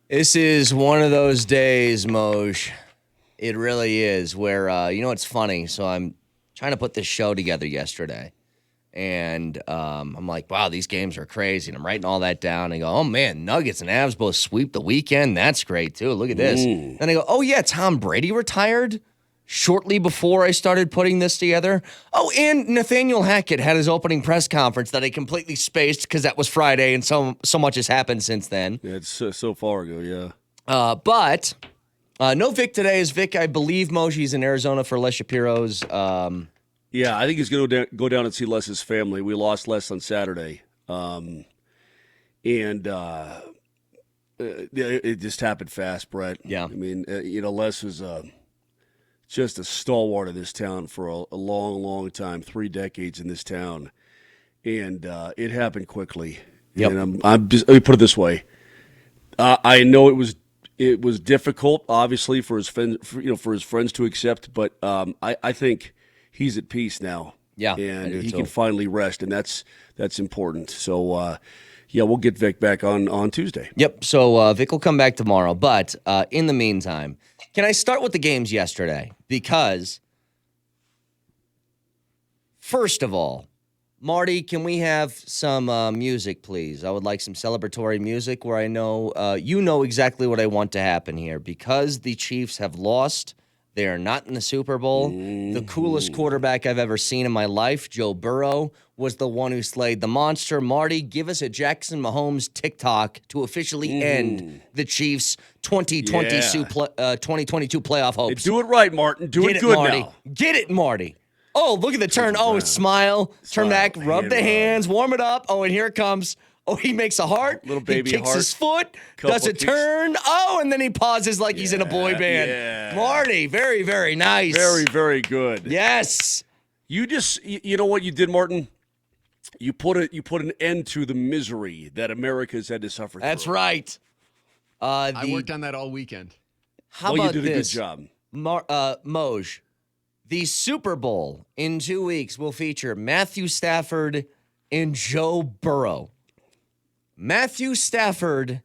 This is one of those days, Moj. It really is, where, it's funny. So I'm trying to put this show together yesterday. And I'm like, wow, these games are crazy. And I'm writing all that down. And I go, oh, man, Nuggets and Avs both sweep the weekend. That's great, too. Look at this. Then I go, oh, yeah, Tom Brady retired shortly before I started putting this together. Oh, and Nathaniel Hackett had his opening press conference that I completely spaced because that was Friday, and so much has happened since then. Yeah, it's so far ago, yeah. But no Vic today. Is Vic, I believe, Moji's in Arizona for Les Shapiro's. Yeah, I think he's going to go down and see Les's family. We lost Les on Saturday. It just happened fast, Brett. Yeah. I mean, Les was just a stalwart of this town for a long, long time, 3 decades in this town. And it happened quickly. Yep. And let me put it this way. I know it was difficult, obviously, for his friends to accept, but I think he's at peace now. Yeah, and he can finally rest, and that's important. So, we'll get Vic back on Tuesday. Yep. So Vic will come back tomorrow. But in the meantime, can I start with the games yesterday? Because first of all, Marty, can we have some music, please? I would like some celebratory music where I know you know exactly what I want to happen here. Because the Chiefs have lost, they are not in the Super Bowl. The coolest quarterback I've ever seen in my life, Joe Burrow, was the one who slayed the monster. Marty, give us a Jackson Mahomes TikTok to officially end the Chiefs' 2022 playoff hopes. Hey, do it right, Martin. Do it good Marty. now. Get it, Marty. Oh, look at the turn. Oh, smile. Turn back. Rub the hands. Warm it up. Oh, and here it comes. Oh, he makes a heart. Little baby he kicks heart. his foot. Does a turn. Oh, and then he pauses like he's in a boy band. Yeah. Marty, very, very nice. Very, very good. Yes. You know what you did, Martin? You put an end to the misery that America's had to suffer through. That's right. I worked on that all weekend. How well, about you did this? a good job. Moj, the Super Bowl in 2 weeks will feature Matthew Stafford and Joe Burrow. Matthew Stafford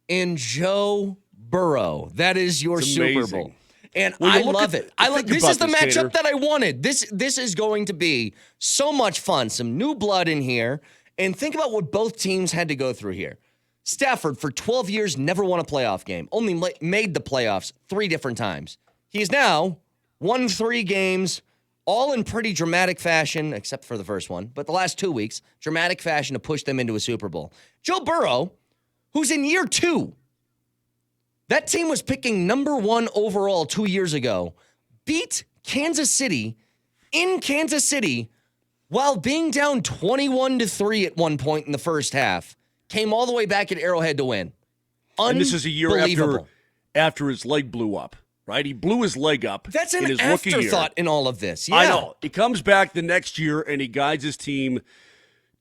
and Joe Burrow. That is your Super Bowl. And I love it. This is the matchup that I wanted. This is going to be so much fun. Some new blood in here. And think about what both teams had to go through here. Stafford, for 12 years, never won a playoff game. Only made the playoffs 3 different times. He's now won 3 games, all in pretty dramatic fashion, except for the first one. But the last 2 weeks, dramatic fashion to push them into a Super Bowl. Joe Burrow, who's in year 2. That team was picking number 1 overall 2 years ago, beat Kansas City in Kansas City while being down 21-3 at one point in the first half. Came all the way back at Arrowhead to win. And this is a year after his leg blew up, right? He blew his leg up. That's in an his rookie afterthought year. in all of this. Yeah. I know. He comes back the next year and he guides his team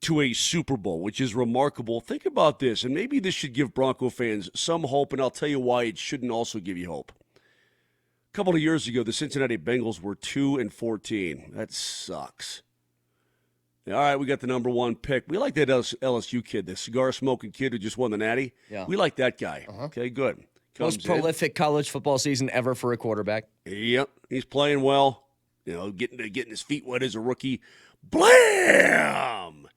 to a Super Bowl, which is remarkable. Think about this, and maybe this should give Bronco fans some hope, and I'll tell you why it shouldn't also give you hope. A couple of years ago, the Cincinnati Bengals were 2-14. That sucks. All right, we got the number 1 pick. We like that LSU kid, the cigar-smoking kid who just won the Natty. Yeah. We like that guy. Okay, good. Most prolific college football season ever for a quarterback. Yep, he's playing well. Getting his feet wet as a rookie. Blam!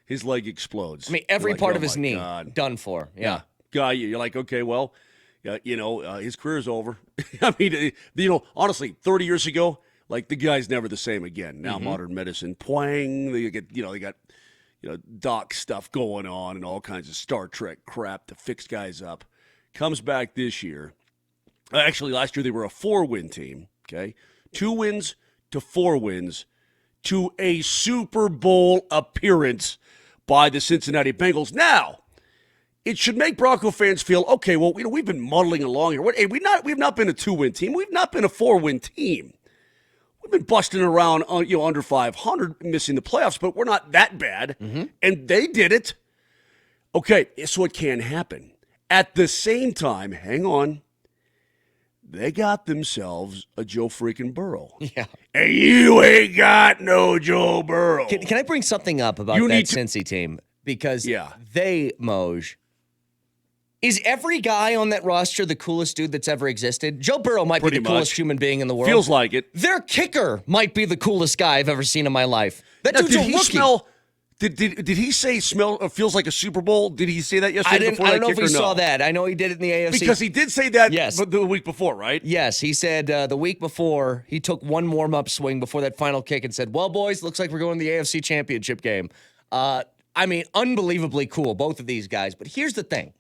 His leg explodes. I mean, every part of his knee God. Done for. Yeah. Guy, you're like, okay, well, his care's over. I mean, honestly, 30 years ago, like, the guy's never the same again. Now modern medicine, twang, they got doc stuff going on and all kinds of Star Trek crap to fix guys up. Comes back this year. Actually, last year they were a 4-win team, okay? 2 wins to 4 wins to a Super Bowl appearance by the Cincinnati Bengals. Now, it should make Bronco fans feel, okay, well, we've been muddling along here. We've not been a 2-win team. We've not been a 4-win team. We've been busting around, under 500, missing the playoffs, but we're not that bad. And they did it. Okay, so it can happen. At the same time, hang on, they got themselves a Joe freaking Burrow. Yeah. And you ain't got no Joe Burrow. Can I bring something up about that Cincy team? Because they, Moj, Is every guy on that roster the coolest dude that's ever existed? Joe Burrow might Pretty be the coolest much. human being in the world. Feels like it. Their kicker might be the coolest guy I've ever seen in my life. That Now, dude's a rookie. Did he say feels like a Super Bowl? Did he say that yesterday? I don't know if we kick or saw no? that. I know he did it in the AFC. Because he did say that Yes. the week before, right? Yes, he said the week before he took one warm-up swing before that final kick and said, well, boys, looks like we're going to the AFC Championship game. I mean, unbelievably cool, both of these guys. But here's the thing.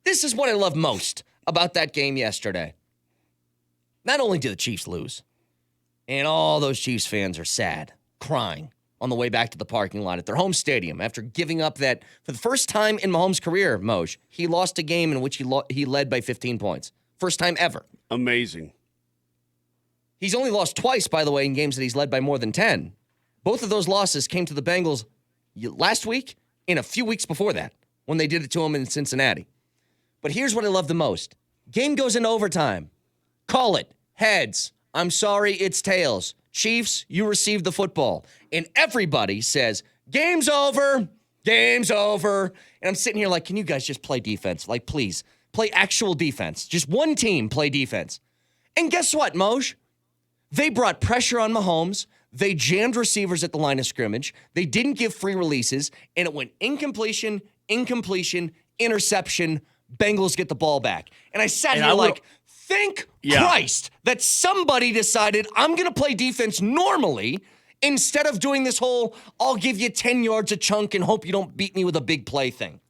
This is what I love most about that game yesterday. Not only did the Chiefs lose, and all those Chiefs fans are sad, crying on the way back to the parking lot at their home stadium after giving up that, for the first time in Mahomes' career, Moj, he lost a game in which he led by 15 points. First time ever. Amazing. He's only lost twice, by the way, in games that he's led by more than 10. Both of those losses came to the Bengals last week and a few weeks before that when they did it to him in Cincinnati. But here's what I love the most. Game goes into overtime. Call it. Heads. I'm sorry, it's tails. Chiefs, you received the football. And everybody says, game's over. Game's over. And I'm sitting here like, can you guys just play defense? Like, please, play actual defense. Just one team play defense. And guess what, Moj? They brought pressure on Mahomes. They jammed receivers at the line of scrimmage. They didn't give free releases. And it went incompletion, interception. Bengals get the ball back. And I sat here like, thank Christ that somebody decided I'm going to play defense normally instead of doing this whole, I'll give you 10 yards a chunk and hope you don't beat me with a big play thing.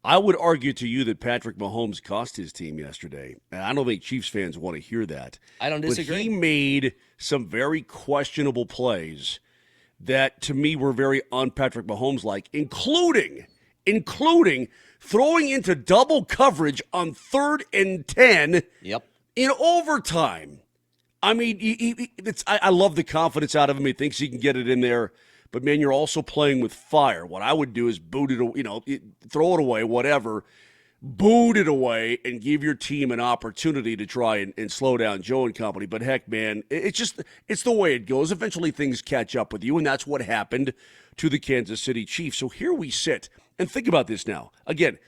I would argue to you that Patrick Mahomes cost his team yesterday. And I don't think Chiefs fans want to hear that. I don't disagree. But he made some very questionable plays that, to me, were very un-Patrick Mahomes-like, including throwing into double coverage on 3rd and 10 in overtime. I mean, I love the confidence out of him. He thinks he can get it in there. But, man, you're also playing with fire. What I would do is boot it, throw it away, whatever. Boot it away and give your team an opportunity to try and slow down Joe and company. But, heck, man, it's the way it goes. Eventually things catch up with you, and that's what happened to the Kansas City Chiefs. So here we sit. And think about this now. Again,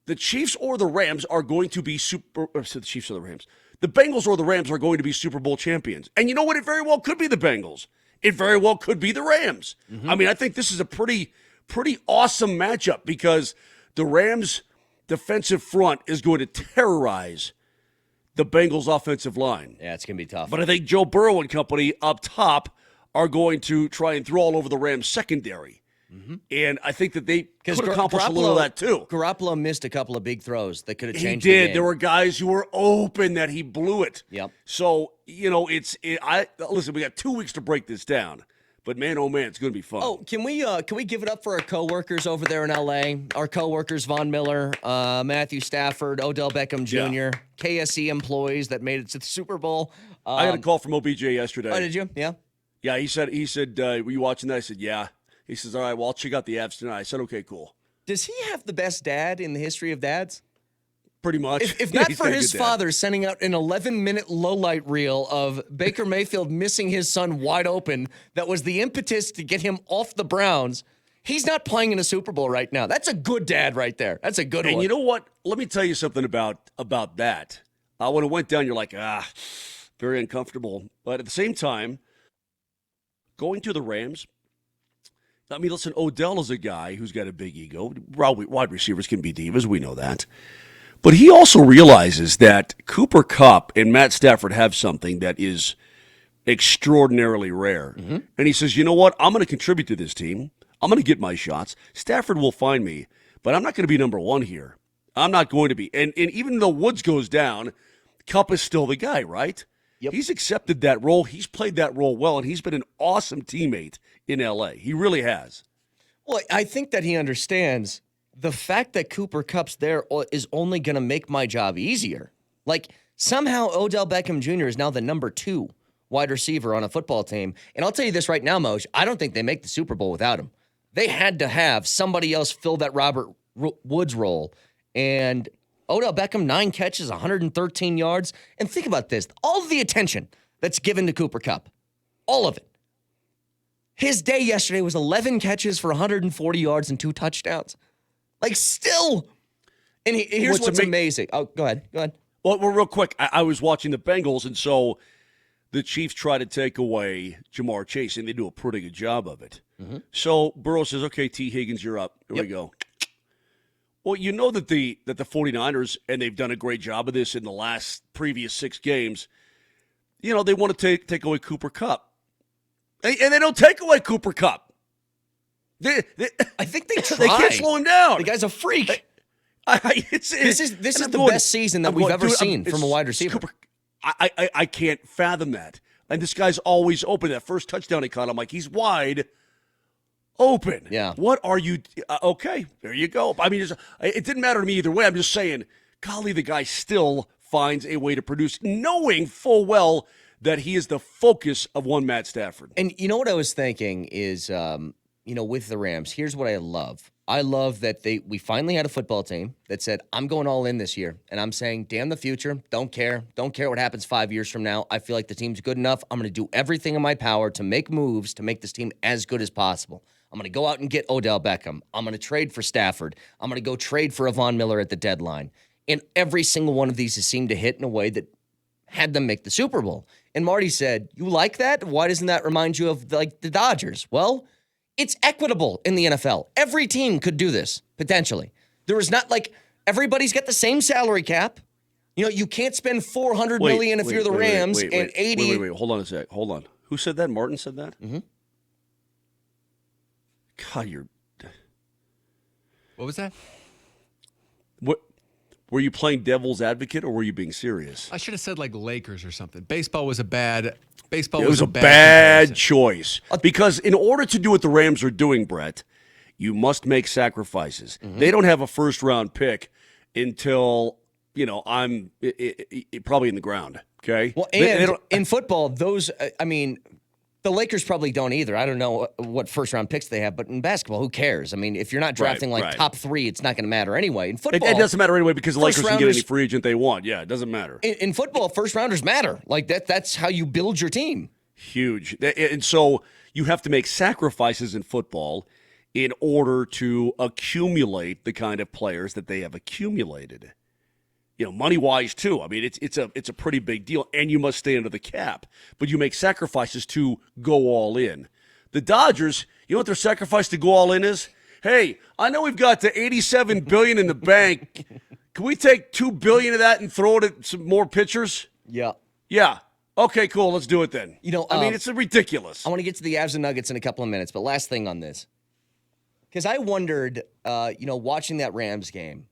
the Chiefs or the Rams are going to be the Chiefs or the Rams. The Bengals or the Rams are going to be Super Bowl champions. And you know what? It very well could be the Bengals. It very well could be the Rams. I mean, I think this is a pretty awesome matchup because the Rams' defensive front is going to terrorize the Bengals' offensive line. Yeah, it's going to be tough. But I think Joe Burrow and company up top are going to try and throw all over the Rams' secondary. And I think that they could accomplish a little of that too. Garoppolo missed a couple of big throws that could have changed the the game. game. There were guys who were open that he blew it. Yep. So, listen, we got 2 weeks to break this down. But man, oh man, it's going to be fun. Oh, can we give it up for our coworkers over there in LA? Our coworkers, Von Miller, Matthew Stafford, Odell Beckham Jr., KSE employees that made it to the Super Bowl. I got a call from OBJ yesterday. Oh, did you? Yeah. Yeah, he said, were you watching that? I said, yeah. He says, all right, well, I'll check out the apps tonight. I said, okay, cool. Does he have the best dad in the history of dads? Pretty much. If not for his father sending out an 11-minute low-light reel of Baker Mayfield missing his son wide open, that was the impetus to get him off the Browns, he's not playing in a Super Bowl right now. That's a good dad right there. That's a good one. And you know what? Let me tell you something about that. When it went down, you're like, very uncomfortable. But at the same time, going to the Rams, I mean, listen, Odell is a guy who's got a big ego. Wide receivers can be divas. We know that. But he also realizes that Cooper Kupp and Matt Stafford have something that is extraordinarily rare. And he says, you know what? I'm going to contribute to this team. I'm going to get my shots. Stafford will find me, but I'm not going to be number one here. I'm not going to be. And even though Woods goes down, Kupp is still the guy, right? Yep. He's accepted that role. He's played that role well, and he's been an awesome teammate in L.A. He really has. Well, I think that he understands the fact that Cooper Kupp's there is only going to make my job easier. Like, somehow Odell Beckham Jr. is now the number 2 wide receiver on a football team. And I'll tell you this right now, Moj, I don't think they make the Super Bowl without him. They had to have somebody else fill that Robert Woods role. And Odell Beckham, 9 catches, 113 yards. And think about this. All of the attention that's given to Cooper Kupp, all of it. His day yesterday was 11 catches for 140 yards and 2 touchdowns. Like, still. And here's what's amazing. Oh, go ahead. Well, real quick, I was watching the Bengals, and so the Chiefs try to take away Jamar Chase, and they do a pretty good job of it. Mm-hmm. So Burrow says, okay, T. Higgins, you're up. Here we go. Well, you know that the 49ers, and they've done a great job of this in the previous 6 games, they want to take away Cooper Kupp. And they don't take away Cooper Kupp. I think they try. They can't slow him down. The guy's a freak. This is the best season that we've ever seen from a wide receiver. Cooper, I can't fathom that. And this guy's always open. That first touchdown he caught, I'm like, he's wide open. Yeah. What are you? Okay, there you go. I mean, it didn't matter to me either way. I'm just saying, golly, the guy still finds a way to produce, knowing full well that he is the focus of one Matt Stafford. And you know what I was thinking is, with the Rams, here's what I love. I love that we finally had a football team that said, I'm going all in this year. And I'm saying, damn the future. Don't care. Don't care what happens 5 years from now. I feel like the team's good enough. I'm going to do everything in my power to make moves to make this team as good as possible. I'm going to go out and get Odell Beckham. I'm going to trade for Stafford. I'm going to go trade for Von Miller at the deadline. And every single one of these has seemed to hit in a way that had them make the Super Bowl. And Marty said, you like that? Why doesn't that remind you of the Dodgers? Well, it's equitable in the NFL. Every team could do this, potentially. There is not everybody's got the same salary cap. You can't spend $400 million if you're the Rams and 80. Wait. Hold on a sec. Hold on. Who said that? Martin said that? Mm-hmm. God, What was that? What? Were you playing devil's advocate or were you being serious? I should have said Lakers or something. Baseball was a bad choice. Because in order to do what the Rams are doing, Brett, you must make sacrifices. Mm-hmm. They don't have a first-round pick until, I'm probably in the ground, okay? Well, and in football, the Lakers probably don't either. I don't know what first-round picks they have, but in basketball, who cares? I mean, if you're not drafting top 3, it's not going to matter anyway. In football, it doesn't matter anyway because the Lakers can get any free agent they want. Yeah, it doesn't matter. In football, first-rounders matter. That's how you build your team. Huge. And so you have to make sacrifices in football in order to accumulate the kind of players that they have accumulated. Money-wise, too. I mean, it's a pretty big deal, and you must stay under the cap. But you make sacrifices to go all in. The Dodgers, you know what their sacrifice to go all in is? Hey, I know we've got the $87 billion in the bank. Can we take $2 billion of that and throw it at some more pitchers? Yeah. Yeah. Okay, cool. Let's do it then. It's ridiculous. I want to get to the Avs and Nuggets in a couple of minutes, but last thing on this. Because I wondered, watching that Rams game,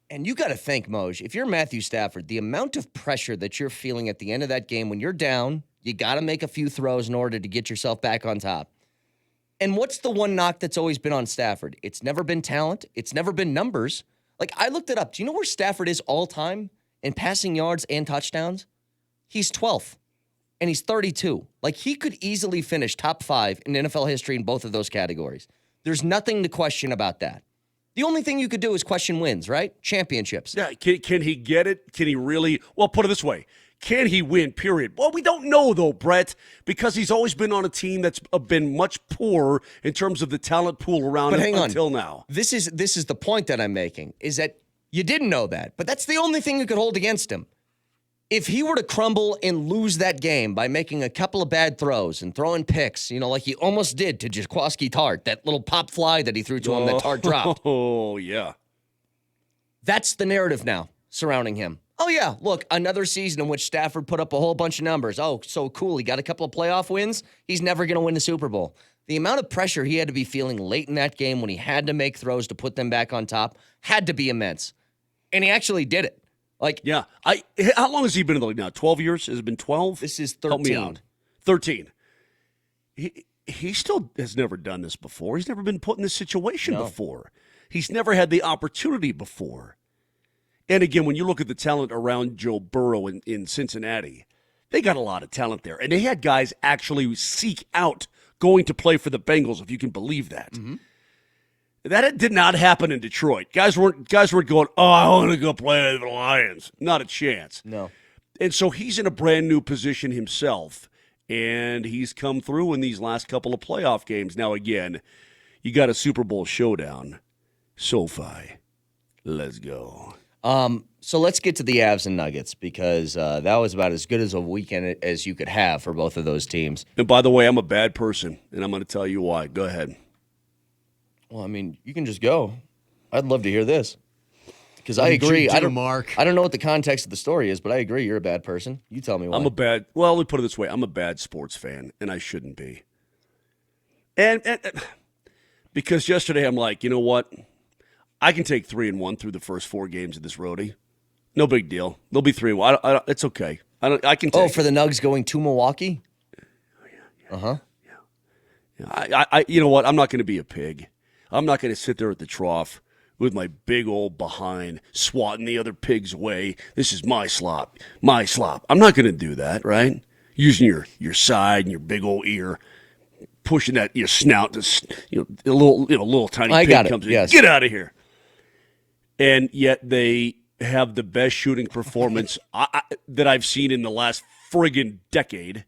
and you got to think, Moj, if you're Matthew Stafford, the amount of pressure that you're feeling at the end of that game when you're down, you got to make a few throws in order to get yourself back on top. And what's the one knock that's always been on Stafford? It's never been talent. It's never been numbers. I looked it up. Do you know where Stafford is all time in passing yards and touchdowns? He's 12th, and he's 32. He could easily finish top 5 in NFL history in both of those categories. There's nothing to question about that. The only thing you could do is question wins, right? Championships. Yeah, can he get it? Can he really? Well, put it this way. Can he win, period? Well, we don't know, though, Brett, because he's always been on a team that's been much poorer in terms of the talent pool around him until now. This is the point that I'm making, is that you didn't know that, but that's the only thing you could hold against him. If he were to crumble and lose that game by making a couple of bad throws and throwing picks, like he almost did to Jaquaski Tart, that little pop fly that he threw to him that Tart dropped. Oh, yeah. That's the narrative now surrounding him. Oh, yeah, look, another season in which Stafford put up a whole bunch of numbers. Oh, so cool. He got a couple of playoff wins. He's never going to win the Super Bowl. The amount of pressure he had to be feeling late in that game when he had to make throws to put them back on top had to be immense. And he actually did it. Yeah. How long has he been in the league now? 12 years? Has it been 12? This is 13. Help me out. 13. He still has never done this before. He's never been put in this situation before. He's never had the opportunity before. And again, when you look at the talent around Joe Burrow in Cincinnati, they got a lot of talent there. And they had guys actually seek out going to play for the Bengals, if you can believe that. Mm-hmm. That did not happen in Detroit. Guys weren't going, I want to go play with the Lions. Not a chance. No. And so he's in a brand new position himself, and he's come through in these last couple of playoff games. Now, again, you got a Super Bowl showdown, SoFi. Let's go. So let's get to the Avs and Nuggets because that was about as good as a weekend as you could have for both of those teams. And by the way, I'm a bad person, and I'm going to tell you why. Go ahead. Well, I mean, you can just go. I'd love to hear this because What I did you agree. do, I don't, Mark? I don't know what the context of the story is, but I agree. You're a bad person. You tell me why. Well, let me put it this way. I'm a bad sports fan, and I shouldn't be. And because yesterday I'm like, you know what? I can take 3-1 through the first 4 games of this roadie. No big deal. They'll be 3-1. It's okay. I can take for the Nugs going to Milwaukee? Yeah. I you know what? I'm not going to be a pig. I'm not going to sit there at the trough with my big old behind swatting the other pigs away. This is my slop. My slop. I'm not going to do that, right? Using your side and your big old ear, pushing that your snout to a little tiny I pig got it, comes in. yes. Get out of here. And yet they have the best shooting performance that I've seen in the last friggin' decade.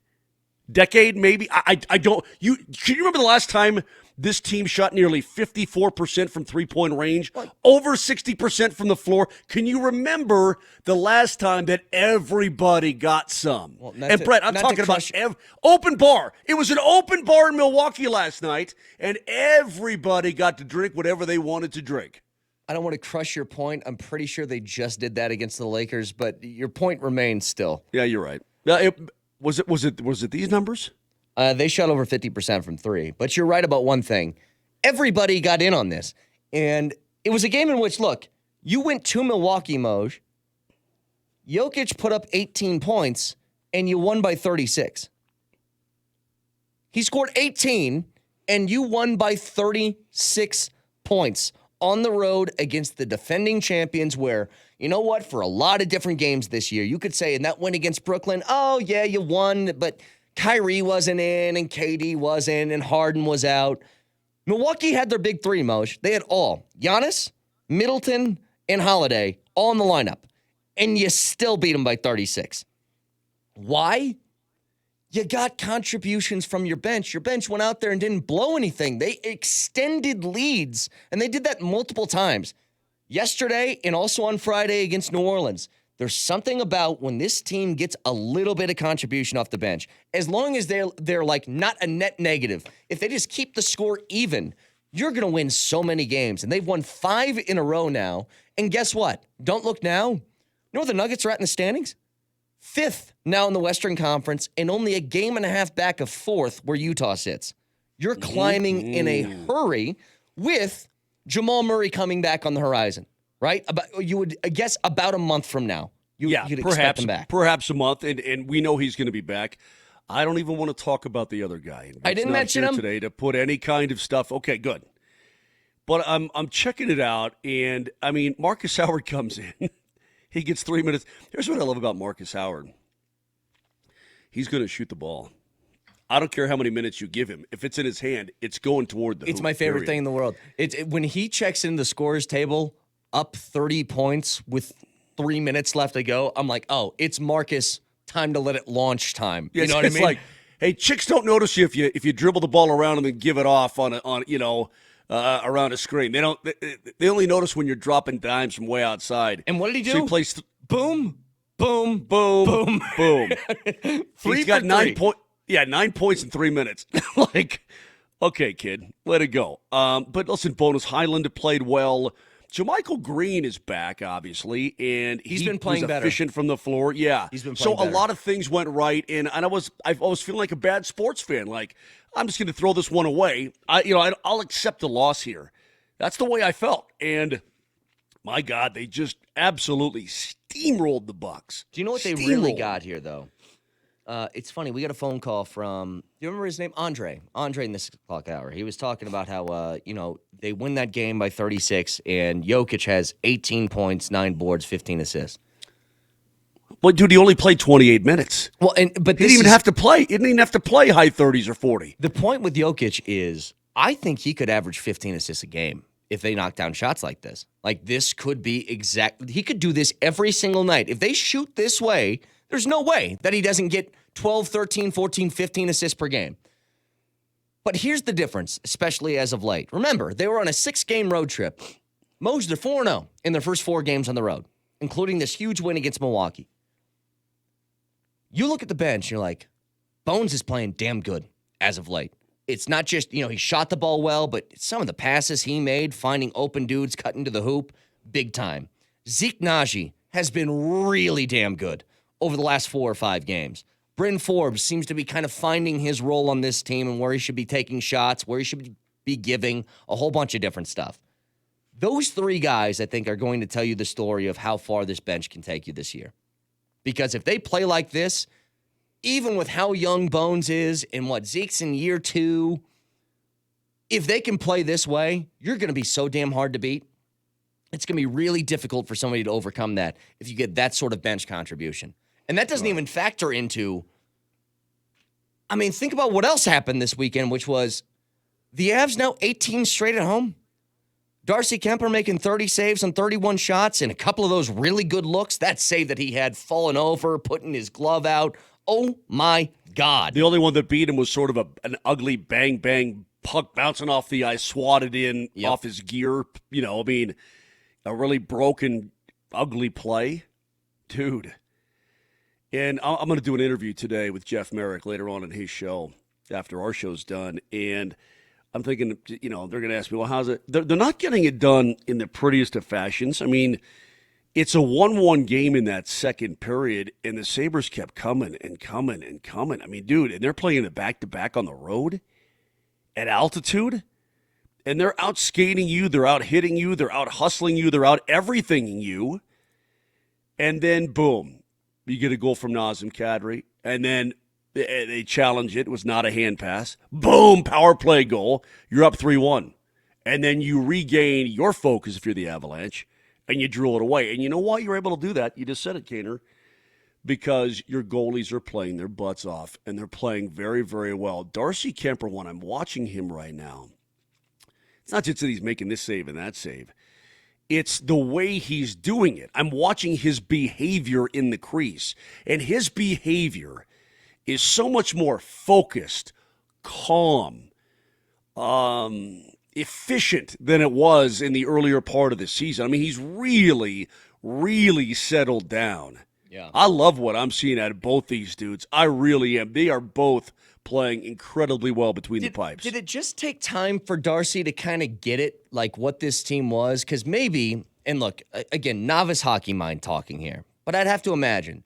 Decade, maybe? I don't. Can you remember the last time this team shot nearly 54% from three-point range, over 60% from the floor? Can you remember the last time that everybody got some? Well, and Brett, I'm talking about open bar. It was an open bar in Milwaukee last night, and everybody got to drink whatever they wanted to drink. I don't want to crush your point. I'm pretty sure they just did that against the Lakers, but your point remains still. Yeah, you're right. Was it these numbers? They shot over 50% from 3. But you're right about one thing. Everybody got in on this. And it was a game in which, look, you went to Milwaukee, Moj. Jokic put up 18 points, and you won by 36. He scored 18, and you won by 36 points on the road against the defending champions where, you know what, for a lot of different games this year, you could say in that win against Brooklyn, oh, yeah, you won, but Kyrie wasn't in and KD wasn't and Harden was out. Milwaukee had their big 3, Moj. They had all. Giannis, Middleton, and Holiday all in the lineup. And you still beat them by 36. Why? You got contributions from your bench. Your bench went out there and didn't blow anything. They extended leads, and they did that multiple times. Yesterday and also on Friday against New Orleans, there's something about when this team gets a little bit of contribution off the bench, as long as they're like not a net negative, if they just keep the score even, you're going to win so many games. And they've won 5 in a row now. And guess what? Don't look now. You know where the Nuggets are at in the standings? 5th now in the Western Conference and only a game and a half back of 4th where Utah sits. You're climbing in a hurry with Jamal Murray coming back on the horizon, right? You would guess about a month from now. You'd expect him back. Perhaps a month, and we know he's going to be back. I don't even want to talk about the other guy. I didn't mention him today to put any kind of stuff. Okay, good. But I'm checking it out, and I mean, Marcus Howard comes in. He gets 3 minutes. Here's what I love about Marcus Howard. He's going to shoot the ball. I don't care how many minutes you give him. If it's in his hand, it's going toward the hoop. It's my favorite thing in the world. When he checks in the scorer's table up 30 points with 3 minutes left to go, I'm like, oh, it's Marcus. Time to let it launch time. You know what I mean? It's like, hey, chicks don't notice you if you dribble the ball around and then give it off on around a screen. They only notice when you're dropping dimes from way outside. And what did he do? So he plays boom, boom, boom, boom. He's got 9 points. Yeah, 9 points in 3 minutes. Like, okay, kid, let it go. But listen, bonus, Highland played well. JaMychal Green is back, obviously, and he's been playing better. Efficient from the floor. Yeah, he's been playing better. A lot of things went right, and I was feeling like a bad sports fan. Like, I'm just going to throw this one away. I'll accept the loss here. That's the way I felt, and my God, they just absolutely steamrolled the Bucks. Do you know what they really got here, though? It's funny. We got a phone call from, do you remember his name? Andre in the 6 o'clock hour. He was talking about how, they win that game by 36, and Jokic has 18 points, 9 boards, 15 assists. Well, dude, he only played 28 minutes. Well, but he didn't even have to play. He didn't even have to play high 30s or 40. The point with Jokic is, I think he could average 15 assists a game if they knock down shots like this. Like, this could be he could do this every single night. If they shoot this way, there's no way that he doesn't get 12, 13, 14, 15 assists per game. But here's the difference, especially as of late. Remember, they were on a 6-game road trip. Moser, they're 4-0 in their first 4 games on the road, including this huge win against Milwaukee. You look at the bench, you're like, Bones is playing damn good as of late. It's not just, he shot the ball well, but some of the passes he made, finding open dudes, cutting to the hoop, big time. Zeke Naji has been really damn good over the last 4 or 5 games. Bryn Forbes seems to be kind of finding his role on this team and where he should be taking shots, where he should be giving, a whole bunch of different stuff. Those 3 guys, I think, are going to tell you the story of how far this bench can take you this year. Because if they play like this, even with how young Bones is and what Zeke's in year 2, if they can play this way, you're going to be so damn hard to beat. It's going to be really difficult for somebody to overcome that if you get that sort of bench contribution. And that doesn't even factor into, think about what else happened this weekend, which was the Avs now 18 straight at home. Darcy Kemper making 30 saves on 31 shots and a couple of those really good looks. That save that he had falling over, putting his glove out. Oh, my God. The only one that beat him was sort of an ugly bang-bang puck bouncing off the ice, swatted in off his gear. A really broken, ugly play. Dude. And I'm going to do an interview today with Jeff Merrick later on in his show after our show's done. And I'm thinking, they're going to ask me, well, how's it? They're not getting it done in the prettiest of fashions. It's a 1-1 game in that second period, and the Sabres kept coming and coming and coming. Dude, and they're playing it back-to-back on the road at altitude, and they're out skating you, they're out hitting you, they're out hustling you, they're out everythinging you, and then boom, you get a goal from Nazem Kadri, and then they challenge it. It was not a hand pass. Boom, power play goal. You're up 3-1, and then you regain your focus if you're the Avalanche, and you drill it away. And you know why you're able to do that? You just said it, Kaner. Because your goalies are playing their butts off, and they're playing very, very well. Darcy Kemper, when I'm watching him right now, it's not just that he's making this save and that save. It's the way he's doing it. I'm watching his behavior in the crease, and his behavior is so much more focused, calm, efficient than it was in the earlier part of the season. He's really, really settled down. Yeah. I love what I'm seeing out of both these dudes. I really am. They are both playing incredibly well between the pipes. Did it just take time for Darcy to kind of get it, like what this team was? Because maybe, and look, again, novice hockey mind talking here, but I'd have to imagine,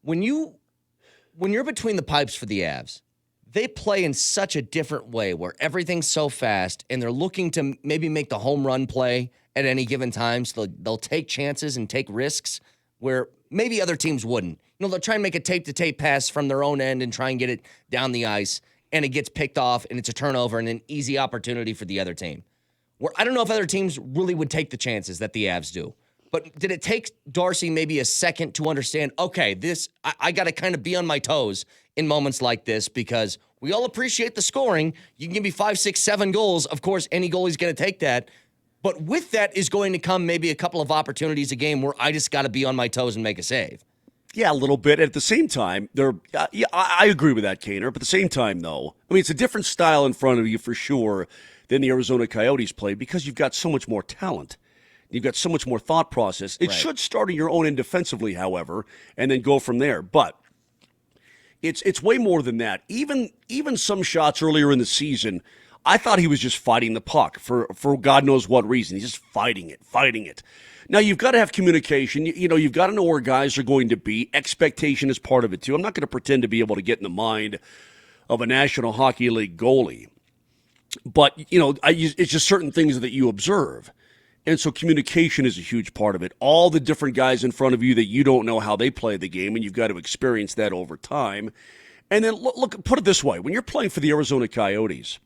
when you're between the pipes for the Avs, they play in such a different way where everything's so fast and they're looking to maybe make the home run play at any given time. So they'll take chances and take risks where maybe other teams wouldn't. They'll try and make a tape-to-tape pass from their own end and try and get it down the ice, and it gets picked off, and it's a turnover and an easy opportunity for the other team. Where I don't know if other teams really would take the chances that the Avs do. But did it take Darcy maybe a second to understand, okay, I got to kind of be on my toes in moments like this because we all appreciate the scoring. You can give me 5, 6, 7 goals. Of course, any goalie's going to take that. But with that is going to come maybe a couple of opportunities a game where I just got to be on my toes and make a save. Yeah, a little bit. At the same time, I agree with that, Kaner. But at the same time, though, it's a different style in front of you for sure than the Arizona Coyotes play because you've got so much more talent. You've got so much more thought process. It should start on your own end defensively, however, and then go from there. But it's way more than that. Even some shots earlier in the season, I thought he was just fighting the puck for God knows what reason. He's just fighting it. Now, you've got to have communication. You've got to know where guys are going to be. Expectation is part of it, too. I'm not going to pretend to be able to get in the mind of a National Hockey League goalie. But, it's just certain things that you observe. And so communication is a huge part of it. All the different guys in front of you that you don't know how they play the game, and you've got to experience that over time. And then, look, put it this way. When you're playing for the Arizona Coyotes,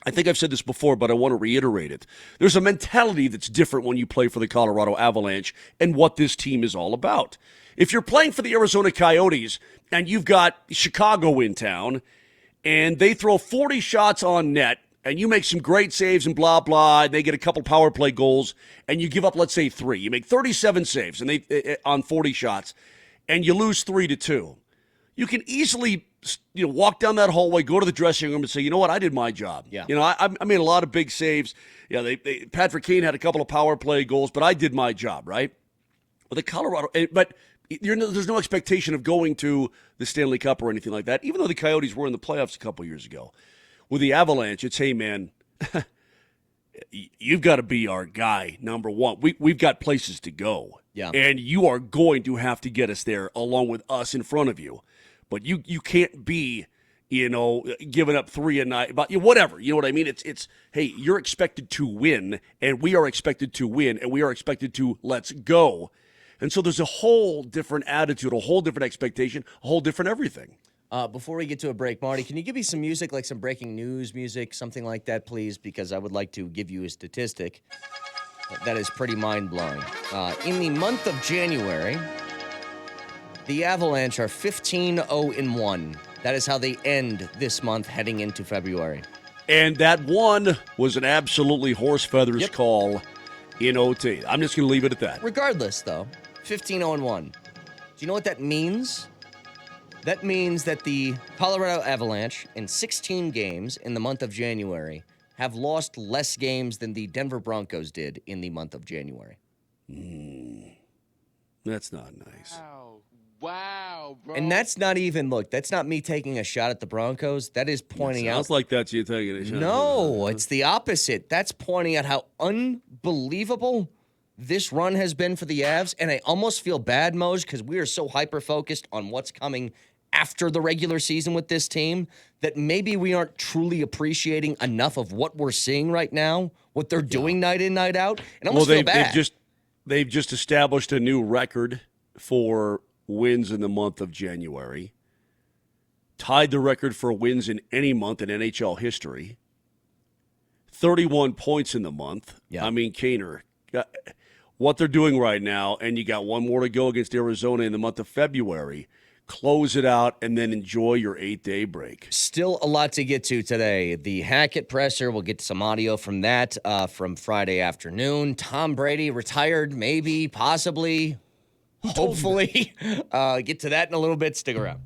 I think I've said this before, but I want to reiterate it. There's a mentality that's different when you play for the Colorado Avalanche and what this team is all about. If you're playing for the Arizona Coyotes and you've got Chicago in town and they throw 40 shots on net and you make some great saves and blah, blah, and they get a couple power play goals and you give up, let's say, 3. You make 37 saves and they on 40 shots and you lose 3-2. you can easily walk down that hallway, go to the dressing room, and say, you know what, I did my job. Yeah. I made a lot of big saves. Yeah, Patrick Kane had a couple of power play goals, but I did my job, right? But the Colorado, but there's no expectation of going to the Stanley Cup or anything like that, even though the Coyotes were in the playoffs a couple years ago. With the Avalanche, it's, hey, man, you've got to be our guy, number one. We've got places to go. Yeah. And you are going to have to get us there along with us in front of you. But you can't be, giving up 3 a night, but whatever. You know what I mean? It's hey, you're expected to win, and we are expected to win, and we are expected to let's go. And so there's a whole different attitude, a whole different expectation, a whole different everything. Before we get to a break, Marty, can you give me some music, like some breaking news music, something like that, please? Because I would like to give you a statistic that is pretty mind-blowing. In the month of January, the Avalanche are 15-0-1. That is how they end this month heading into February. And that one was an absolutely horse feathers call in OT. I'm just going to leave it at that. Regardless, though, 15-0-1. Do you know what that means? That means that the Colorado Avalanche, in 16 games in the month of January, have lost less games than the Denver Broncos did in the month of January. That's not nice. Wow, bro. And that's not even, look, that's not me taking a shot at the Broncos. That is pointing out. Sounds like that's you taking a shot. No, it's the opposite. That's pointing out how unbelievable this run has been for the Avs. And I almost feel bad, Moj, because we are so hyper-focused on what's coming after the regular season with this team that maybe we aren't truly appreciating enough of what we're seeing right now, what they're doing night in, night out. And I almost feel bad. They've just established a new record for wins in the month of January. Tied the record for wins in any month in NHL history. 31 points in the month. Yeah. I mean, Kaner, what they're doing right now, and you got one more to go against Arizona in the month of February. Close it out and then enjoy your 8-day break. Still a lot to get to today. The Hackett presser, we'll get some audio from that from Friday afternoon. Tom Brady retired, maybe, possibly, hopefully. Get to that in a little bit. Stick around.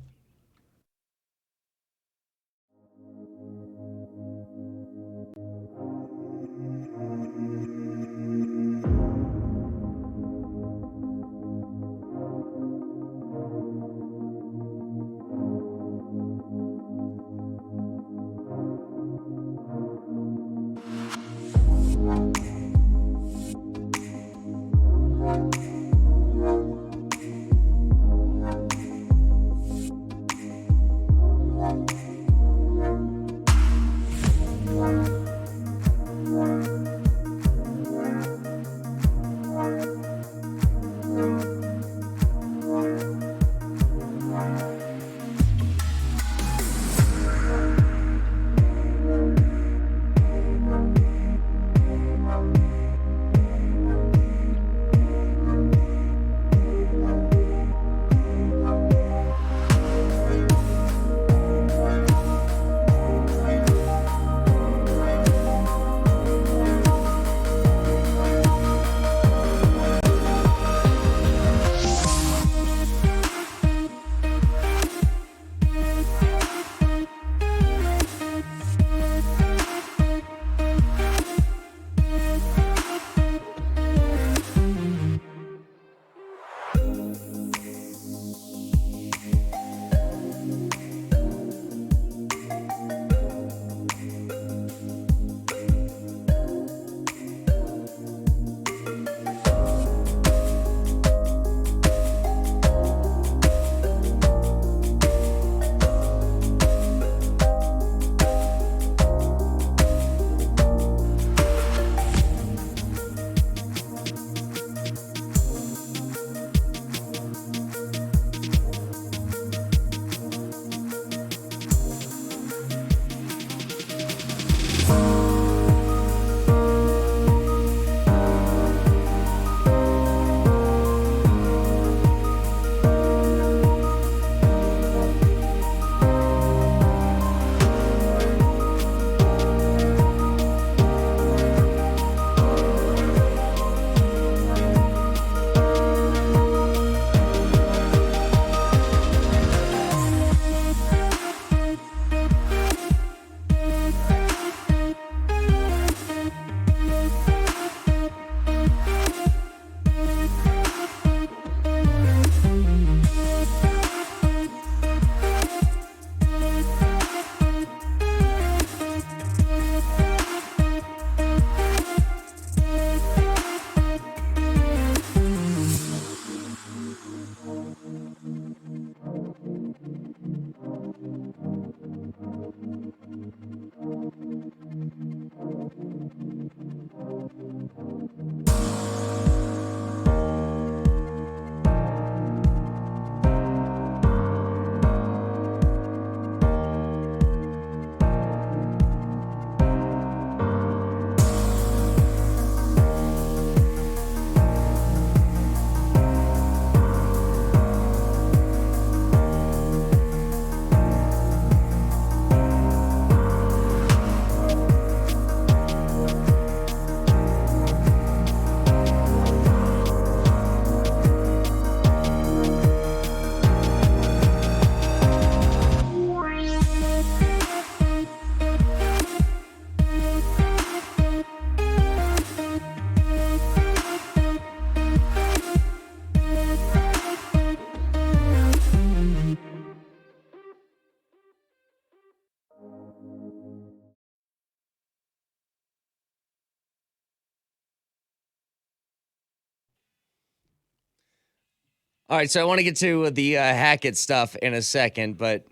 All right, so I want to get to the Hackett stuff in a second, but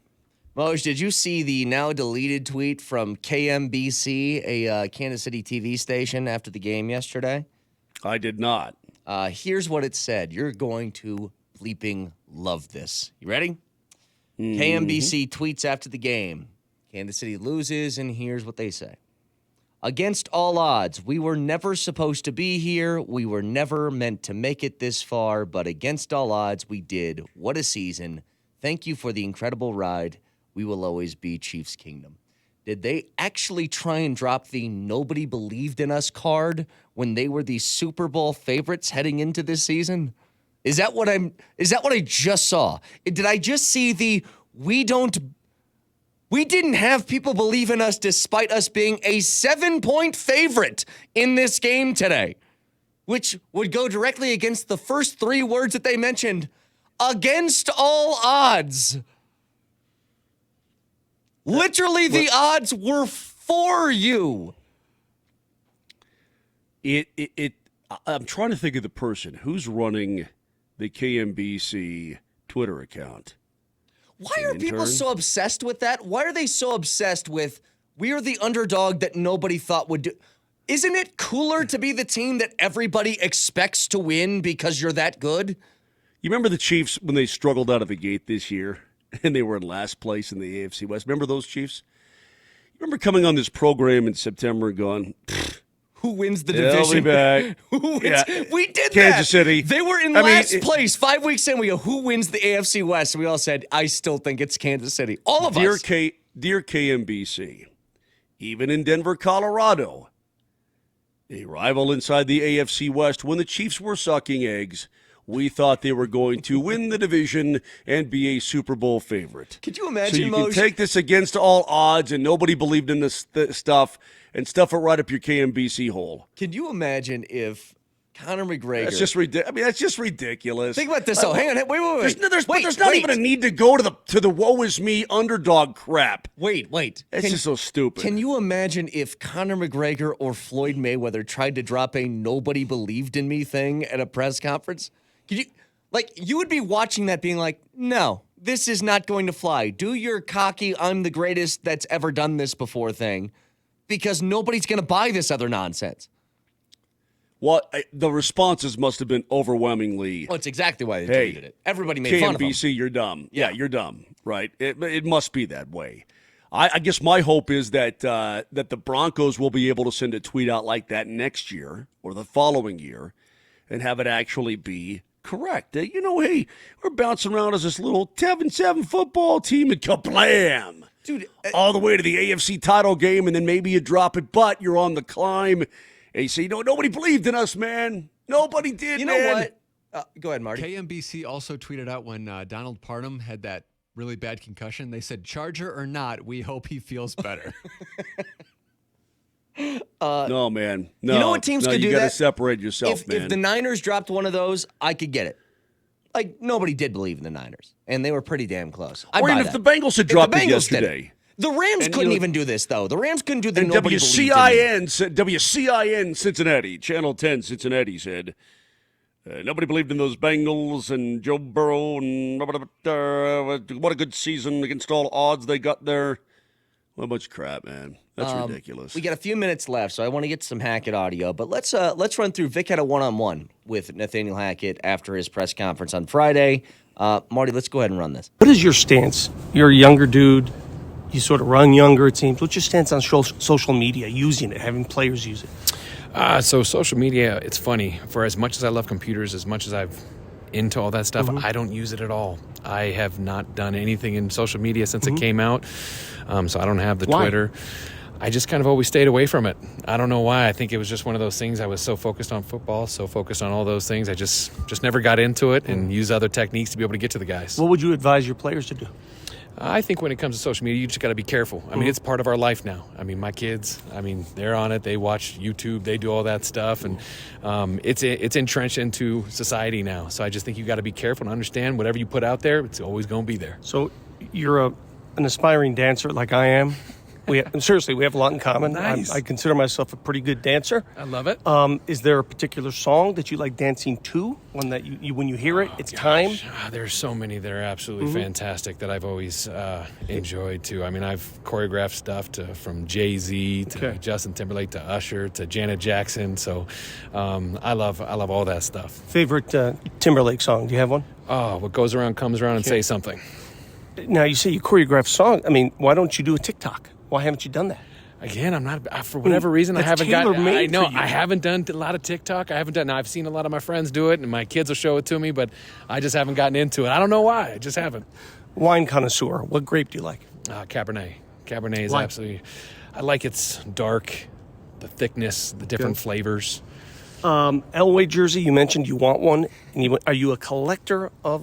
Moj, did you see the now deleted tweet from KMBC, a Kansas City TV station, after the game yesterday? I did not. Here's what it said. You're going to bleeping love this. You ready? KMBC tweets after the game. Kansas City loses, and here's what they say. Against all odds, we were never supposed to be here. We were never meant to make it this far, but against all odds, we did. What a season. Thank you for the incredible ride. We will always be Chiefs Kingdom. Did they actually try and drop the nobody believed in us card when they were the Super Bowl favorites heading into this season? Is that what I just saw? Did I just see the we didn't have people believe in us despite us being a 7-point favorite in this game today, which would go directly against the first 3 words that they mentioned, against all odds. Literally, the odds were for you. I'm trying to think of the person who's running the KMBC Twitter account. Why are people so obsessed with that? Why are they so obsessed with we are the underdog that nobody thought would do? Isn't it cooler to be the team that everybody expects to win because you're that good? You remember the Chiefs when they struggled out of the gate this year and they were in last place in the AFC West? Remember those Chiefs? You remember coming on this program in September and going, who wins the division? Back. Who wins? Yeah. We did Kansas City. They were in last place 5 weeks in. We go, who wins the AFC West? And we all said, I still think it's Kansas City. All of us. Dear KMBC, even in Denver, Colorado, a rival inside the AFC West, when the Chiefs were sucking eggs, we thought they were going to win the division and be a Super Bowl favorite. Could you imagine, So you can take this against all odds, and nobody believed in this stuff, and stuff it right up your KMBC hole. Can you imagine if Conor McGregor... That's just ridiculous. I mean, that's just ridiculous. Think about this, though. Hang on. Wait. There's not even a need to go to the woe is me underdog crap. Wait. It's just so stupid. Can you imagine if Conor McGregor or Floyd Mayweather tried to drop a nobody believed in me thing at a press conference? You would be watching that being like, no, this is not going to fly. Do your cocky, I'm the greatest that's ever done this before thing, because nobody's going to buy this other nonsense. Well, the responses must have been overwhelmingly. Well, it's exactly why they tweeted it. Everybody made fun of them. KMBC, you're dumb. Yeah, you're dumb, right? It must be that way. I guess my hope is that the Broncos will be able to send a tweet out like that next year or the following year and have it actually be correct. Hey, we're bouncing around as this little 7-7 football team and kablam. Dude, all the way to the AFC title game, and then maybe you drop it, but you're on the climb. And you say, nobody believed in us, man. Nobody did, You know what? Go ahead, Marty. KMBC also tweeted out when Donald Parham had that really bad concussion. They said, Charger or not, we hope he feels better. No, man. No. You know what teams could do that? You got to separate yourself, man. If the Niners dropped one of those, I could get it. Like, nobody did believe in the Niners, and they were pretty damn close. Or even if the Bengals had dropped it yesterday. The Rams couldn't even do this, though. The Rams couldn't do the nobody WCIN Cincinnati, Channel 10 Cincinnati said, nobody believed in those Bengals and Joe Burrow, and what a good season against all odds they got there. What a bunch of crap, man. That's ridiculous. We got a few minutes left, so I want to get some Hackett audio. But let's run through. Vic had a one-on-one with Nathaniel Hackett after his press conference on Friday. Marty, let's go ahead and run this. What is your stance? You're a younger dude. You sort of run younger, it seems. What's your stance on social media, using it, having players use it? So social media, it's funny. For as much as I love computers, as much as I've into all that stuff, I don't use it at all. I have not done anything in social media since it came out. So I don't have the Twitter. I just kind of always stayed away from it. I don't know why. I think it was just one of those things. I was so focused on football, so focused on all those things. I just never got into it and use other techniques to be able to get to the guys. What would you advise your players to do? I think when it comes to social media, you just got to be careful. I mean, it's part of our life now. I mean, my kids, they're on it. They watch YouTube. They do all that stuff. And it's entrenched into society now. So I just think you got to be careful and understand whatever you put out there, it's always going to be there. So you're an aspiring dancer like I am. Seriously, we have a lot in common. Nice. I consider myself a pretty good dancer. I love it. Is there a particular song that you like dancing to? One that you when you hear it, it's time? There's so many that are absolutely fantastic that I've always enjoyed too. I mean, I've choreographed stuff from Jay-Z to Justin Timberlake to Usher to Janet Jackson. So I love all that stuff. Favorite Timberlake song? Do you have one? Oh, what goes around comes around and say something. Now, you say you choreograph song. I mean, why don't you do a TikTok? Why haven't you done that? Again, I'm not, for whatever reason, I That's haven't gotten, tailor-made I know, for you. I haven't done a lot of TikTok. I haven't done, now I've seen a lot of my friends do it and my kids will show it to me, but I just haven't gotten into it. I don't know why. I just haven't. Wine connoisseur. What grape do you like? Cabernet. Cabernet is Why? absolutely, I like its dark, the thickness, the different flavors. Elway jersey, you mentioned you want one. And are you a collector of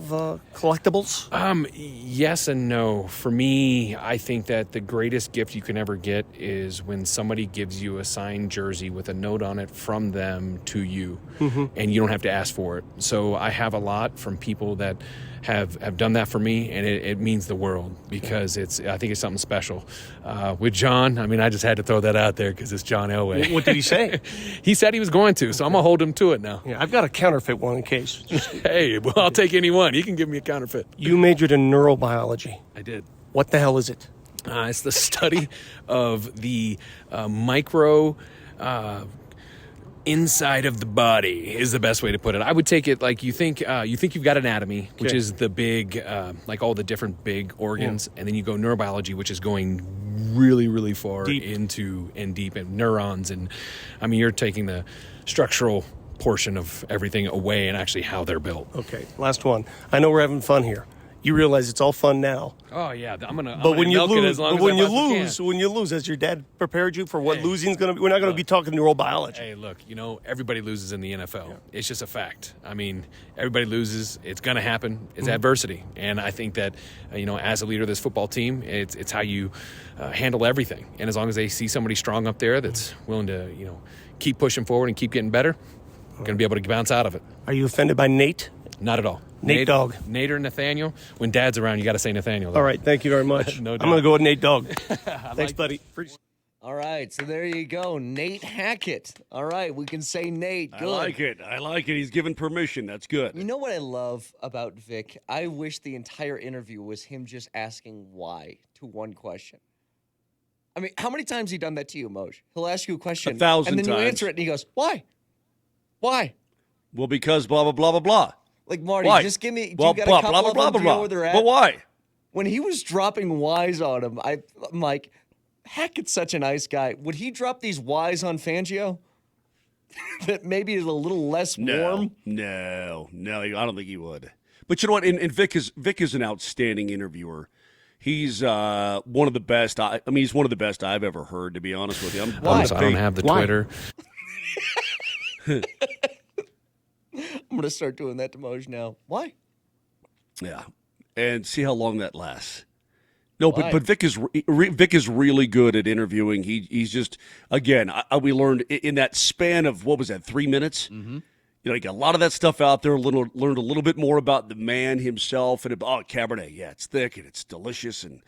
collectibles? Yes and no. For me, I think that the greatest gift you can ever get is when somebody gives you a signed jersey with a note on it from them to you, and you don't have to ask for it. So I have a lot from people that have done that for me, and it means the world because I think it's something special. With John, I mean, I just had to throw that out there because it's John Elway. What did he say? He said he was going to, so I'm gonna hold him to it now. Yeah, I've got a counterfeit one in case. Hey, well, I'll take any one. You can give me a counterfeit. You majored in neurobiology. I did. What the hell is it? It's the study of the micro inside of the body is the best way to put it. I would take it like you think you've got anatomy, which is the big, like all the different big organs, and then you go neurobiology, which is going really, really far into and deep in neurons. And I mean, you're taking the structural portion of everything away and actually how they're built. Okay, last one. I know we're having fun here. You realize it's all fun now. Oh yeah, I'm gonna When you you lose, has your dad prepared you for what losing's going to be? We're not going to be talking neurobiology. Hey, look, everybody loses in the NFL. Yeah. It's just a fact. I mean, everybody loses. It's going to happen. It's adversity. And I think that, as a leader of this football team, it's how you handle everything. And as long as they see somebody strong up there that's willing to, keep pushing forward and keep getting better, going to be able to bounce out of it. Are you offended by Nate? Not at all. Nate Dogg. Nate or Nathaniel. When Dad's around, you got to say Nathaniel. Though. All right, thank you very much. No doubt. I'm going to go with Nate Dogg. Thanks, buddy. All right, so there you go. Nate Hackett. All right, we can say Nate. Good. I like it. He's given permission. That's good. You know what I love about Vic? I wish the entire interview was him just asking why to one question. I mean, how many times has he done that to you, Moj? He'll ask you a question. 1,000 and then you times. answer it, and he goes, why? Why? Well, because blah, blah, blah, blah, blah. Like, Marty, Why? just give me, Well, do you got a couple of them? Do you know blah. where they're at? But why? When he was dropping whys on him, I'm like, Hackett's such a nice guy. Would he drop these whys on Fangio? That maybe is a little less warm? No, I don't think he would. But you know what? And Vic is an outstanding interviewer. He's one of the best. He's one of the best I've ever heard, to be honest with you. I don't have the Twitter. I'm going to start doing that to Moj now. Why? Yeah, and see how long that lasts. No, but Vic is really good at interviewing. He's just, again, we learned in that span of, what was that, 3 minutes? Mm-hmm. You got a lot of that stuff out there. Learned a little bit more about the man himself and about Cabernet. Yeah, it's thick and it's delicious, and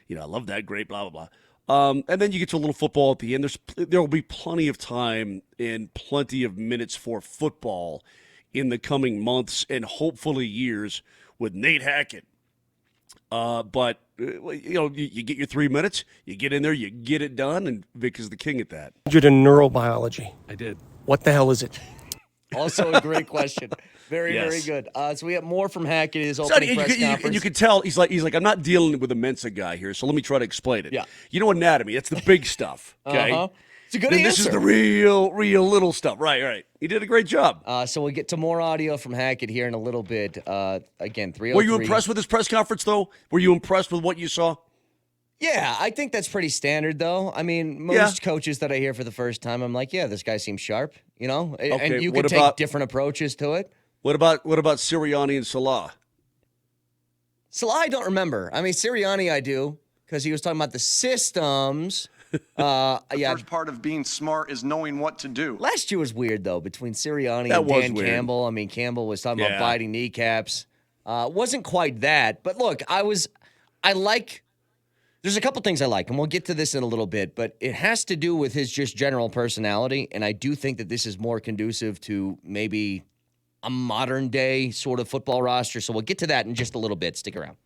I love that grape. Blah blah blah. And then you get to a little football at the end. There will be plenty of time and plenty of minutes for football in the coming months and hopefully years with Nate Hackett. But you get your 3 minutes, you get in there, you get it done, and Vic is the king at that. Majored in neurobiology. I did. What the hell is it? Also a great question. Very, very good. So we have more from Hackett, his opening press conference. And you can tell he's like, I'm not dealing with a Mensa guy here, so let me try to explain it. Yeah. Anatomy, that's the big stuff, okay? Uh-huh. It's a good then answer. This is the real little stuff. Right. He did a great job. So we'll get to more audio from Hackett here in a little bit. Again, 303. Were you impressed with his press conference, though? Were you impressed with what you saw? Yeah, I think that's pretty standard, though. I mean, most coaches that I hear for the first time, I'm like, yeah, this guy seems sharp, Okay, and you can take different approaches to it. What about Sirianni and Salah? Salah, I don't remember. I mean, Sirianni, I do, because he was talking about the systems. The first part of being smart is knowing what to do. Last year was weird, though, between Sirianni That and was Dan weird. Campbell. I mean, Campbell was talking about biting kneecaps. Wasn't quite that. But look, I like There's a couple things I like, and we'll get to this in a little bit, but it has to do with his just general personality, and I do think that this is more conducive to maybe a modern-day sort of football roster, so we'll get to that in just a little bit. Stick around.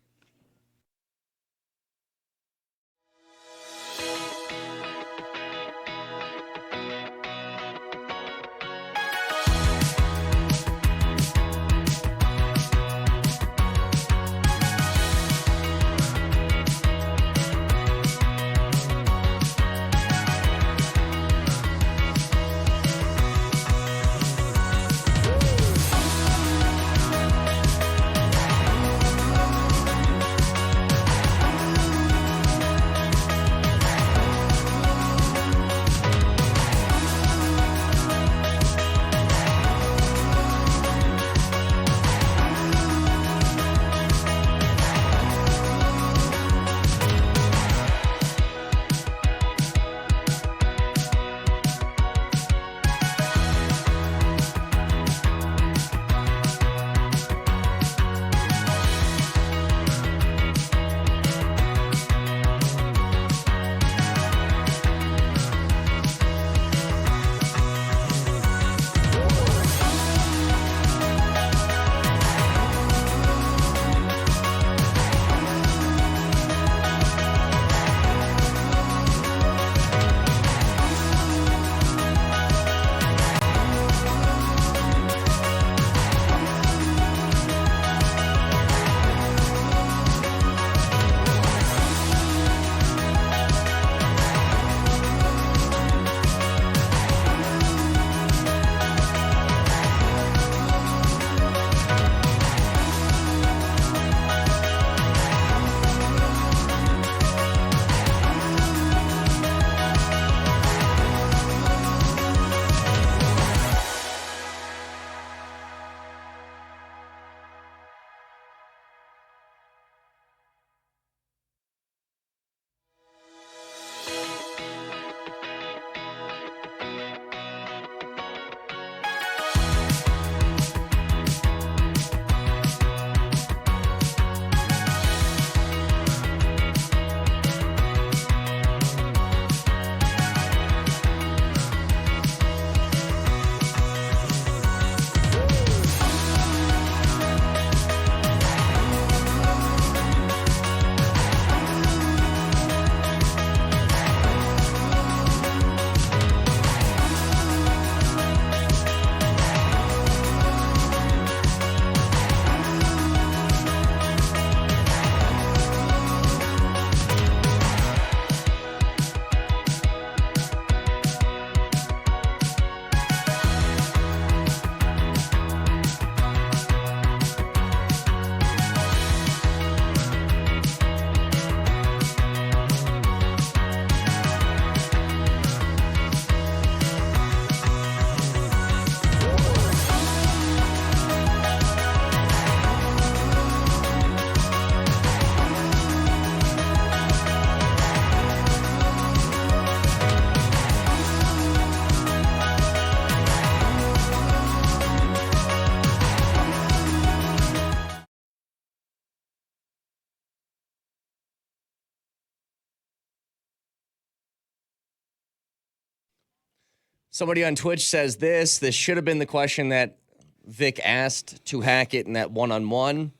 Somebody on Twitch says this should have been the question that Vic asked to Hackett in that one-on-one.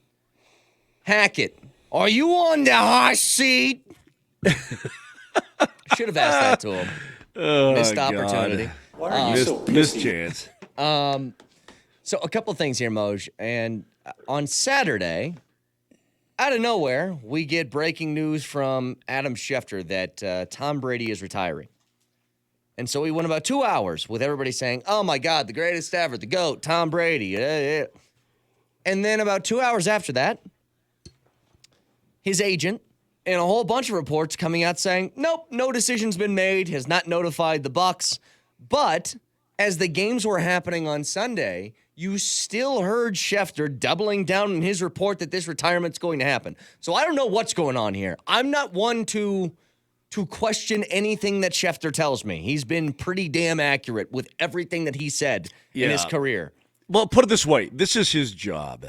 Hackett, are you on the hot seat? Should have asked that to him. Missed opportunity. Why are you so pissy? Missed chance. So a couple things here, Moj. And on Saturday, out of nowhere, we get breaking news from Adam Schefter that Tom Brady is retiring. And so we went about 2 hours with everybody saying, oh, my God, the greatest ever, the GOAT, Tom Brady. And then about 2 hours after that, his agent and a whole bunch of reports coming out saying, nope, no decision's been made, has not notified the Bucs. But as the games were happening on Sunday, you still heard Schefter doubling down in his report that this retirement's going to happen. So I don't know what's going on here. I'm not one to question anything that Schefter tells me. He's been pretty damn accurate with everything that he said in his career. Well, put it this way. This is his job.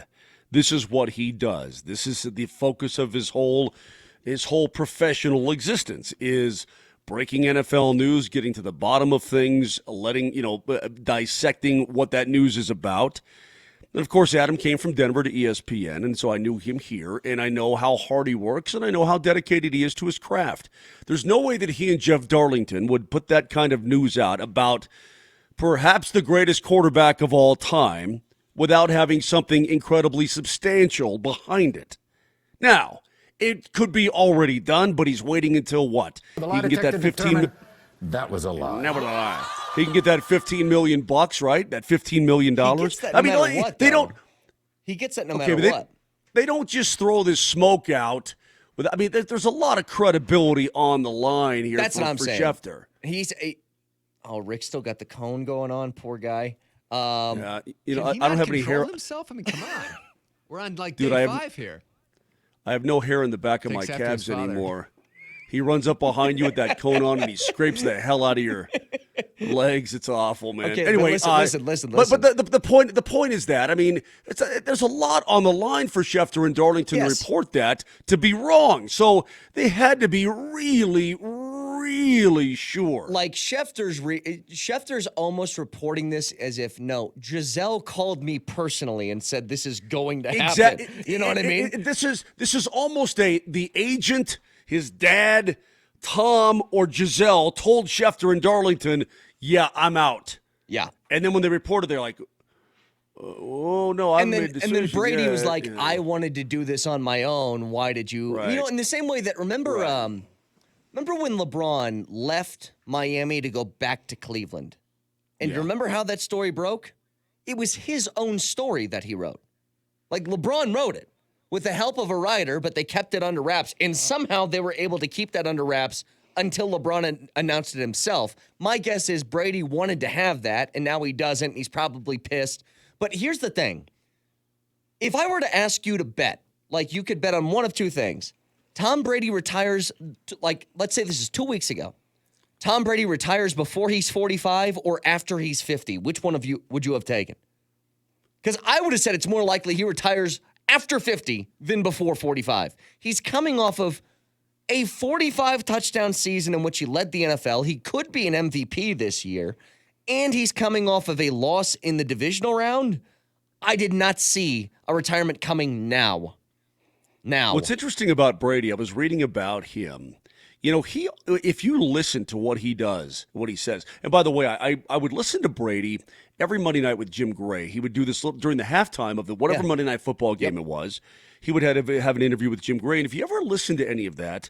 This is what he does. This is the focus of his whole, his whole professional existence is breaking NFL news, getting to the bottom of things, dissecting what that news is about. And of course, Adam came from Denver to ESPN, and so I knew him here, and I know how hard he works, and I know how dedicated he is to his craft. There's no way that he and Jeff Darlington would put that kind of news out about perhaps the greatest quarterback of all time without having something incredibly substantial behind it. Now, it could be already done, but he's waiting until what? He can get that 15. That was a lie. Never a lie. He can get that $15 million, right? That $15 million. He gets that no matter what, they though. don't. He gets that no Okay, matter but what. They don't just throw this smoke out. There's a lot of credibility on the line here. That's what I'm for saying. Schefter. Rick still got the cone going on. Poor guy. Yeah, Can I he don't not have any control hair. himself? I mean, come on. We're on like Dude, day 5 here. I have no hair in the back of my Takes after calves his father. anymore. He runs up behind you with that cone on, and he scrapes the hell out of your legs. It's awful, man. Okay, anyway, listen. But the point is that there's a lot on the line for Schefter and Darlington to report that to be wrong. So they had to be really, really sure. Like Schefter's almost reporting this as if, no, Giselle called me personally and said this is going to happen. Exactly. You know what I mean? This is almost the agent, his dad, Tom, or Giselle told Schefter and Darlington, yeah, I'm out. Yeah. And then when they reported, they're like, oh, no, I made a decision. And then Brady was like, yeah. I wanted to do this on my own. Why did you? Right. You know, in the same way that, remember when LeBron left Miami to go back to Cleveland? And you remember how that story broke? It was his own story that he wrote. Like, LeBron wrote it with the help of a writer, but they kept it under wraps. And somehow they were able to keep that under wraps until LeBron announced it himself. My guess is Brady wanted to have that, and now he doesn't. He's probably pissed. But here's the thing. If I were to ask you to bet, like you could bet on one of two things. Tom Brady retires, let's say this is 2 weeks ago. Tom Brady retires before he's 45 or after he's 50. Which one of you would you have taken? Because I would have said it's more likely he retires after 50 than before 45. He's coming off of a 45 touchdown season in which he led the NFL. He could be an MVP this year. And he's coming off of a loss in the divisional round. I did not see a retirement coming now. What's interesting about Brady, I was reading about him. You know, if you listen to what he does, what he says, and by the way, I would listen to Brady every Monday night with Jim Gray. He would do this during the halftime of whatever Monday Night Football game it was. He would have an interview with Jim Gray. And if you ever listen to any of that,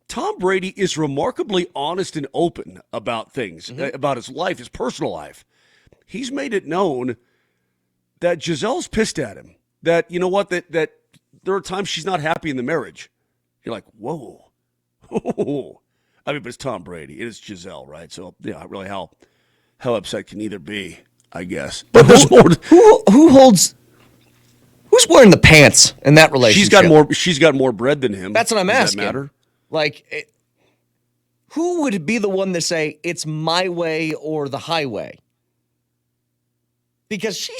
Tom Brady is remarkably honest and open about things, about his life, his personal life. He's made it known that Giselle's pissed at him. That, you know what, that there are times she's not happy in the marriage. You're like, whoa. I mean, but it's Tom Brady. It is Giselle, right? So, yeah, really how upset can either be, I guess. But who's wearing the pants in that relationship? She's got more bread than him. That's what I'm asking. Does that matter? Like, who would be the one to say it's my way or the highway? Because she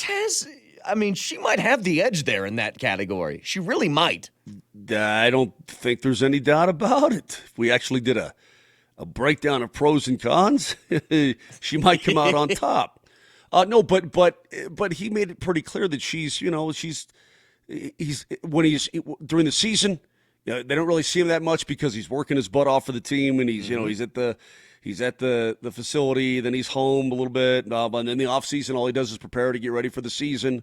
might have the edge there in that category. She really might. I don't think there's any doubt about it. If we actually did a breakdown of pros and cons, she might come out on top. No, but he made it pretty clear that he's during the season. They don't really see him that much because he's working his butt off for the team, and he's at the facility, then he's home a little bit, and then the off season, all he does is prepare to get ready for the season.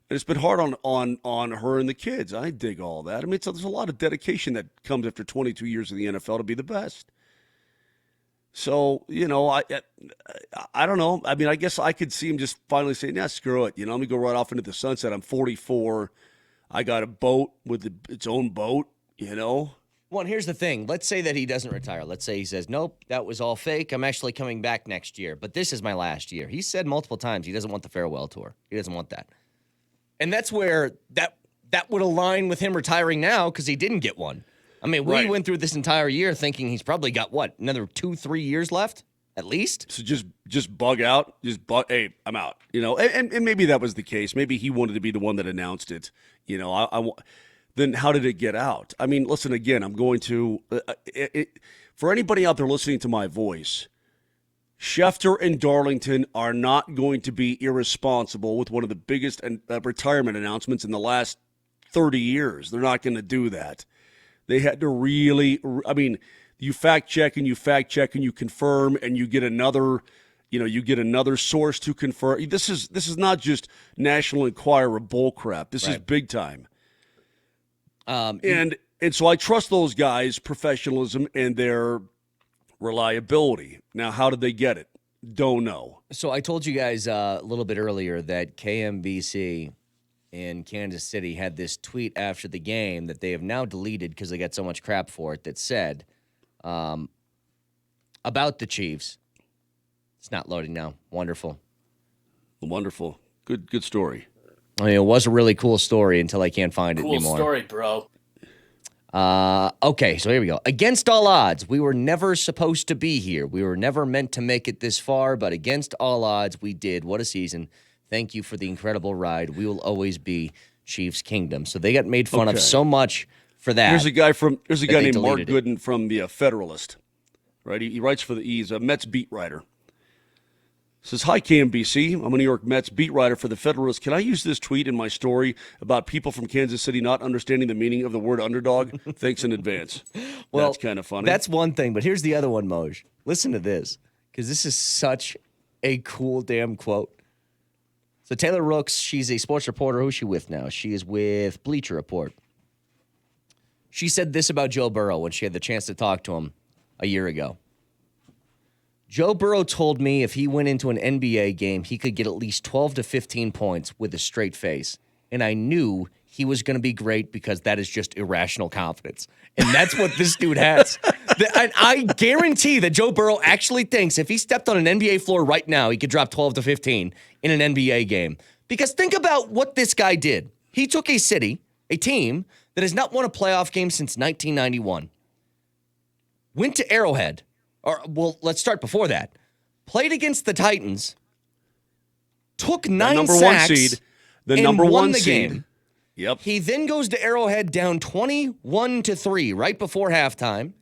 And it's been hard on her and the kids. I dig all that. I mean, there's a lot of dedication that comes after 22 years in the NFL to be the best. So, I don't know. I mean, I guess I could see him just finally saying, yeah, screw it. Let me go right off into the sunset. I'm 44. I got a boat with its own boat, Well, and here's the thing. Let's say that he doesn't retire. Let's say he says, nope, that was all fake. I'm actually coming back next year, but this is my last year. He said multiple times he doesn't want the farewell tour. He doesn't want that. And that's where that would align with him retiring now because he didn't get one. I mean, we went through this entire year thinking he's probably got, another 2-3 years left at least? So just bug out. Hey, I'm out. And maybe that was the case. Maybe he wanted to be the one that announced it. then how did it get out? I mean, listen, again, I'm going to for anybody out there listening to my voice, Schefter and Darlington are not going to be irresponsible with one of the biggest retirement announcements in the last 30 years. They're not going to do that. They had to really, I mean, you fact check and you confirm, and you get another, source to confirm. This is not just National Enquirer bull crap. This is big time. And so I trust those guys' professionalism and their reliability. Now, how did they get it? Don't know. So I told you guys a little bit earlier that KMBC in Kansas City had this tweet after the game that they have now deleted because they got so much crap for it, that said about the Chiefs. It's not loading now. Wonderful. Wonderful. Good story. I mean, it was a really cool story until I can't find it anymore. Cool story, bro. Okay, so here we go. Against all odds, we were never supposed to be here. We were never meant to make it this far, but against all odds, we did. What a season. Thank you for the incredible ride. We will always be Chiefs Kingdom. So they got made fun of so much for that. Here's a guy named Mark Gooden from the Federalist, right? He writes for he's a Mets beat writer. Says, hi, KMBC. I'm a New York Mets beat writer for the Federalist. Can I use this tweet in my story about people from Kansas City not understanding the meaning of the word underdog? Thanks in advance. Well, that's kind of funny. That's one thing, but here's the other one, Moj. Listen to this, because this is such a cool damn quote. So Taylor Rooks, she's a sports reporter. Who's she with now? She is with Bleacher Report. She said this about Joe Burrow when she had the chance to talk to him a year ago. Joe Burrow told me if he went into an NBA game, he could get at least 12 to 15 points with a straight face. And I knew he was going to be great because that is just irrational confidence. And that's what this dude has. I guarantee that Joe Burrow actually thinks if he stepped on an NBA floor right now, he could drop 12 to 15 in an NBA game. Because think about what this guy did. He took a team that has not won a playoff game since 1991. Went to Arrowhead. Let's start before that. Played against the Titans. Took 9 sacks. The number one the seed. Game. Yep. He then goes to Arrowhead down 21-3 right before halftime.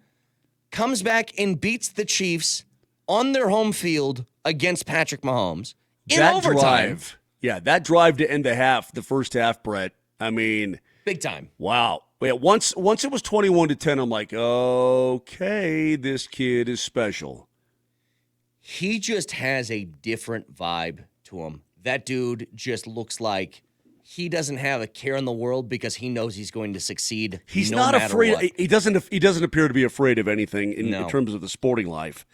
Comes back and beats the Chiefs on their home field against Patrick Mahomes in overtime. That drive to end the first half, Brett. I mean, big time. Wow. Wait, once it was 21-10, I'm like, okay, this kid is special. He just has a different vibe to him. That dude just looks like he doesn't have a care in the world because he knows he's going to succeed. He's no not matter afraid. What. He doesn't appear to be afraid of anything in terms of the sporting life.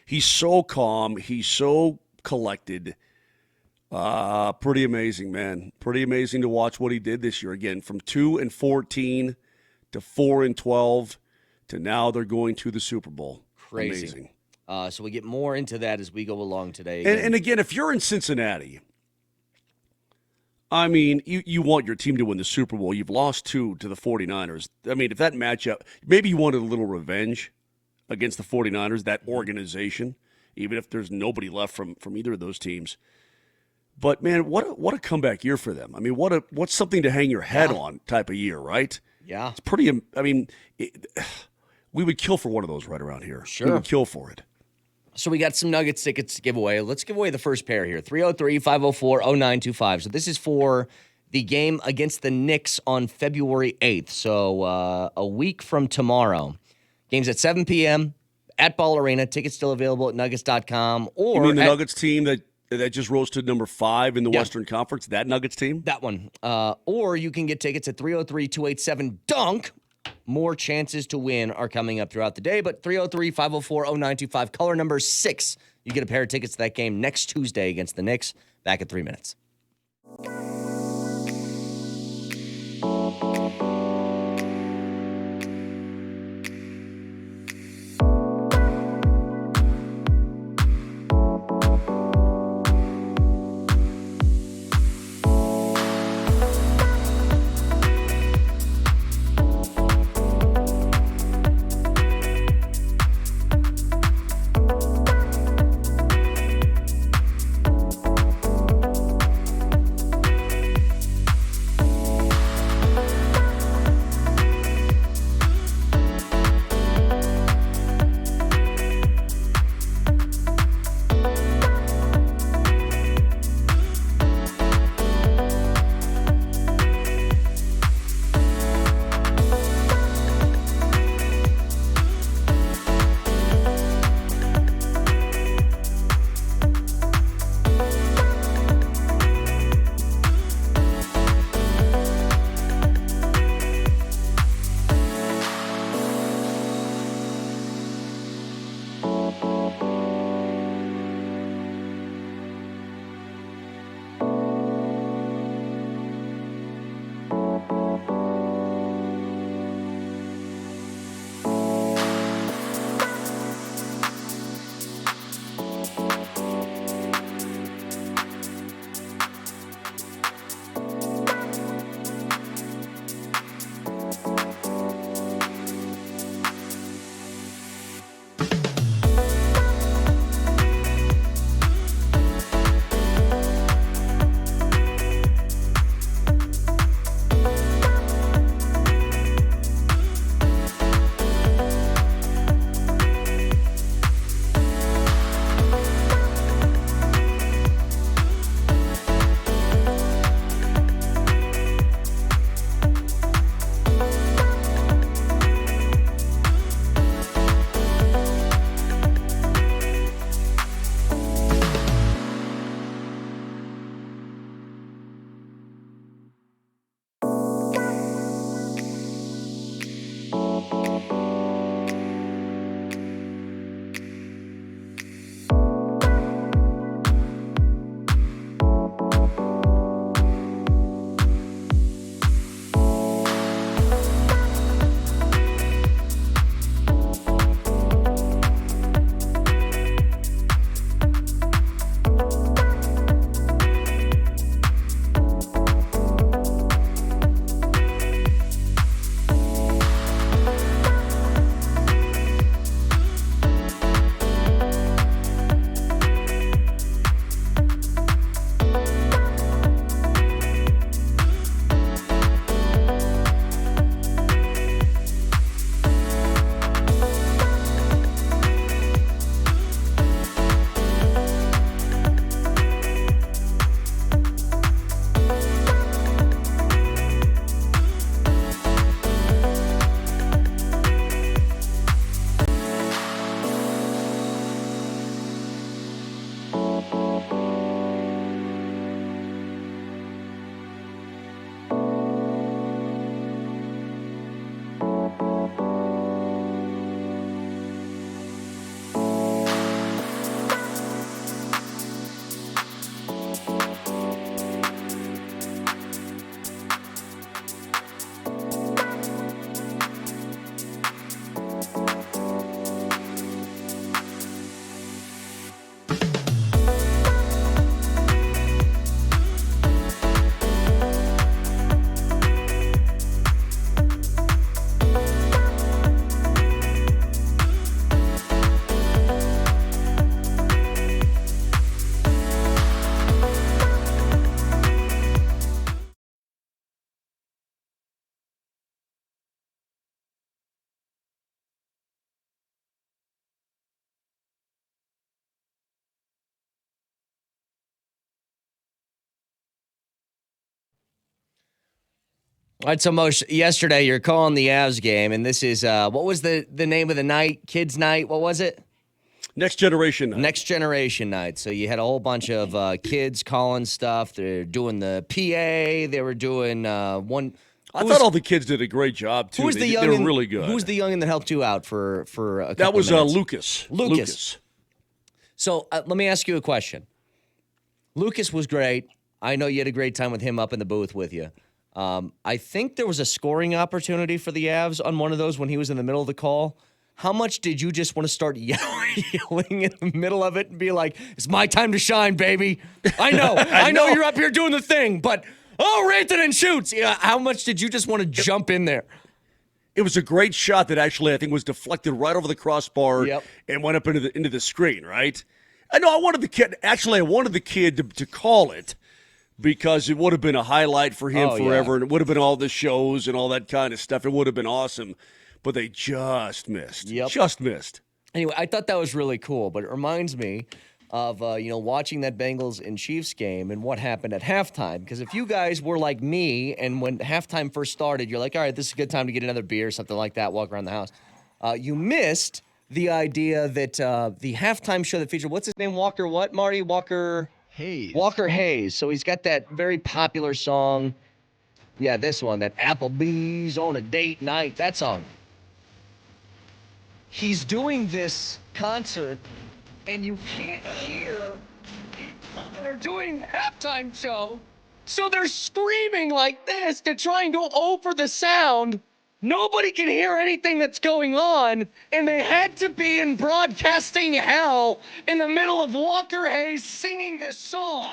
He's so calm. He's so collected. Pretty amazing, man. Pretty amazing to watch what he did this year. Again, from 2-14 to 4-12 to now they're going to the Super Bowl. Crazy. Amazing. So we get more into that as we go along today. And again, if you're in Cincinnati, I mean, you want your team to win the Super Bowl. You've lost 2 to the 49ers. I mean, if that matchup, maybe you wanted a little revenge against the 49ers, that organization, even if there's nobody left from either of those teams. But, man, what a comeback year for them. I mean, what's something to hang your head on type of year, right? Yeah. It's pretty – I mean, we would kill for one of those right around here. Sure. We would kill for it. So we got some Nuggets tickets to give away. Let's give away the first pair here, 303-504-0925. So this is for the game against the Knicks on February 8th, so a week from tomorrow. Game's at 7 p.m. at Ball Arena. Tickets still available at nuggets.com. Or you mean the Nuggets team that just rose to number 5 in the Western Conference, that Nuggets team? That one. Or you can get tickets at 303-287-DUNK. More chances to win are coming up throughout the day, but 303-504-0925, color number 6. You get a pair of tickets to that game next Tuesday against the Knicks. Back in 3 minutes. All right, so Moshe, yesterday you're calling the Avs game, and this is what was the name of the night? Kids' night. What was it? Next Generation Night. Next Generation Night. So you had a whole bunch of kids calling stuff. They're doing the PA. They were doing one. I thought all the kids did a great job too. Who was the They youngin? were really good. Who was the youngin that helped you out for a couple That was minutes? Lucas. Lucas. So let me ask you a question. Lucas was great. I know you had a great time with him up in the booth with you. I think there was a scoring opportunity for the Avs on one of those when he was in the middle of the call. How much did you just want to start yelling in the middle of it and be like, it's my time to shine, baby? I know. I know you're up here doing the thing, but, Rantanen shoots. Yeah, how much did you just want to jump in there? It was a great shot that actually I think was deflected right over the crossbar Yep. and went up into the screen, right? I know I wanted the kid to call it because it would have been a highlight for him forever, yeah. and it would have been all the shows and all that kind of stuff. It would have been awesome. But they just missed. Yep. Just missed. Anyway, I thought that was really cool, but it reminds me of watching that Bengals and Chiefs game and what happened at halftime. Because if you guys were like me, and when halftime first started, you're like, all right, this is a good time to get another beer or something like that, walk around the house. You missed the idea that the halftime show that featured, what's his name, Walker what, Marty? Walker Hayes. So he's got that very popular song. Yeah, this one, that Applebee's on a date night, that song. He's doing this concert, and you can't hear. They're doing halftime show, so they're screaming like this to try and go over the sound. Nobody can hear anything that's going on, and they had to be in broadcasting hell in the middle of Walker Hayes singing this song.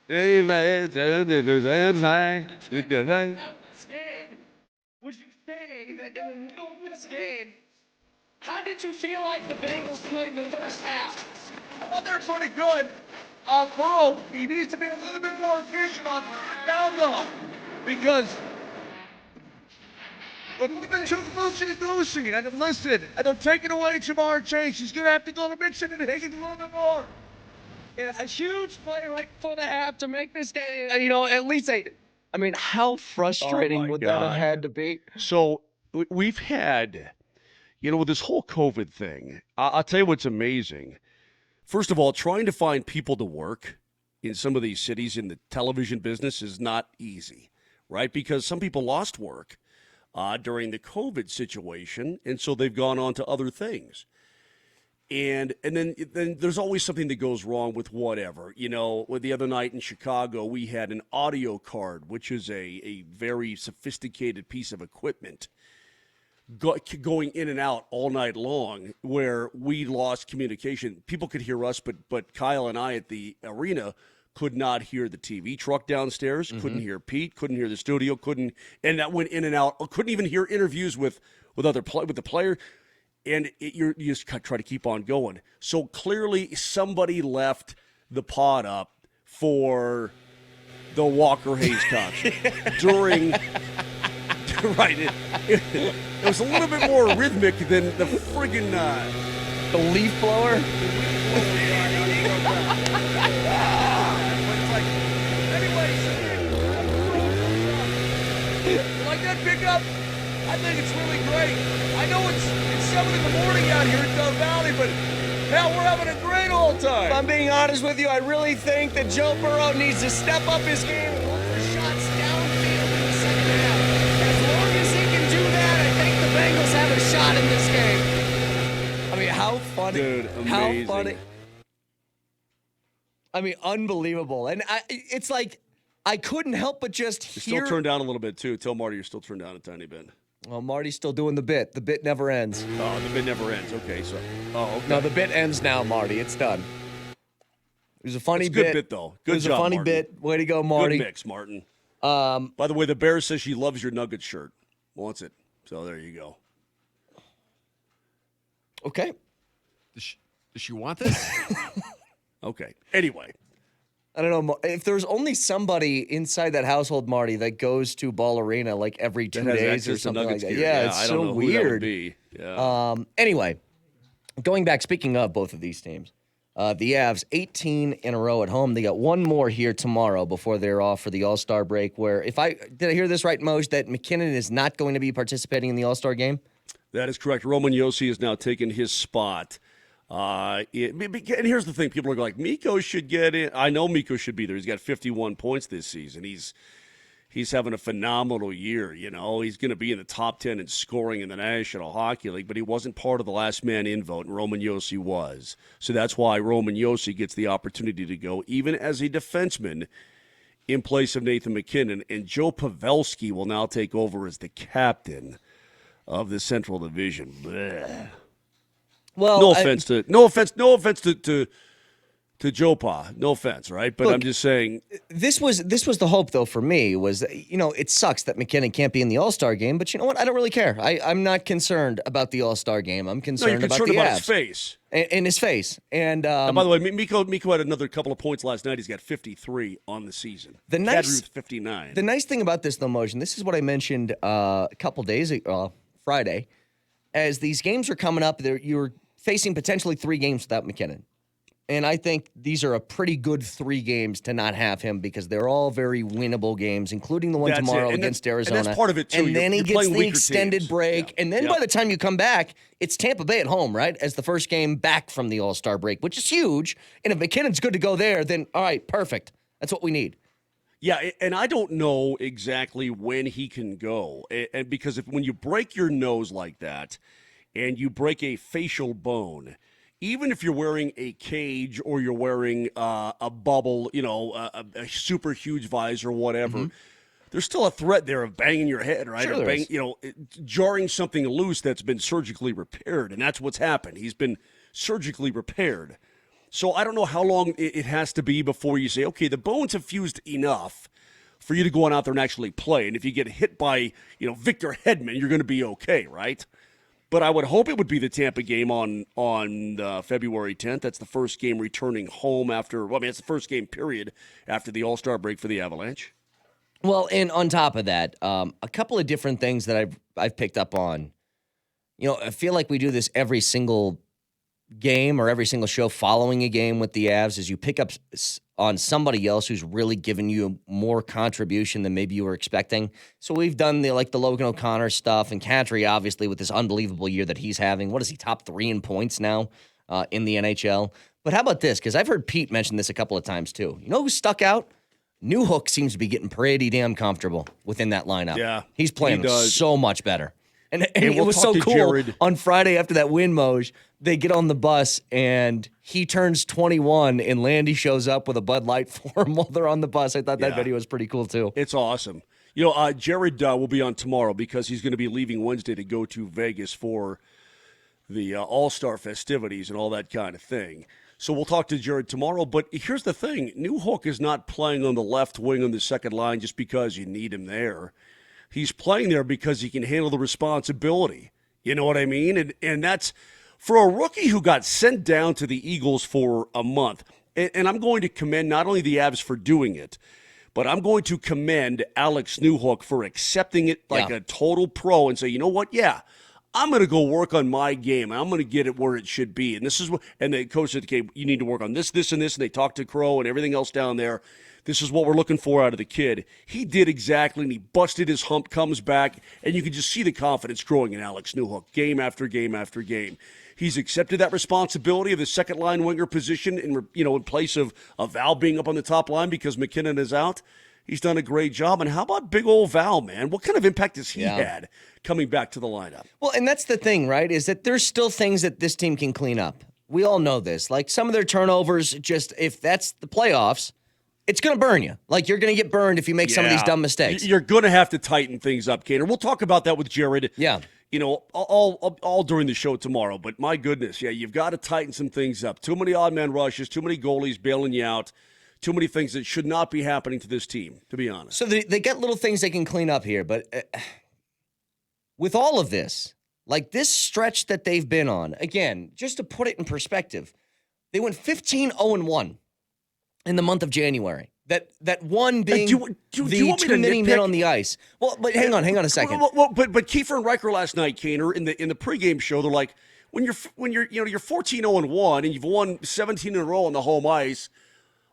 Would you say that in this game, how did you feel like the Bengals played in the first half? Well, they're pretty good. Bro, he needs to be a little bit more efficient on down low. Because we've been too losing. And listen, and they're taking away Jamar Chase. He's going to have to go to Mitchell and Higgins a little bit more. Yeah, a huge play right before the half to make this game, at least how frustrating would that have had to be? So we've had, with this whole COVID thing, I'll tell you what's amazing. First of all, trying to find people to work in some of these cities in the television business is not easy, right? Because some people lost work during the COVID situation, and so they've gone on to other things. And then there's always something that goes wrong with whatever. With the other night in Chicago, we had an audio card, which is a very sophisticated piece of equipment, going in and out all night long, where we lost communication. People could hear us, but Kyle and I at the arena could not hear the TV truck downstairs, couldn't hear Pete, couldn't hear the studio, and that went in and out. Couldn't even hear interviews with the player. And you just try to keep on going. So clearly somebody left the pod up for the Walker Hayes concert during. Right. It was a little bit more rhythmic than the friggin' The leaf blower? Like that pickup? I think it's really great. I know it's 7 in the morning out here in Dove Valley, but hell, we're having a great old time. If I'm being honest with you, I really think that Joe Burrow needs to step up his game and look for shots downfield in the second half. As long as he can do that, I think the Bengals have a shot in this game. I mean, how funny. Dude, amazing. How funny. I mean, unbelievable. And it's like, I couldn't help but just hear. Still turned down a little bit, too. Tell Marty you're still turned down a tiny bit. Well, Marty's still doing the bit. The bit never ends. Oh, the bit never ends. Okay, so. Oh, okay. No, the bit ends now, Marty. It's done. It was a funny It's a good bit, though. Good It was job, a funny Martin. bit. Way to go, Marty. Good mix, Martin. By the way, the Bear says she loves your Nugget shirt. Wants it. So there you go. Okay. Does she want this? Okay. Anyway. I don't know. If there's only somebody inside that household, Marty, that goes to Ball Arena like every 2 That has days or access to something like Nuggets that. gear. Yeah, it's I so don't know who that would weird. be. Yeah. Anyway, going back, speaking of both of these teams, The Avs, 18 in a row at home. They got one more here tomorrow before they're off for the All-Star break, where did I hear this right, Moj, that McKinnon is not going to be participating in the All-Star game? That is correct. Roman Josi has now taken his spot. And here's the thing. People are like, Mikko should get in. I know Mikko should be there. He's got 51 points this season. He's having a phenomenal year. He's going to be in the top 10 in scoring in the National Hockey League, but he wasn't part of the last man in vote, and Roman Josi was. So that's why Roman Josi gets the opportunity to go, even as a defenseman, in place of Nathan McKinnon. And Joe Pavelski will now take over as the captain of the Central Division. Blech. Well, no offense to Joe Pa. No offense, right? But look, I'm just saying. This was the hope, though, for me, was, it sucks that McKinnon can't be in the All-Star game, but you know what? I don't really care. I'm not concerned about the All-Star game. I'm concerned, you're concerned about his face. In his face. And by the way, Mikko had another couple of points last night. He's got 53 on the season. Kadri 59. The nice thing about this, though, Motion, this is what I mentioned a couple days ago, Friday. As these games are coming up, you're facing potentially 3 games without McKinnon. And I think these are a pretty good 3 games to not have him, because they're all very winnable games, including the one tomorrow against Arizona. And that's part of it, too. And then he gets the extended break. Yeah. And then by the time you come back, it's Tampa Bay at home, right? As the first game back from the All-Star break, which is huge. And if McKinnon's good to go there, then all right, perfect. That's what we need. Yeah, and I don't know exactly when he can go. And because when you break your nose like that and you break a facial bone, even if you're wearing a cage or you're wearing a bubble, a super huge visor or whatever, there's still a threat there of banging your head, right? Sure, or jarring something loose that's been surgically repaired, and that's what's happened. He's been surgically repaired. So I don't know how long it has to be before you say, okay, the bones have fused enough for you to go on out there and actually play. And if you get hit by, Victor Hedman, you're going to be okay, right? But I would hope it would be the Tampa game on February 10th. That's the first game returning home it's the first game, period, after the All-Star break for the Avalanche. Well, and on top of that, a couple of different things that I've picked up on. I feel like we do this every single game or every single show following a game with the Avs, is you pick up on somebody else who's really given you more contribution than maybe you were expecting. So we've done the Logan O'Connor stuff, and Kadri, obviously, with this unbelievable year that he's having. What is he, top 3 in points now in the NHL? But how about this? Because I've heard Pete mention this a couple of times too. You know who stuck out? Newhook seems to be getting pretty damn comfortable within that lineup. Yeah, he's playing so much better. And we'll was so cool. Jared. On Friday after that win, Moj, they get on the bus and he turns 21 and Landy shows up with a Bud Light for him while they're on the bus. I thought that video was pretty cool too. It's awesome. Jared will be on tomorrow because he's going to be leaving Wednesday to go to Vegas for the All-Star festivities and all that kind of thing. So we'll talk to Jared tomorrow. But here's the thing. Newhook is not playing on the left wing on the second line just because you need him there. He's playing there because he can handle the responsibility. You know what I mean? And that's for a rookie who got sent down to the Eagles for a month. And I'm going to commend not only the Avs for doing it, but I'm going to commend Alex Newhook for accepting it like a total pro and say, you know what? Yeah, I'm going to go work on my game. I'm going to get it where it should be. And this is what, and the coach said, okay, you need to work on this, this, and this. And they talked to Crow and everything else down there. This is what we're looking for out of the kid. He did exactly, and he busted his hump, comes back, and you can just see the confidence growing in Alex Newhook game after game after game. He's accepted that responsibility of the second-line winger position in place of Val being up on the top line because McKinnon is out. He's done a great job. And how about big old Val, man? What kind of impact has he had coming back to the lineup? Well, and that's the thing, right, is that there's still things that this team can clean up. We all know this. Like some of their turnovers, just if that's the playoffs, it's going to burn you. Like, you're going to get burned if you make some of these dumb mistakes. You're going to have to tighten things up, Kane. We'll talk about that with Jared. Yeah. All during the show tomorrow. But my goodness, you've got to tighten some things up. Too many odd man rushes, too many goalies bailing you out, too many things that should not be happening to this team, to be honest. So they get little things they can clean up here. But with all of this, like this stretch that they've been on, again, just to put it in perspective, they went 15-0-1. In the month of January. That one being the too many men on the ice. Well, but hang on a second. But Kiefer and Riker last night, Kaner, in the pregame show, they're like, when you're you're 14-0-1 and you've won 17 in a row on the home ice,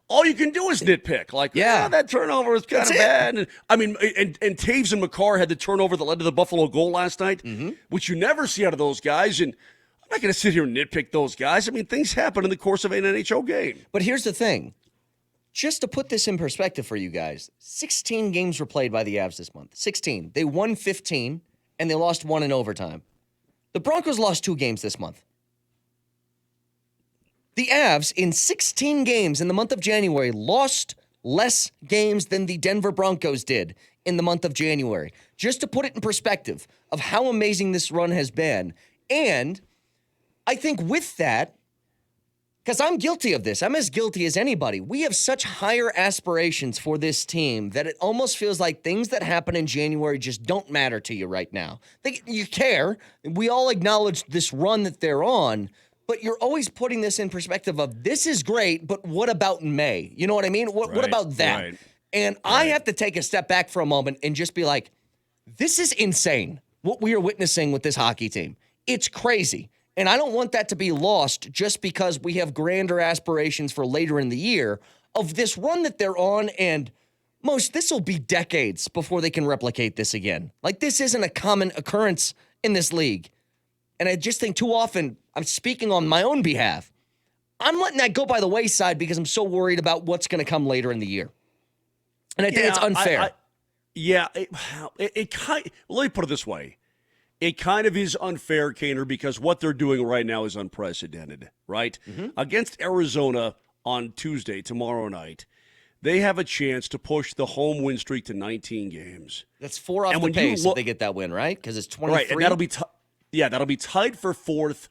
all you can do is nitpick. Like, that turnover was kind of bad. And, I mean, and Taves and McCarr had the turnover that led to the Buffalo goal last night, which you never see out of those guys. And I'm not going to sit here and nitpick those guys. I mean, things happen in the course of an NHL game. But here's the thing. Just to put this in perspective for you guys, 16 games were played by the Avs this month. 16. They won 15, and they lost 1 in overtime. The Broncos lost 2 games this month. The Avs, in 16 games in the month of January, lost less games than the Denver Broncos did in the month of January. Just to put it in perspective of how amazing this run has been. And I think with that, because I'm guilty of this. I'm as guilty as anybody. We have such higher aspirations for this team that it almost feels like things that happen in January just don't matter to you right now. You care. We all acknowledge this run that they're on, but you're always putting this in perspective of this is great, but what about in May? You know what I mean? What about that? Right. And I have to take a step back for a moment and just be like, this is insane what we are witnessing with this hockey team. It's crazy. And I don't want that to be lost just because we have grander aspirations for later in the year of this run that they're on. And this will be decades before they can replicate this again. Like, this isn't a common occurrence in this league. And I just think too often, I'm speaking on my own behalf, I'm letting that go by the wayside because I'm so worried about what's going to come later in the year. And I think it's unfair. Let me put it this way. It kind of is unfair, Kaner, because what they're doing right now is unprecedented, right? Against Arizona on Tuesday, tomorrow night, they have a chance to push the home win streak to 19 games. That's 4 off the pace if they get that win, right? Because it's 23. Right, and that'll be tied for 4th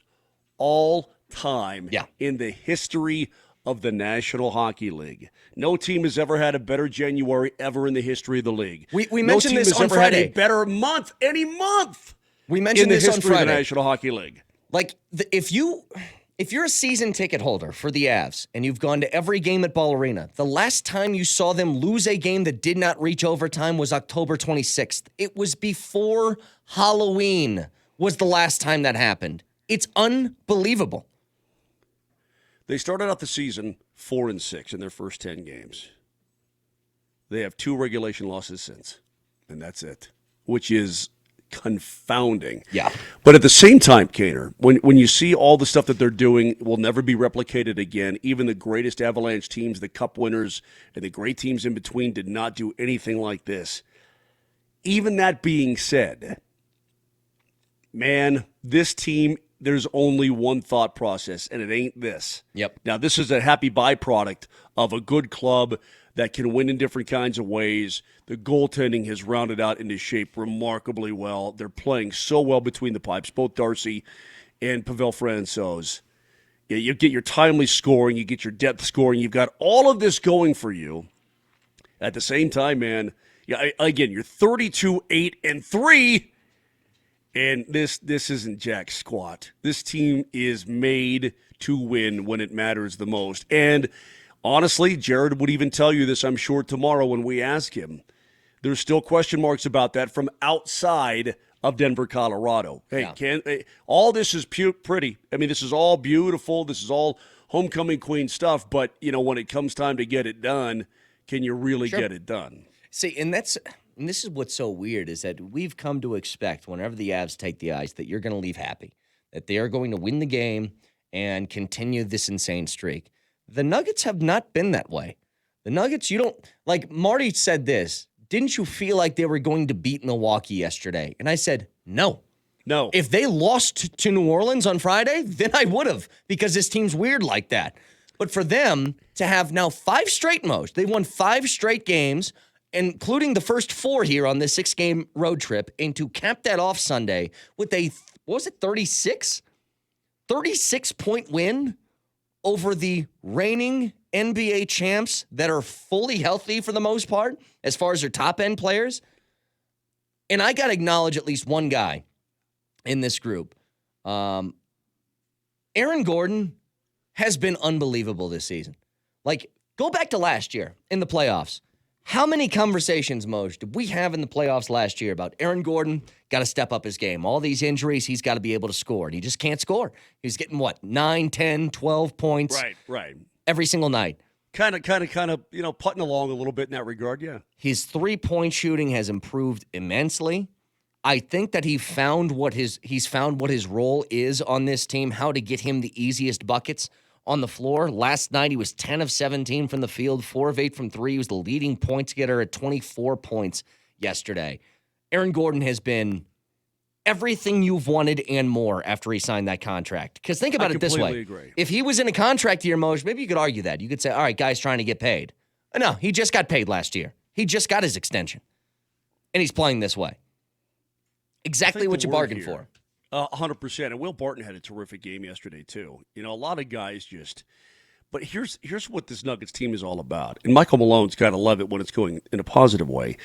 all time in the history of the National Hockey League. No team has ever had a better January ever in the history of the league. We mentioned this on Friday. No team has ever had a better month, any month. We mentioned this on history Friday. Of the National Hockey League. Like, if you're a season ticket holder for the Avs and you've gone to every game at Ball Arena, the last time you saw them lose a game that did not reach overtime was October 26th. It was before Halloween was the last time that happened. It's unbelievable. They started out the season 4-6 in their first 10 games. They have 2 regulation losses since, and that's it, which is confounding. Yeah. But at the same time, Kaner, when you see all the stuff that they're doing will never be replicated again. Even the greatest Avalanche teams, the Cup winners, and the great teams in between did not do anything like this. Even that being said, man, this team, there's only one thought process, and it ain't this. Yep. Now, this is a happy byproduct of a good club that can win in different kinds of ways. The goaltending has rounded out into shape remarkably well. They're playing so well between the pipes, both Darcy and Pavel Francouz. Yeah, you get your timely scoring, you get your depth scoring, you've got all of this going for you. At the same time, man, again, you're 32-8-3, and this isn't jack squat. This team is made to win when it matters the most. And honestly, Jared would even tell you this, I'm sure, tomorrow when we ask him. There's still question marks about that from outside of Denver, Colorado. Hey, all this is pretty. I mean, this is all beautiful. This is all homecoming queen stuff. But, when it comes time to get it done, can you really get it done? See, and this is what's so weird is that we've come to expect whenever the Avs take the ice that you're going to leave happy, that they are going to win the game and continue this insane streak. The Nuggets have not been that way. The Nuggets, like Marty said this, didn't you feel like they were going to beat Milwaukee yesterday? And I said, no. If they lost to New Orleans on Friday, then I would have, because this team's weird like that. But for them to have now 5 straight they won 5 straight games, including the first 4 here on this 6-game road trip, and to cap that off Sunday with a, 36-point win over the reigning NBA champs that are fully healthy for the most part, as far as their top-end players. And I got to acknowledge at least one guy in this group. Aaron Gordon has been unbelievable this season. Like, go back to last year in the playoffs. How many conversations, Moj, did we have in the playoffs last year about Aaron Gordon got to step up his game? All these injuries, he's got to be able to score, and he just can't score. He's getting, 9, 10, 12 points Right. every single night. Kind of, putting along a little bit in that regard, yeah. His three-point shooting has improved immensely. I think that he's found what his role is on this team, how to get him the easiest buckets on the floor. Last night, he was 10 of 17 from the field, 4 of 8 from 3. He was the leading points getter at 24 points yesterday. Aaron Gordon has been everything you've wanted and more after he signed that contract. Because think about it this way. Agree. If he was in a contract year, Moj, maybe you could argue that. You could say, all right, guy's trying to get paid. No, he just got paid last year. He just got his extension. And he's playing this way. Exactly what you bargained for. 100%. And Will Barton had a terrific game yesterday, too. A lot of guys just – but here's what this Nuggets team is all about. And Michael Malone's got to love it when it's going in a positive way.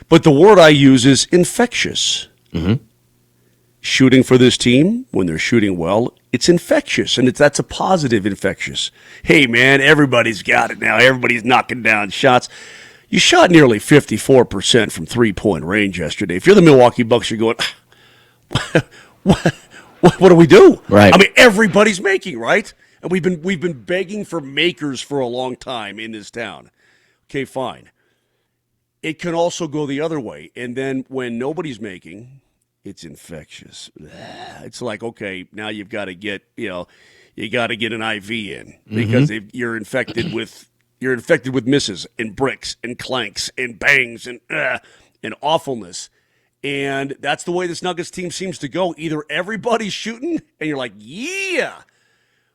But the word I use is infectious. Mm-hmm. Shooting for this team, when they're shooting well, it's infectious. And that's a positive infectious. Hey, man, everybody's got it now. Everybody's knocking down shots. You shot nearly 54% from three-point range yesterday. If you're the Milwaukee Bucks, you're going – What do we do? Right. I mean, everybody's making, right? And we've been begging for makers for a long time in this town. Okay, fine. It can also go the other way. And then when nobody's making, it's infectious. It's like, okay, now you've got to get, you got to get an IV in because you're infected with misses and bricks and clanks and bangs and awfulness. And that's the way this Nuggets team seems to go. Either everybody's shooting, and you're like, yeah,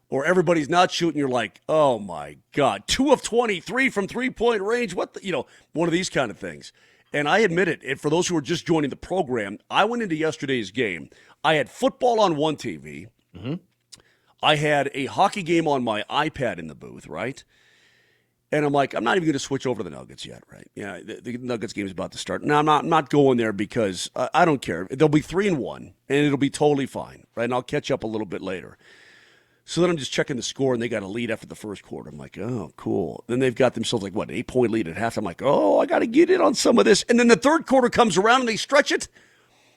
or everybody's not shooting, you're like, oh, my God, 2 of 23 from three-point range, one of these kind of things. And I admit it, and for those who are just joining the program, I went into yesterday's game. I had football on one TV. Mm-hmm. I had a hockey game on my iPad in the booth, right? And I'm like, I'm not even going to switch over to the Nuggets yet, right? Yeah, the Nuggets game is about to start. No, I'm not going there because I don't care. They'll be 3-1, and it'll be totally fine, right? And I'll catch up a little bit later. So then I'm just checking the score, and they got a lead after the first quarter. I'm like, oh, cool. Then they've got themselves like, an 8-point lead at half. I'm like, oh, I got to get in on some of this. And then the third quarter comes around, and they stretch it.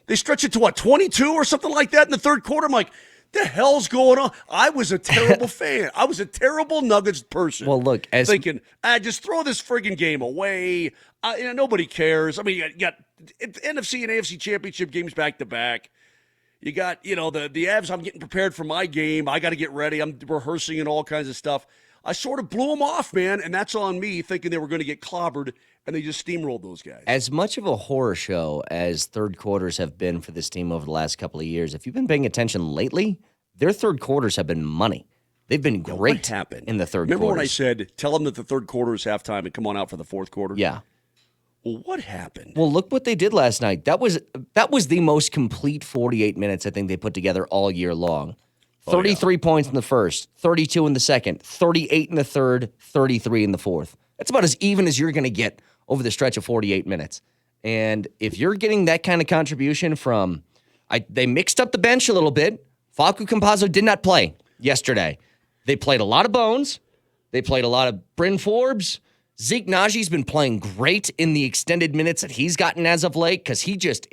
They stretch it to, 22 or something like that in the third quarter. I'm like, the hell's going on? I was a terrible fan. I was a terrible Nuggets person. Well, look, thinking, just throw this friggin' game away. Nobody cares. I mean, you got NFC and AFC championship games back to back. You got, the Avs. I'm getting prepared for my game. I got to get ready. I'm rehearsing and all kinds of stuff. I sort of blew them off, man, and that's on me thinking they were going to get clobbered, and they just steamrolled those guys. As much of a horror show as third quarters have been for this team over the last couple of years, if you've been paying attention lately, their third quarters have been money. They've been great what happened? In the third Remember quarters. when I said, tell them that the third quarter is halftime and come on out for the fourth quarter? Yeah. Well, what happened? Well, look what they did last night. That was the most complete 48 minutes I think they put together all year long. 33 points in the first, 32 in the second, 38 in the third, 33 in the fourth. That's about as even as you're going to get over the stretch of 48 minutes. And if you're getting that kind of contribution from they mixed up the bench a little bit. Facu Campazzo did not play yesterday. They played a lot of Bones. They played a lot of Bryn Forbes. Zeke Najee's been playing great in the extended minutes that he's gotten as of late because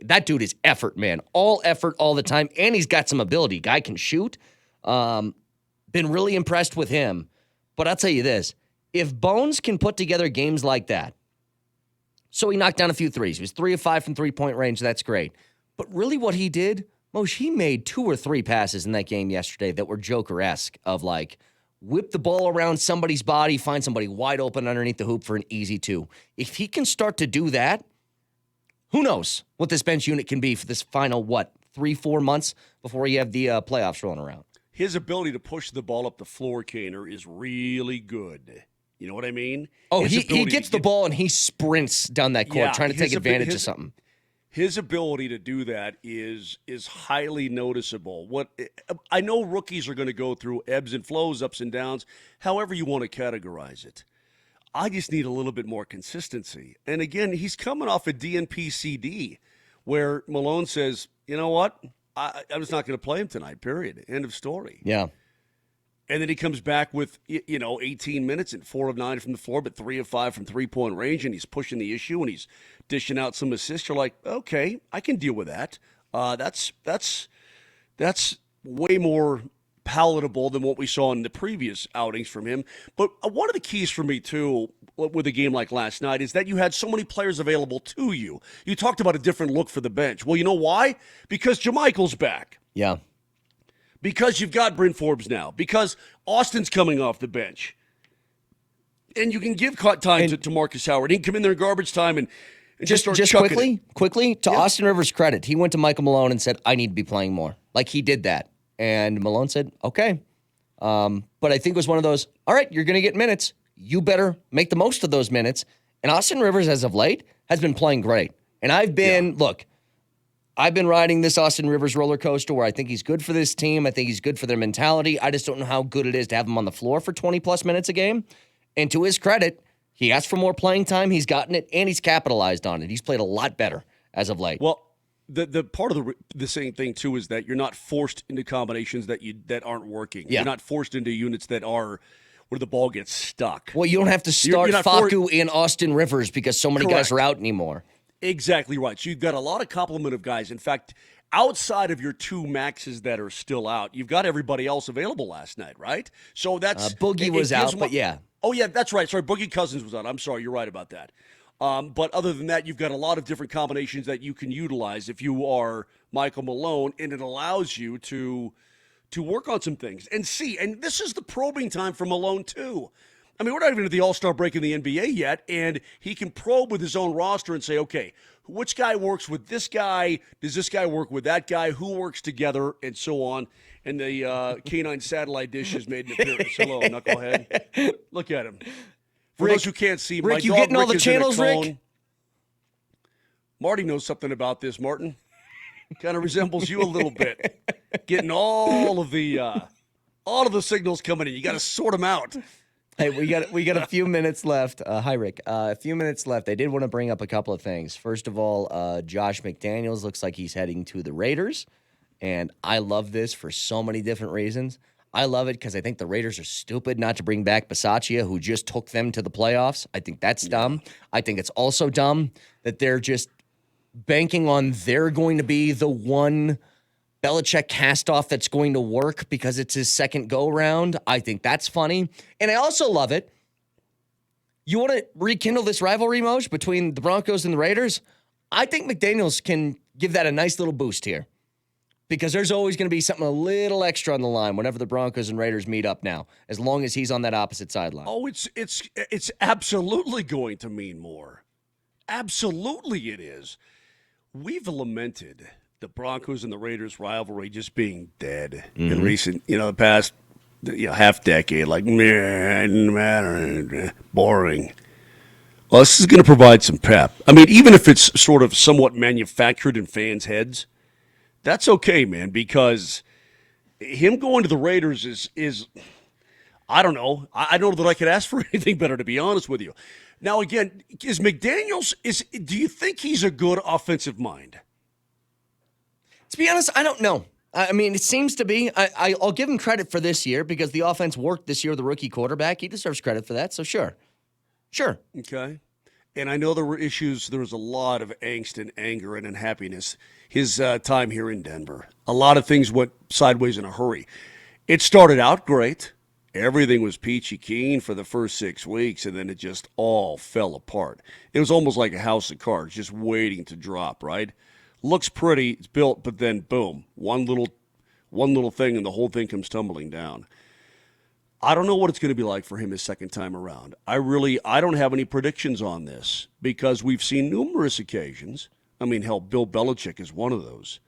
that dude is effort, man. All effort all the time, and he's got some ability. Guy can shoot. Been really impressed with him. But I'll tell you this. If Bones can put together games like that, so he knocked down a few threes. He was 3 of 5 from three-point range. That's great. But really what he did, Moshe, he made 2 or 3 passes in that game yesterday that were Joker-esque of like, whip the ball around somebody's body, find somebody wide open underneath the hoop for an easy 2. If he can start to do that, who knows what this bench unit can be for this final, 3-4 months before you have the playoffs rolling around. His ability to push the ball up the floor, Kaner, is really good. You know what I mean? Oh, he gets the ball and he sprints down that court trying to take advantage of something. His ability to do that is highly noticeable. I know rookies are going to go through ebbs and flows, ups and downs, however you want to categorize it. I just need a little bit more consistency. And again, he's coming off a DNP CD where Malone says, you know what? I'm just not going to play him tonight, period. End of story. Yeah. And then he comes back with, 18 minutes and 4 of 9 from the floor, but 3 of 5 from three-point range, and he's pushing the issue and he's dishing out some assists. You're like, okay, I can deal with that. That's way more palatable than what we saw in the previous outings from him. But one of the keys for me, too, with a game like last night is that you had so many players available to you. You talked about a different look for the bench. Well, you know why? Because JaMychal's back. Yeah. Because you've got Bryn Forbes now. Because Austin's coming off the bench. And you can give time to Marcus Howard. He can come in there in garbage time and just start chucking quickly, to Austin Rivers' credit, he went to Michael Malone and said, I need to be playing more. Like, he did that. And Malone said, okay. But I think it was one of those, all right, you're going to get minutes. You better make the most of those minutes. And Austin Rivers, as of late, has been playing great. And I've been riding this Austin Rivers roller coaster where I think he's good for this team. I think he's good for their mentality. I just don't know how good it is to have him on the floor for 20-plus minutes a game. And to his credit, he asked for more playing time. He's gotten it, and he's capitalized on it. He's played a lot better as of late. Well, the part of the same thing, too, is that you're not forced into combinations that aren't working. Yeah. You're not forced into units that are where the ball gets stuck. Well, you don't have to start Facu and Austin Rivers because so many guys are out anymore. Exactly right. So you've got a lot of complement of guys. In fact, outside of your 2 maxes that are still out, you've got everybody else available last night, right? So that's Boogie was out, but yeah. Oh, yeah, that's right. Sorry, Boogie Cousins was out. I'm sorry. You're right about that. But other than that, you've got a lot of different combinations that you can utilize if you are Michael Malone, and it allows you to work on some things and see. And this is the probing time for Malone, too. I mean, we're not even at the All-Star break in the NBA yet, and he can probe with his own roster and say, okay, which guy works with this guy? Does this guy work with that guy? Who works together? And so on. And the Canine satellite dish has made an appearance. Hello, knucklehead. Look at him. For those who can't see, Rick, my you dog getting all Rick the is in a channels, cone. Rick? Marty knows something about this, Martin. Kind of resembles you a little bit. Getting all of the signals coming in. You got to sort them out. Hey, we got a few minutes left. Hi, Rick. A few minutes left. I did want to bring up a couple of things. First of all, Josh McDaniels looks like he's heading to the Raiders, and I love this for so many different reasons. I love it because I think the Raiders are stupid not to bring back Bisaccia, who just took them to the playoffs. I think that's dumb. I think it's also dumb that they're just banking on they're going to be the one Belichick cast-off that's going to work because it's his second go-round. I think that's funny. And I also love it. You want to rekindle this rivalry, Moj, between the Broncos and the Raiders? I think McDaniels can give that a nice little boost here because there's always going to be something a little extra on the line whenever the Broncos and Raiders meet up now, as long as he's on that opposite sideline. Oh, it's absolutely going to mean more. Absolutely it is. We've lamented the Broncos and the Raiders rivalry just being dead in recent, the past half decade. Like, boring. Well, this is going to provide some pep. I mean, even if it's sort of somewhat manufactured in fans' heads, that's okay, man, because him going to the Raiders is I don't know. I don't know that I could ask for anything better, to be honest with you. Now, again, is McDaniels, do you think he's a good offensive mind? To be honest, I don't know. I mean, it seems to be. I'll give him credit for this year because the offense worked this year with the rookie quarterback. He deserves credit for that, so sure. Okay. And I know there were issues. There was a lot of angst and anger and unhappiness his time here in Denver. A lot of things went sideways in a hurry. It started out great. Everything was peachy keen for the first 6 weeks, and then it just all fell apart. It was almost like a house of cards just waiting to drop, right? Looks pretty, it's built, but then boom, one little thing and the whole thing comes tumbling down. I don't know what it's going to be like for him his second time around. I don't have any predictions on this because we've seen numerous occasions. I mean, hell, Bill Belichick is one of those.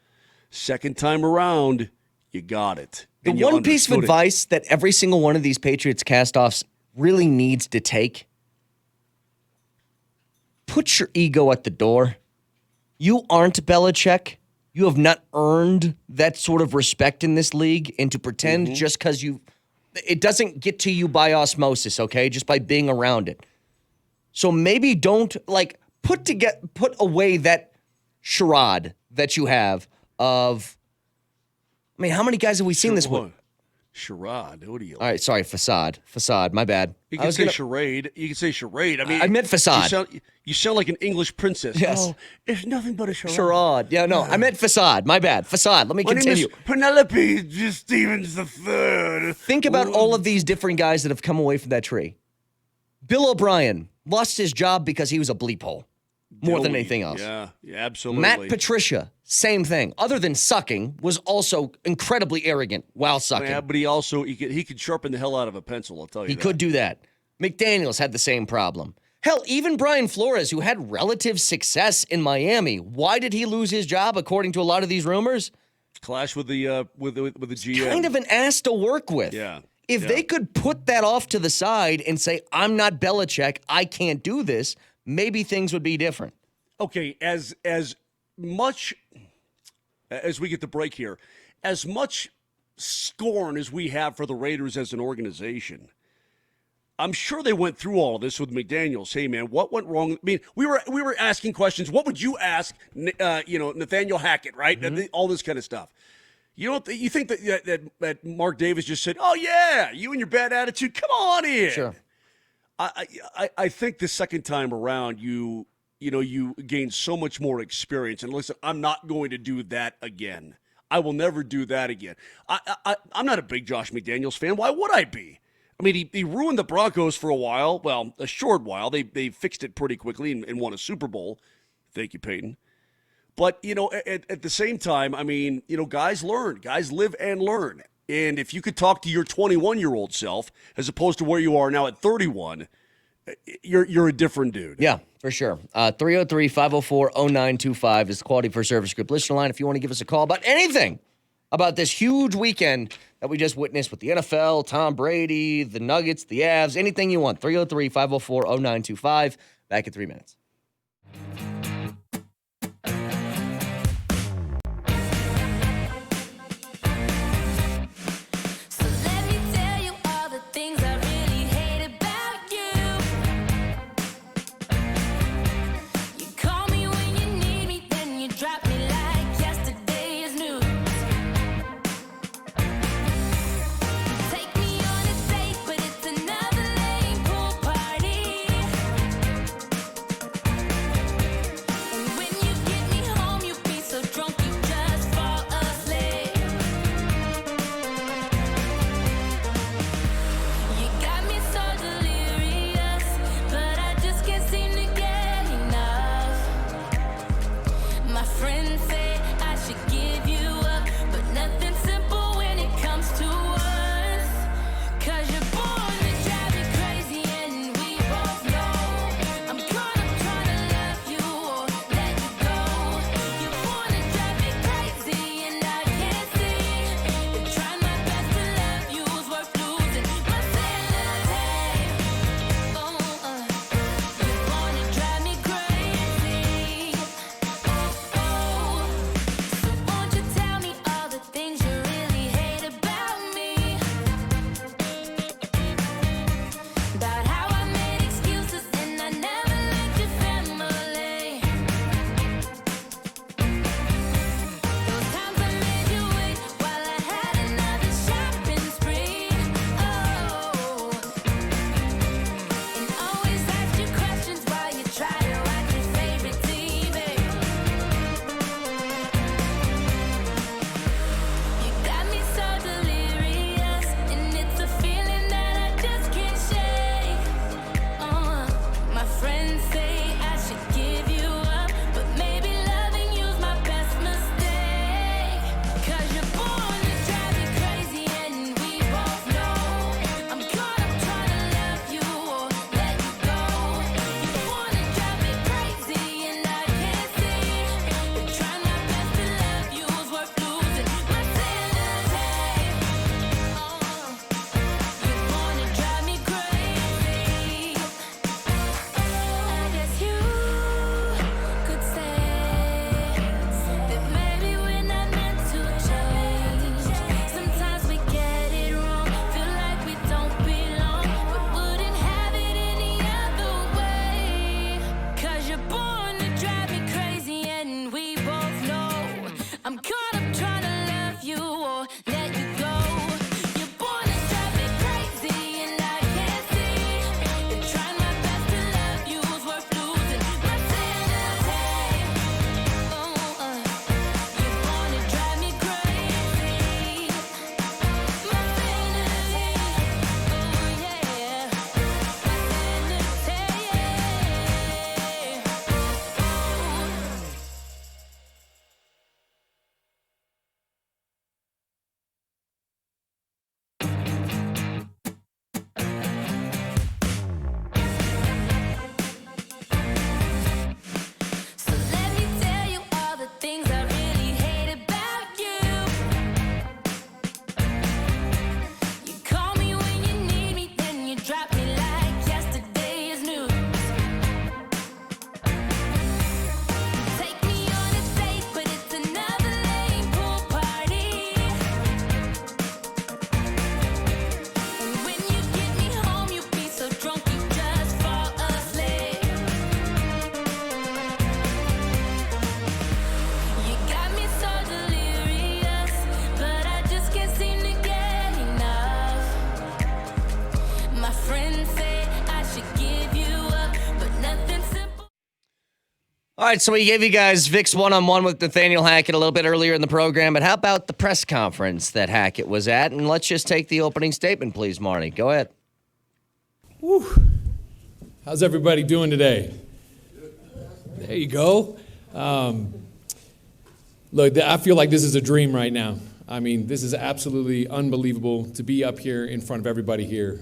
Second time around, you got it. The one piece of advice that every single one of these Patriots cast-offs really needs to take, put your ego at the door. You aren't Belichick. You have not earned that sort of respect in this league, and to pretend just because it doesn't get to you by osmosis, okay? Just by being around it. So maybe don't put away that charade that you have of. I mean, how many guys have we seen this with? Charade. What are you? All right, sorry, facade. Facade, my bad. You can say charade. You can say charade. I mean, I meant facade. You sound like an English princess. Yes. Oh, it's nothing but a charade. Charade. Yeah, no, I meant facade. My bad. Facade. Let me My name continue. is Penelope Stevens III. Think about all of these different guys that have come away from that tree. Bill O'Brien lost his job because he was a bleep hole more than anything else. Yeah, absolutely. Matt Patricia, same thing. Other than sucking, was also incredibly arrogant while sucking. Yeah, but he could sharpen the hell out of a pencil, I'll tell you He could do that. McDaniels had the same problem. Hell, even Brian Flores, who had relative success in Miami, why did he lose his job according to a lot of these rumors? Clash with the GM. Kind of an ass to work with. Yeah. If they could put that off to the side and say, I'm not Belichick, I can't do this, maybe things would be different. Okay, as much as we get the break here, as much scorn as we have for the Raiders as an organization, I'm sure they went through all of this with McDaniels. Hey, man, what went wrong? I mean, we were asking questions. What would you ask, Nathaniel Hackett, right? All this kind of stuff. You think that Mark Davis just said, "Oh yeah, you and your bad attitude, come on in." Sure. I think the second time around, you gain so much more experience. And listen, I'm not going to do that again. I will never do that again. I'm not a big Josh McDaniels fan. Why would I be? I mean, he ruined the Broncos for a while. Well, a short while. They fixed it pretty quickly and won a Super Bowl. Thank you, Peyton. But, at the same time, I mean, guys learn. Guys live and learn. And if you could talk to your 21-year-old self as opposed to where you are now at 31, you're a different dude. Yeah, for sure. 303-504-0925 is the Quality for Service Group listener line. If you want to give us a call about anything about this huge weekend that we just witnessed with the NFL, Tom Brady, the Nuggets, the Avs, anything you want. 303-504-0925. Back in 3 minutes. All right, so we gave you guys Vic's one-on-one with Nathaniel Hackett a little bit earlier in the program, but how about the press conference that Hackett was at? And let's just take the opening statement, please, Marty. Go ahead. Woo. How's everybody doing today? There you go. Look, I feel like this is a dream right now. I mean, this is absolutely unbelievable to be up here in front of everybody here.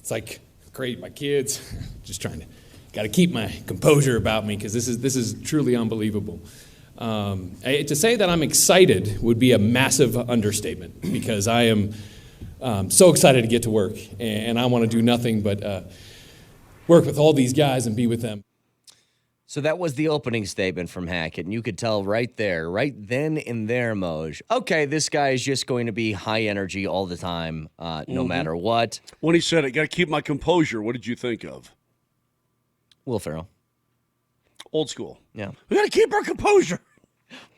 It's like, great, my kids, just trying to, got to keep my composure about me because this is truly unbelievable. To say that I'm excited would be a massive understatement because I am so excited to get to work, and I want to do nothing but work with all these guys and be with them. So that was the opening statement from Hackett, and you could tell right there, right then and there, Moj, okay, this guy is just going to be high energy all the time, no matter what. When he said, I got to keep my composure, what did you think of? Will Ferrell. Old school. Yeah. We got to keep our composure.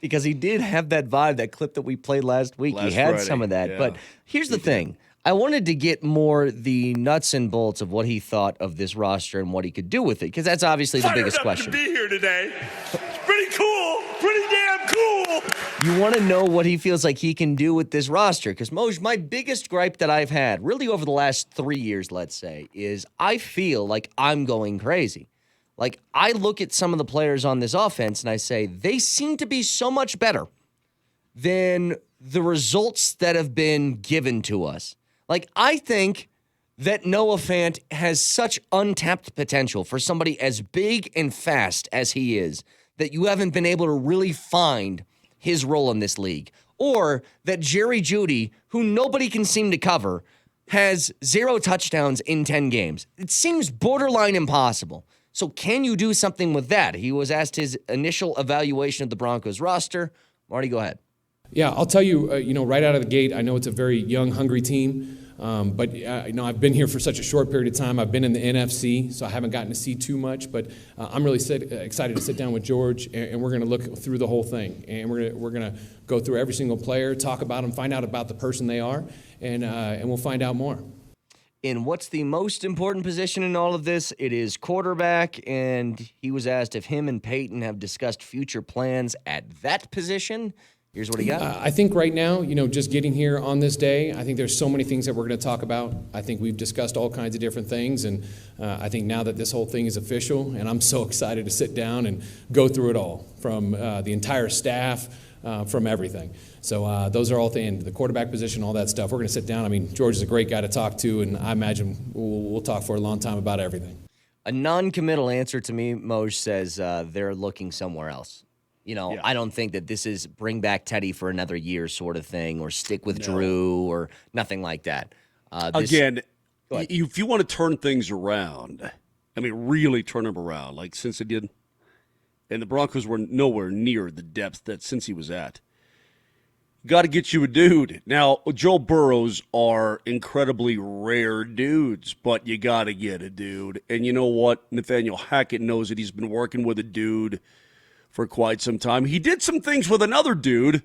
Because he did have that vibe, that clip that we played last week. He had Friday. some of that. Yeah. But here's the thing. I wanted to get more the nuts and bolts of what he thought of this roster and what he could do with it, because that's obviously the biggest question. To be here today. It's pretty cool. Pretty damn cool. You want to know what he feels like he can do with this roster, because Moj, my biggest gripe that I've had, really over the last 3 years, let's say, is I feel like I'm going crazy. Like, I look at some of the players on this offense and I say, they seem to be so much better than the results that have been given to us. Like, I think that Noah Fant has such untapped potential for somebody as big and fast as he is that you haven't been able to really find his role in this league. Or that Jerry Jeudy, who nobody can seem to cover, has 0 touchdowns in 10 games. It seems borderline impossible. So can you do something with that? He was asked his initial evaluation of the Broncos roster. Marty, go ahead. Yeah, I'll tell you, right out of the gate, I know it's a very young, hungry team. But I've been here for such a short period of time. I've been in the NFC, so I haven't gotten to see too much. But I'm really excited to sit down with George, and we're going to look through the whole thing. And we're going to go through every single player, talk about them, find out about the person they are, and we'll find out more. In what's the most important position in all of this? It is quarterback, and he was asked if him and Peyton have discussed future plans at that position. Here's what he got. I think right now, just getting here on this day, I think there's so many things that we're going to talk about. I think we've discussed all kinds of different things, and I think now that this whole thing is official, and I'm so excited to sit down and go through it all, from the entire staff, from everything. So those are all things, the quarterback position, all that stuff. We're going to sit down. I mean, George is a great guy to talk to, and I imagine we'll talk for a long time about everything. A non-committal answer to me, Moj, says they're looking somewhere else. Yeah. I don't think that this is bring back Teddy for another year sort of thing, or stick with Drew, or nothing like that. Again, if you want to turn things around, I mean, really turn them around, like Cincy did, and the Broncos were nowhere near the depth that Cincy was at, got to get you a dude. Now, Joe Burrows are incredibly rare dudes, but you got to get a dude. And you know what? Nathaniel Hackett knows that he's been working with a dude for quite some time. He did some things with another dude,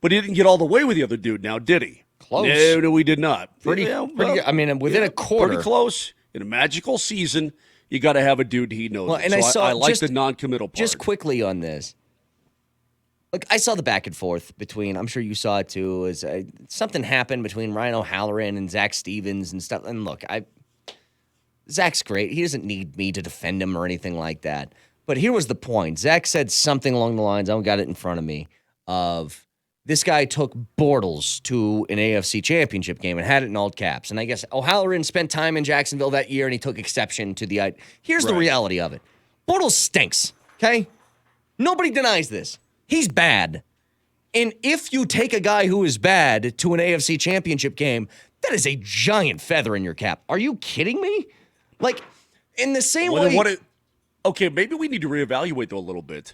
but he didn't get all the way with the other dude now, did he? Close. No, we did not. Pretty I mean, within a quarter. Pretty close. In a magical season, you got to have a dude he knows. Well, and I like the non-committal part. Just quickly on this. Look, I saw the back and forth between, I'm sure you saw it too, is something happened between Ryan O'Halloran and Zach Stevens and stuff. And look, Zach's great. He doesn't need me to defend him or anything like that. But here was the point. Zach said something along the lines, I don't got it in front of me, of this guy took Bortles to an AFC championship game and had it in all caps. And I guess O'Halloran spent time in Jacksonville that year, and he took exception to the Here's the reality of it. Bortles stinks, okay? Nobody denies this. He's bad. And if you take a guy who is bad to an AFC championship game, that is a giant feather in your cap. Are you kidding me? Like, in the same way... Okay, maybe we need to reevaluate, though, a little bit.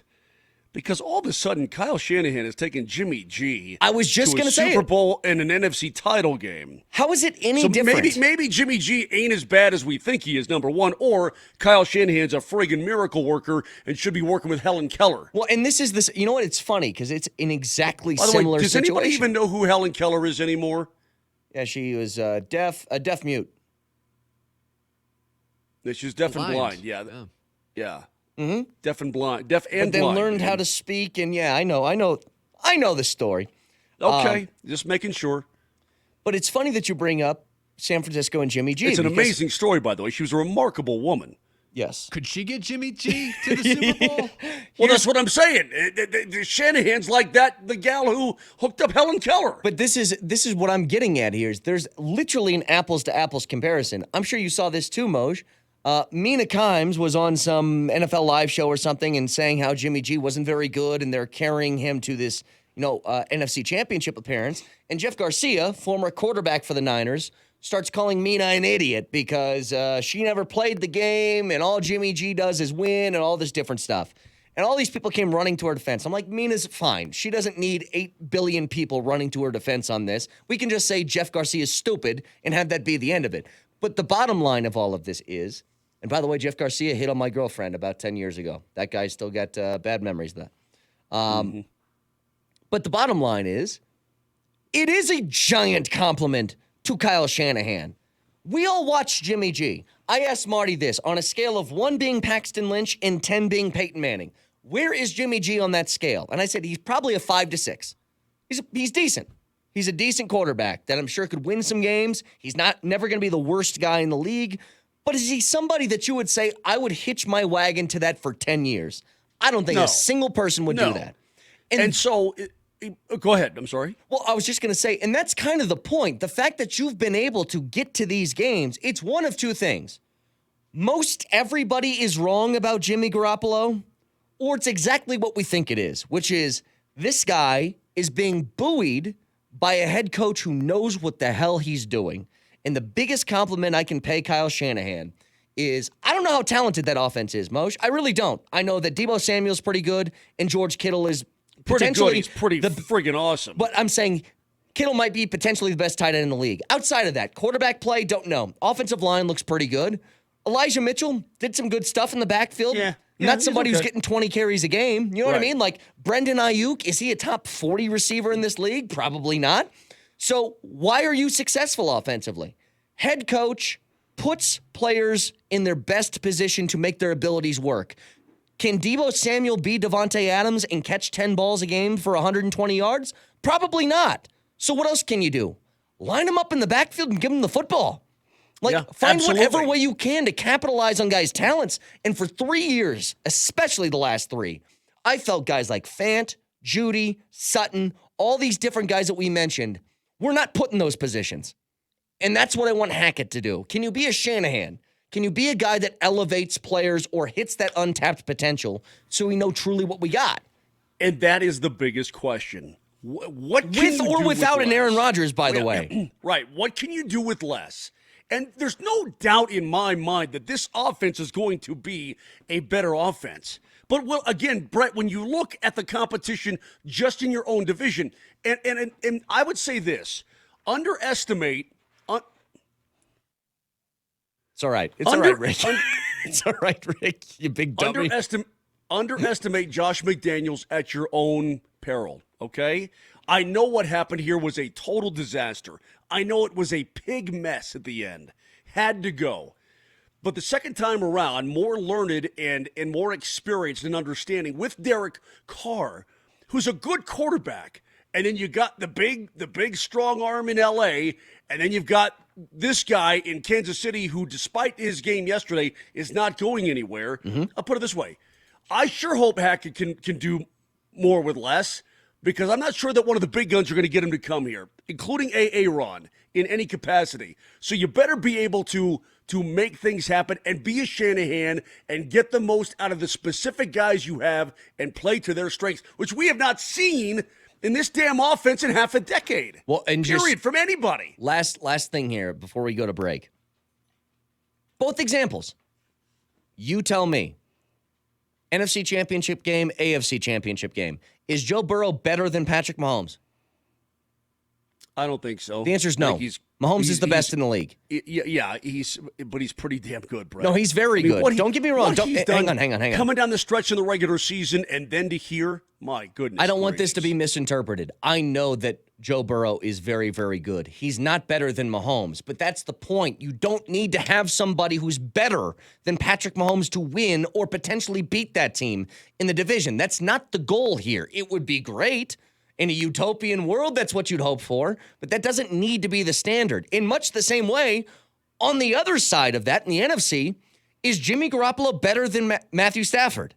Because all of a sudden, Kyle Shanahan has taken Jimmy G I was just going to say Super Bowl and an NFC title game. How is it any different? Maybe Jimmy G ain't as bad as we think he is, number one, or Kyle Shanahan's a friggin' miracle worker and should be working with Helen Keller. Well, and this is this. You know what? It's funny because it's an exactly By the similar way, does situation. anybody even know who Helen Keller is anymore? Yeah, she was deaf mute. She's deaf and blind. Yeah. Deaf and blind. But then learned how to speak, and yeah, I know the story. Okay, just making sure. But it's funny that you bring up San Francisco and Jimmy G. It's an amazing story, by the way. She was a remarkable woman. Yes. Could she get Jimmy G to the Super Bowl? Well, that's what I'm saying. Shanahan's like that, the gal who hooked up Helen Keller. But this is what I'm getting at here. Is there's literally an apples to apples comparison. I'm sure you saw this too, Moj. Mina Kimes was on some NFL live show or something and saying how Jimmy G wasn't very good and they're carrying him to this, NFC Championship appearance. And Jeff Garcia, former quarterback for the Niners, starts calling Mina an idiot because she never played the game and all Jimmy G does is win and all this different stuff. And all these people came running to her defense. I'm like, Mina's fine. She doesn't need 8 billion people running to her defense on this. We can just say Jeff Garcia is stupid and have that be the end of it. But the bottom line of all of this is, and by the way, Jeff Garcia hit on my girlfriend about 10 years ago. That guy still got bad memories of that. But the bottom line is, it is a giant compliment to Kyle Shanahan. We all watch Jimmy G. I asked Marty this, on a scale of 1 being Paxton Lynch and 10 being Peyton Manning, where is Jimmy G on that scale? And I said he's probably a 5 to 6. He's decent. He's a decent quarterback that I'm sure could win some games. He's never going to be the worst guy in the league. But is he somebody that you would say, I would hitch my wagon to that for 10 years? I don't think a single person would do that. And so, go ahead. I'm sorry. Well, I was just going to say, and that's kind of the point. The fact that you've been able to get to these games, it's one of two things. Most everybody is wrong about Jimmy Garoppolo, or it's exactly what we think it is, which is this guy is being buoyed by a head coach who knows what the hell he's doing. And the biggest compliment I can pay Kyle Shanahan is, I don't know how talented that offense is, Moshe. I really don't. I know that Deebo Samuel's pretty good, and George Kittle is potentially He's pretty friggin' awesome. But I'm saying Kittle might be potentially the best tight end in the league. Outside of that, quarterback play, don't know. Offensive line looks pretty good. Elijah Mitchell did some good stuff in the backfield. Yeah, Not somebody who's getting 20 carries a game. You know what I mean? Like Brendan Ayuk, is he a top 40 receiver in this league? Probably not. So why are you successful offensively? Head coach puts players in their best position to make their abilities work. Can Deebo Samuel be Devontae Adams and catch 10 balls a game for 120 yards? Probably not. So what else can you do? Line him up in the backfield and give him the football. Find whatever way you can to capitalize on guys' talents. And for 3 years, especially the last 3, I felt guys like Fant, Judy, Sutton, all these different guys that we mentioned, were not put in those positions. And that's what I want Hackett to do. Can you be a Shanahan? Can you be a guy that elevates players or hits that untapped potential so we know truly what we got? And that is the biggest question. What can with you or do without with an less? Aaron Rodgers, by the way. Right. What can you do with less? And there's no doubt in my mind that this offense is going to be a better offense. But, well, again, Brett, when you look at the competition just in your own division, and I would say this, underestimate. It's all right. It's all right, Rick. It's all right, Rick, you big dummy. Underestimate Josh McDaniels at your own peril, okay? I know what happened here was a total disaster. I know it was a pig mess at the end. Had to go. But the second time around, more learned and more experienced and understanding with Derek Carr, who's a good quarterback. And then you got the big strong arm in L.A., and then you've got this guy in Kansas City who, despite his game yesterday, is not going anywhere. I'll put it this way. I sure hope Hackett can do more with less, because I'm not sure that one of the big guns are going to get him to come here, including Aaron, in any capacity. So you better be able to make things happen and be a Shanahan and get the most out of the specific guys you have and play to their strengths, which we have not seen in this damn offense in half a decade. Well, and period, from anybody. Last thing here before we go to break. Both examples. You tell me. NFC Championship game, AFC Championship game. Is Joe Burrow better than Patrick Mahomes? I don't think so. The answer is no. Mahomes is the best in the league. Yeah, but he's pretty damn good, Brett. No, he's very good. Don't get me wrong. Hang on. Coming down the stretch in the regular season and then to here, my goodness. I don't want this to be misinterpreted. I know that Joe Burrow is very, very good. He's not better than Mahomes, but that's the point. You don't need to have somebody who's better than Patrick Mahomes to win or potentially beat that team in the division. That's not the goal here. It would be great. In a utopian world, that's what you'd hope for, but that doesn't need to be the standard. In much the same way, on the other side of that, in the NFC, is Jimmy Garoppolo better than Matthew Stafford?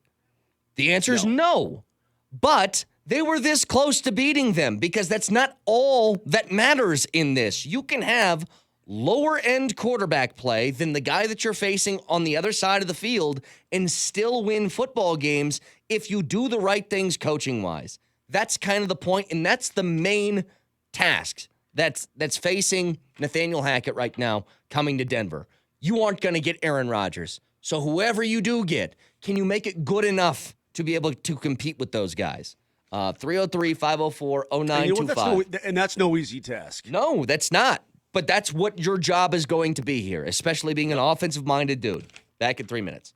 The answer is no. But they were this close to beating them because that's not all that matters in this. You can have lower-end quarterback play than the guy that you're facing on the other side of the field and still win football games if you do the right things coaching-wise. That's kind of the point, and that's the main task that's facing Nathaniel Hackett right now coming to Denver. You aren't going to get Aaron Rodgers. So whoever you do get, can you make it good enough to be able to compete with those guys? 303-504-0925. And that's no easy task. No, that's not. But that's what your job is going to be here, especially being an offensive-minded dude. Back in 3 minutes.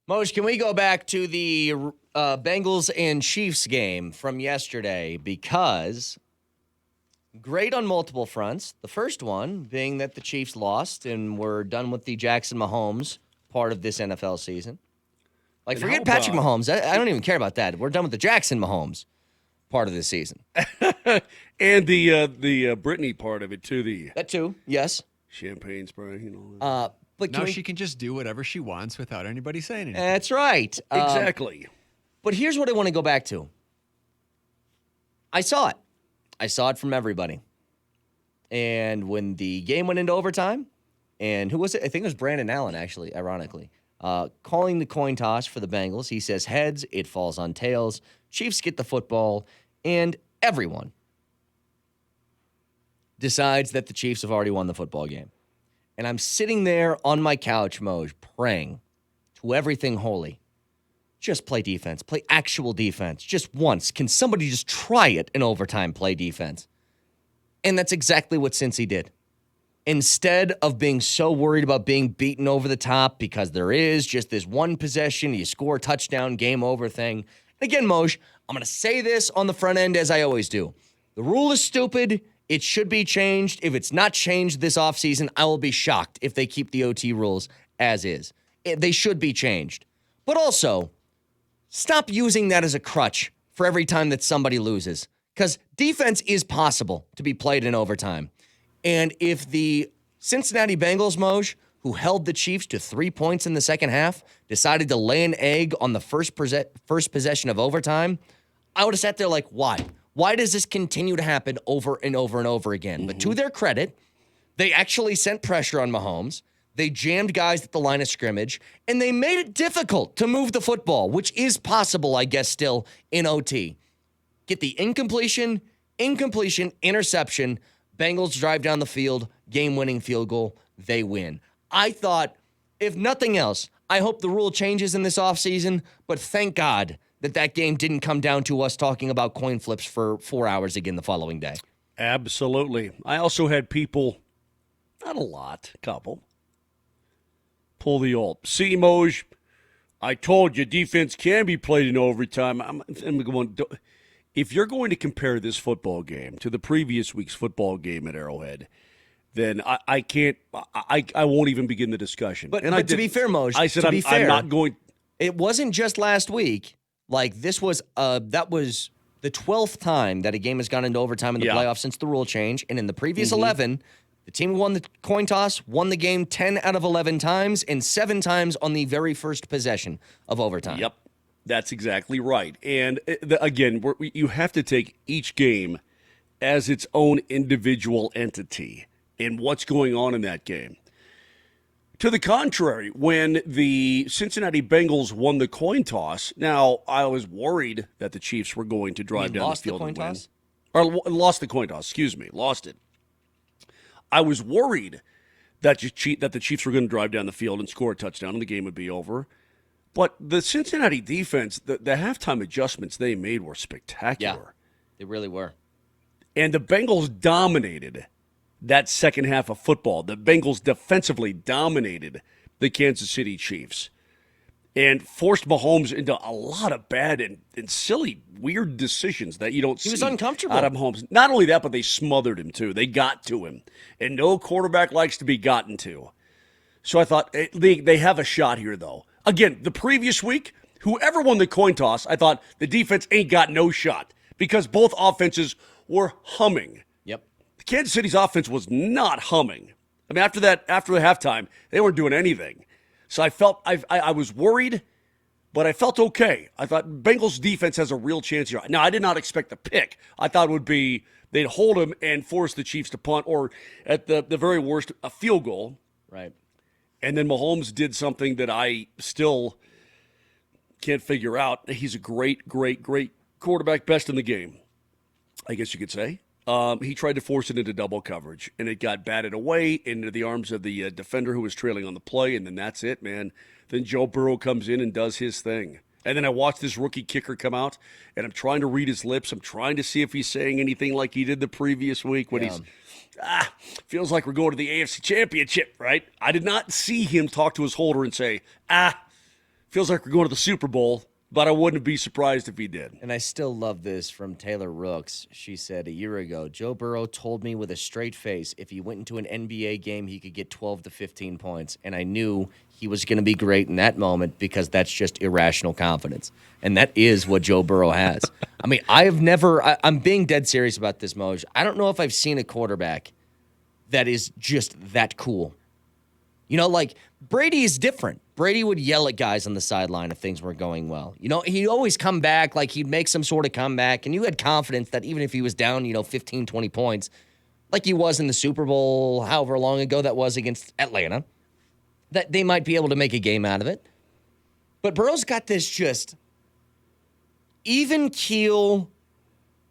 Moj, can we go back to the Bengals and Chiefs game from yesterday? Because Great on multiple fronts. The first one being that the Chiefs lost and we're done with the Jackson Mahomes part of this NFL season. Like, And forget how Patrick about- Mahomes. I don't even care about that. We're done with the Jackson Mahomes part of this season. And the Britney part of it, too, the That too, yes. champagne spray, you know. But Now can we- she can just do whatever she wants without anybody saying anything. That's right. Exactly. But here's what I want to go back to. I saw it. I saw it from everybody. And when the game went into overtime, and who was it? I think it was Brandon Allen, actually, ironically, calling the coin toss for the Bengals. He says heads, it falls on tails. Chiefs get the football, and everyone decides that the Chiefs have already won the football game. And I'm sitting there on my couch, Moj, praying to everything holy. Just play defense. Play actual defense. Just once. Can somebody just try it in overtime, play defense? And that's exactly what Cincy did. Instead of being so worried about being beaten over the top because there is just this one possession, you score a touchdown, game over thing. And again, Moj, I'm going to say this on the front end as I always do. The rule is stupid. It should be changed. If it's not changed this offseason, I will be shocked if they keep the OT rules as is. They should be changed. But also, stop using that as a crutch for every time that somebody loses. Because defense is possible to be played in overtime. And if the Cincinnati Bengals, Moj, who held the Chiefs to 3 points in the second half, decided to lay an egg on the first possession of overtime, I would have sat there like, why? Why does this continue to happen over and over and over again? But to their credit, they actually sent pressure on Mahomes. They jammed guys at the line of scrimmage, and they made it difficult to move the football, which is possible, I guess, still in OT. Get the incompletion, interception. Bengals drive down the field, game-winning field goal. They win. I thought, if nothing else, I hope the rule changes in this offseason, but thank God that game didn't come down to us talking about coin flips for 4 hours again the following day. Absolutely. I also had people, not a lot, a couple, pull the old, see, Moj, I told you defense can be played in overtime. I'm going, if you're going to compare this football game to the previous week's football game at Arrowhead, then I can't, I won't even begin the discussion. But I to be fair, Moj, I said to be fair, I'm not going. It wasn't just last week. Like, this was, that was the 12th time that a game has gone into overtime in the playoffs since the rule change. And in the previous 11, the team who won the coin toss won the game 10 out of 11 times and 7 times on the very first possession of overtime. Yep, that's exactly right. And again, you have to take each game as its own individual entity and what's going on in that game. To the contrary, when the Cincinnati Bengals won the coin toss, now I was worried that the Chiefs were going to drive down the field and win. Or lost the coin toss, lost it. I was worried that the Chiefs were going to drive down the field and score a touchdown and the game would be over. But the Cincinnati defense, the halftime adjustments they made were spectacular. Yeah, they really were. And the Bengals dominated that second half of football. The Bengals defensively dominated the Kansas City Chiefs and forced Mahomes into a lot of bad and silly, weird decisions that you don't see. He was uncomfortable. Out of Mahomes. Not only that, but they smothered him, too. They got to him. And no quarterback likes to be gotten to. So I thought, they have a shot here, though. Again, the previous week, whoever won the coin toss, I thought the defense ain't got no shot because both offenses were humming. Yep. Kansas City's offense was not humming. I mean, after the halftime, they weren't doing anything. So I felt I was worried, but I felt okay. I thought Bengals defense has a real chance here. Now, I did not expect the pick. I thought it would be they'd hold him and force the Chiefs to punt, or at the very worst, a field goal. Right. And then Mahomes did something that I still can't figure out. He's a great, great, great quarterback, best in the game, I guess you could say. He tried to force it into double coverage, and it got batted away into the arms of the defender who was trailing on the play, and then that's it, man. Then Joe Burrow comes in and does his thing. And then I watched this rookie kicker come out, and I'm trying to read his lips. I'm trying to see if he's saying anything like he did the previous week when he's, feels like we're going to the AFC Championship, right? I did not see him talk to his holder and say, feels like we're going to the Super Bowl. but I wouldn't be surprised if he did. And I still love this from Taylor Rooks. She said a year ago, Joe Burrow told me with a straight face if he went into an NBA game, he could get 12 to 15 points. And I knew he was going to be great in that moment because that's just irrational confidence. And that is what Joe Burrow has. I mean, I'm being dead serious about this, Moj. I don't know if I've seen a quarterback that is just that cool. You know, like Brady is different. Brady would yell at guys on the sideline if things weren't going well. You know, he'd always come back, like he'd make some sort of comeback, and you had confidence that even if he was down, 15, 20 points, like he was in the Super Bowl, however long ago that was against Atlanta, that they might be able to make a game out of it. But Burrow's got this just even keel,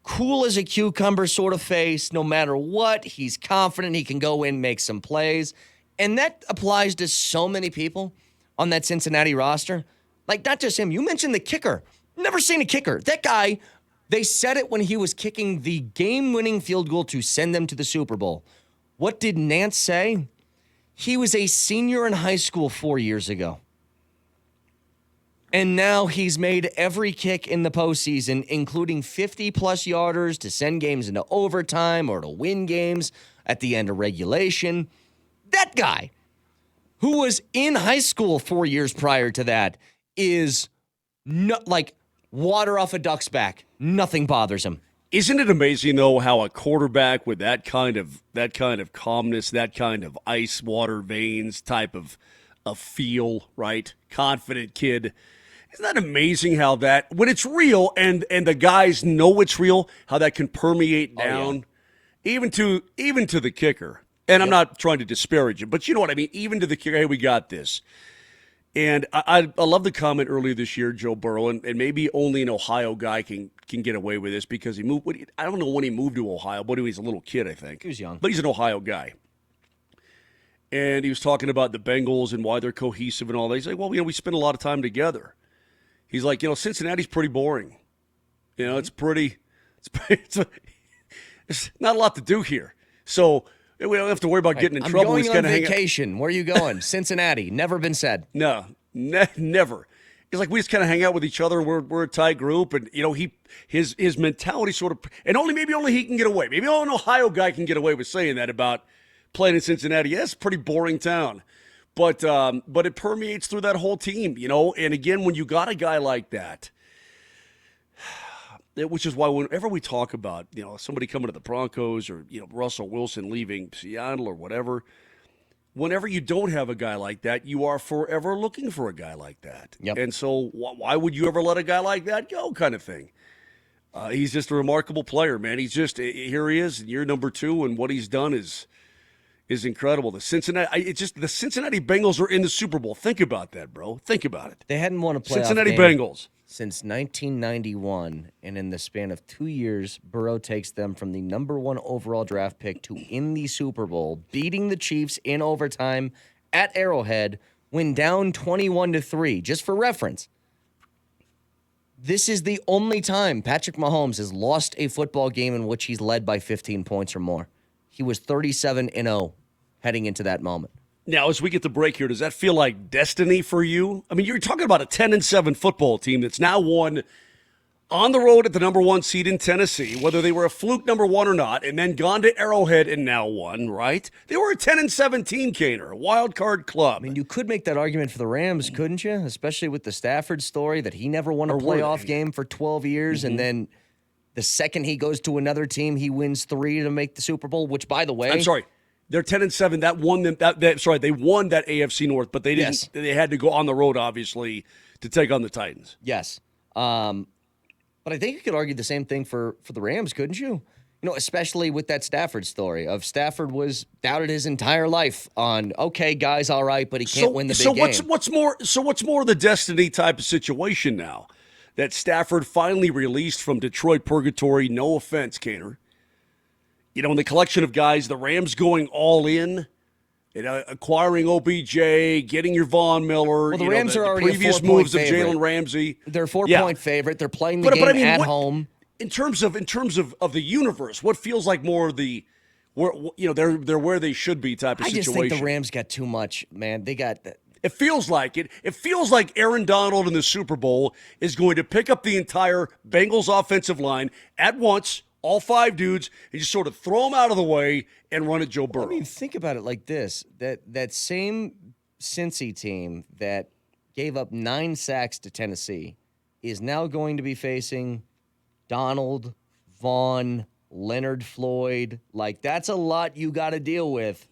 cool as a cucumber sort of face. No matter what, he's confident he can go in, make some plays. And that applies to so many people on that Cincinnati roster. Like, not just him. You mentioned the kicker. Never seen a kicker. That guy, they said it when he was kicking the game-winning field goal to send them to the Super Bowl. What did Nance say? He was a senior in high school 4 years ago. And now he's made every kick in the postseason, including 50-plus yarders to send games into overtime or to win games at the end of regulation. That guy, who was in high school 4 years prior to that, is like water off a duck's back. Nothing bothers him. Isn't it amazing, though, how a quarterback with that kind of calmness, that kind of ice water veins type of feel, right? Confident kid. Isn't that amazing how that, when it's real and the guys know it's real, how that can permeate down even to the kicker. And I'm not trying to disparage him, but you know what I mean? Even to the kicker, hey, we got this. And I love the comment earlier this year, Joe Burrow, and maybe only an Ohio guy can get away with this because he moved. I don't know when he moved to Ohio, but he was a little kid, I think. He was young. But he's an Ohio guy. And he was talking about the Bengals and why they're cohesive and all that. He's like, well, we spend a lot of time together. He's like, Cincinnati's pretty boring. It's not a lot to do here. So we don't have to worry about getting in trouble. I'm going on vacation. Where are you going? Cincinnati. Never been said. No, never. It's like we just kind of hang out with each other. We're a tight group, and his mentality sort of, and only he can get away. Maybe only an Ohio guy can get away with saying that about playing in Cincinnati. Yeah, it's a pretty boring town, but it permeates through that whole team. And again, when you got a guy like that. Which is why whenever we talk about, somebody coming to the Broncos or, Russell Wilson leaving Seattle or whatever, whenever you don't have a guy like that, you are forever looking for a guy like that. Yep. And so why would you ever let a guy like that go kind of thing? He's just a remarkable player, man. He's just, here he is, year number 2, and what he's done is incredible. The Cincinnati Bengals are in the Super Bowl. Think about that, bro. Think about it. They hadn't won a playoff Cincinnati game Bengals. Since 1991, and in the span of 2 years, Burrow takes them from the number 1 overall draft pick to in the Super Bowl, beating the Chiefs in overtime at Arrowhead when down 21-3. Just for reference, this is the only time Patrick Mahomes has lost a football game in which he's led by 15 points or more. He was 37-0 heading into that moment. Now, as we get the break here, does that feel like destiny for you? I mean, you're talking about a 10-7 football team that's now won on the road at the number 1 seed in Tennessee, whether they were a fluke number 1 or not, and then gone to Arrowhead and now won, right? They were a 10-7 team, Kaner, a wild card club. I mean, you could make that argument for the Rams, couldn't you? Especially with the Stafford story that he never won a playoff game for 12 years, and then the second he goes to another team, he wins 3 to make the Super Bowl, which, by the way... I'm sorry. They're 10-7. That won them. They won that AFC North, but they didn't. Yes. They had to go on the road, obviously, to take on the Titans. Yes, but I think you could argue the same thing for the Rams, couldn't you? Especially with that Stafford story of Stafford was doubted his entire life on okay, guys, all right, but he can't win the big game. So what's more the destiny type of situation now that Stafford finally released from Detroit purgatory? No offense, Kaner. In the collection of guys, the Rams going all in, acquiring OBJ, getting your Von Miller. Well, the Rams are already previous a 4-point moves favorite. of Jalen Ramsey. They're a 4-point favorite. They're playing the game at home. In terms of the universe, what feels like more the they're where they should be type of situation. I just think the Rams got too much, man. They got It feels like it. It feels like Aaron Donald in the Super Bowl is going to pick up the entire Bengals offensive line at once, all 5 dudes, and just sort of throw them out of the way and run at Joe Burrow. I mean, think about it like this. That same Cincy team that gave up 9 sacks to Tennessee is now going to be facing Donald, Vaughn, Leonard Floyd. Like, that's a lot you got to deal with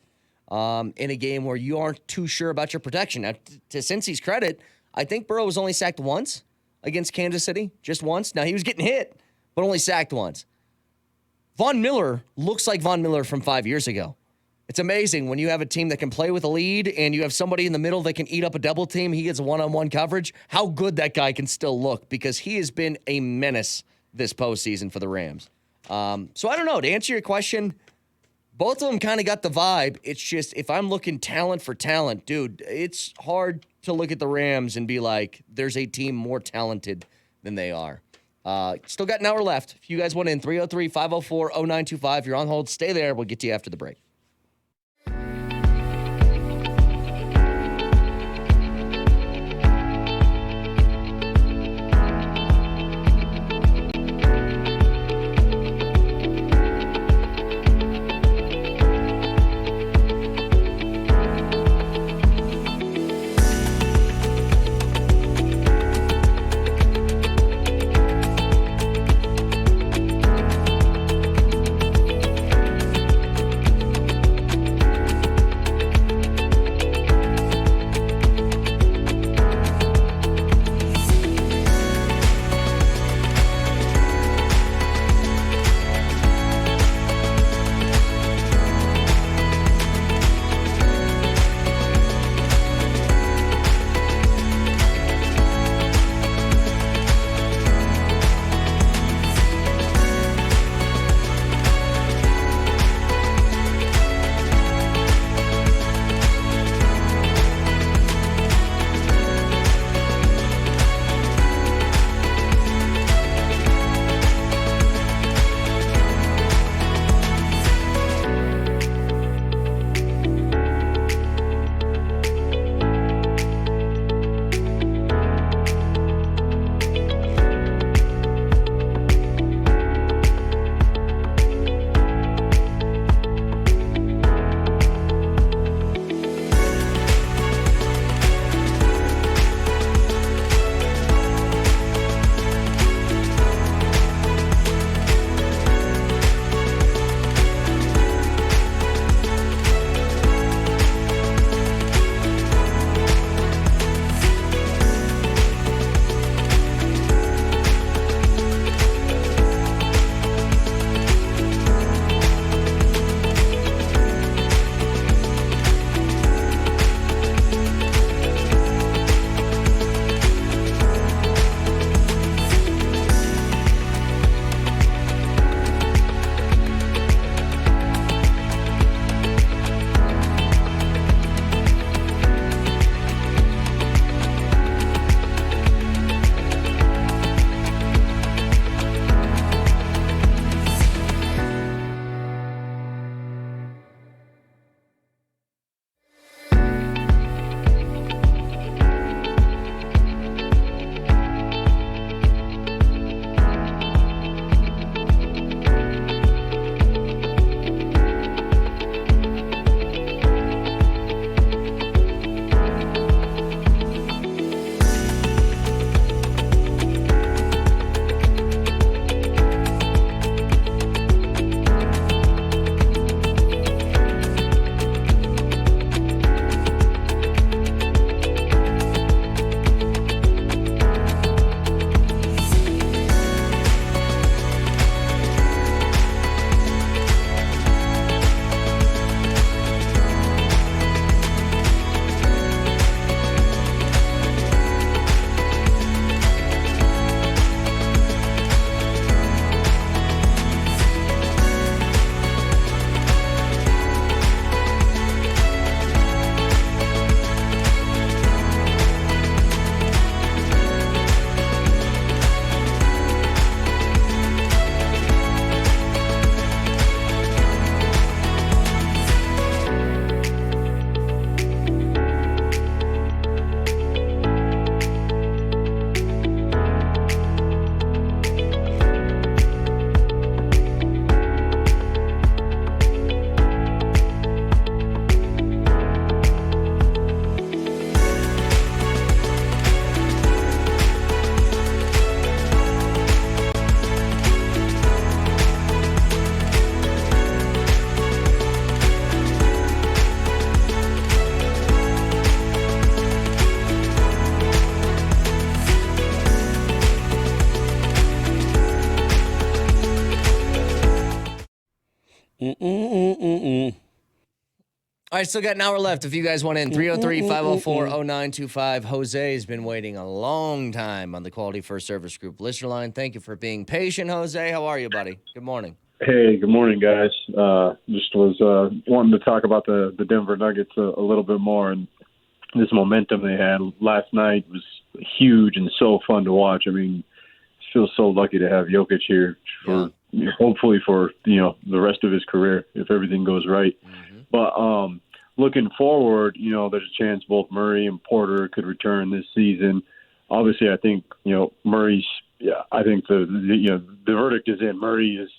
in a game where you aren't too sure about your protection. Now, to Cincy's credit, I think Burrow was only sacked once against Kansas City, just once. Now, he was getting hit, but only sacked once. Von Miller looks like Von Miller from 5 years ago. It's amazing when you have a team that can play with a lead and you have somebody in the middle that can eat up a double team. He gets one-on-one coverage. How good that guy can still look, because he has been a menace this postseason for the Rams. So I don't know. To answer your question, both of them kind of got the vibe. It's just, if I'm looking talent for talent, dude, it's hard to look at the Rams and be like, there's a team more talented than they are. Still got an hour left. If you guys want in, 303-504-0925. You're on hold. Stay there. We'll get to you after the break. All right, still got an hour left. If you guys want in, 303-504-0925. Jose has been waiting a long time on the Quality First Service Group listener line. Thank you for being patient, Jose. How are you, buddy? Good morning. Hey, good morning, guys. Just was wanting to talk about the Denver Nuggets a little bit more, and this momentum they had last night was huge and so fun to watch. I mean, feel so lucky to have Jokic here for hopefully for the rest of his career if everything goes right. Mm-hmm. But looking forward, there's a chance both Murray and Porter could return this season. Obviously, I think Murray's. Yeah, I think the verdict is in. Murray is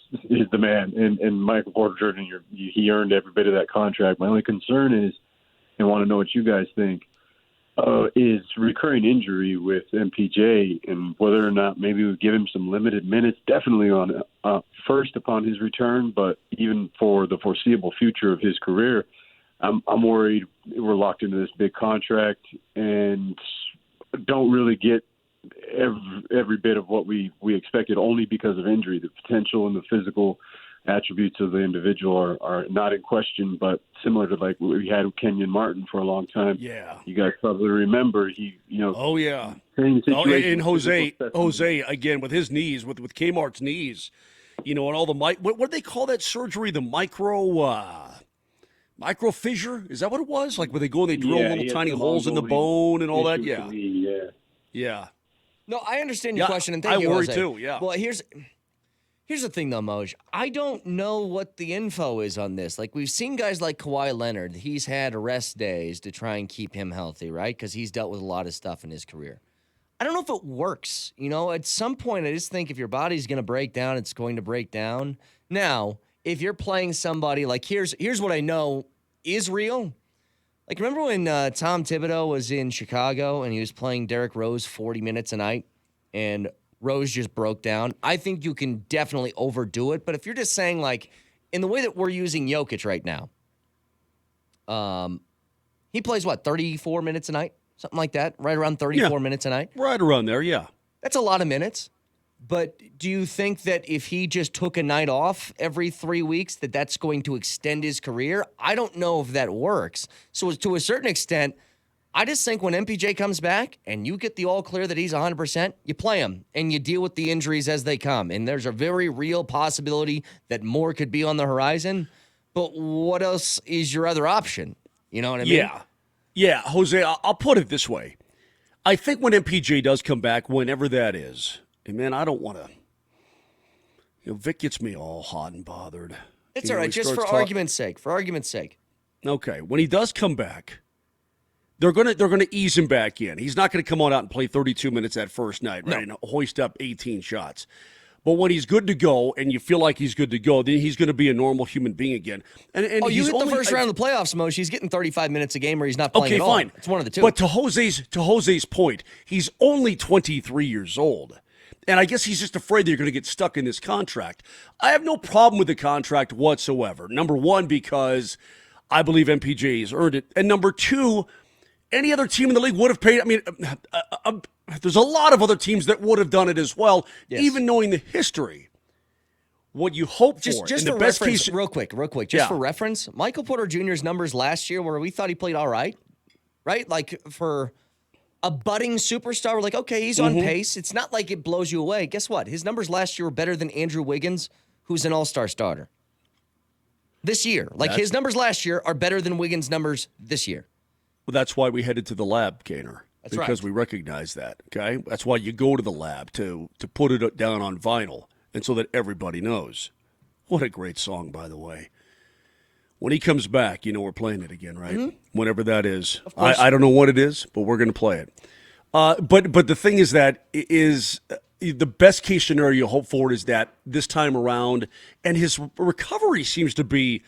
the man, and Michael Porter Jr. He earned every bit of that contract. My only concern is, and want to know what you guys think, is recurring injury with MPJ and whether or not maybe we give him some limited minutes. Definitely on first upon his return, but even for the foreseeable future of his career, I'm worried we're locked into this big contract and don't really get every bit of what we expected only because of injury. The potential and the physical attributes of the individual are not in question, but similar to like we had with Kenyon Martin for a long time. Yeah. You guys probably remember Oh, yeah. And Jose, again, with his knees, with Kmart's knees, and all the what do they call that surgery? The micro fissure? Is that what it was? Like where they go and they drill little tiny holes in the bone and all that? Yeah. Yeah. No, I understand your question, and thank you, Jose. I worry too, yeah. Well, here's the thing, though, Moj. I don't know what the info is on this. Like, we've seen guys like Kawhi Leonard. He's had rest days to try and keep him healthy, right? Because he's dealt with a lot of stuff in his career. I don't know if it works. At some point, I just think if your body's going to break down, it's going to break down. Now, if you're playing somebody, like, here's what I know is real. Like, remember when Tom Thibodeau was in Chicago and he was playing Derrick Rose 40 minutes a night and Rose just broke down? I think you can definitely overdo it. But if you're just saying, like, in the way that we're using Jokic right now, he plays, 34 minutes a night? Something like that? Right around 34 minutes a night? Right around there, yeah. That's a lot of minutes. But do you think that if he just took a night off every 3 weeks, that's going to extend his career? I don't know if that works. So to a certain extent, I just think when MPJ comes back and you get the all clear that he's 100%, you play him and you deal with the injuries as they come. And there's a very real possibility that more could be on the horizon. But what else is your other option? You know what I mean? Yeah. Yeah, Jose, I'll put it this way. I think when MPJ does come back, whenever that is, and man, I don't want to. Vic gets me all hot and bothered. It's all right, just for argument's sake. For argument's sake. Okay, when he does come back, they're gonna ease him back in. He's not gonna come on out and play 32 minutes that first night, right? No. And hoist up 18 shots. But when he's good to go, and you feel like he's good to go, then he's going to be a normal human being again. And you hit the first round of the playoffs, Moshe. He's getting 35 minutes a game, or he's not playing at all. Okay, fine. It's one of the two. But to Jose's point, he's only 23 years old. And I guess he's just afraid they're going to get stuck in this contract. I have no problem with the contract whatsoever. Number one, because I believe MPJ has earned it. And number two, any other team in the league would have paid. I mean, there's a lot of other teams that would have done it as well, even knowing the history. What you hope for, just in for the best reference, case, real quick, for reference, Michael Porter Jr.'s numbers last year, where we thought he played all right, like for a budding superstar, we're like, okay, he's on pace. It's not like it blows you away. Guess what? His numbers last year were better than Andrew Wiggins, who's an all-star starter. This year, his numbers last year are better than Wiggins' numbers this year. Well, that's why we headed to the lab, Kaner. That's because we recognize that, okay? That's why you go to the lab, to put it down on vinyl, and so that everybody knows. What a great song, by the way. When he comes back, we're playing it again, right? Mm-hmm. Whenever that is. I don't know what it is, but we're going to play it. But the thing is that the best case scenario you hope for is that this time around, and his recovery seems to be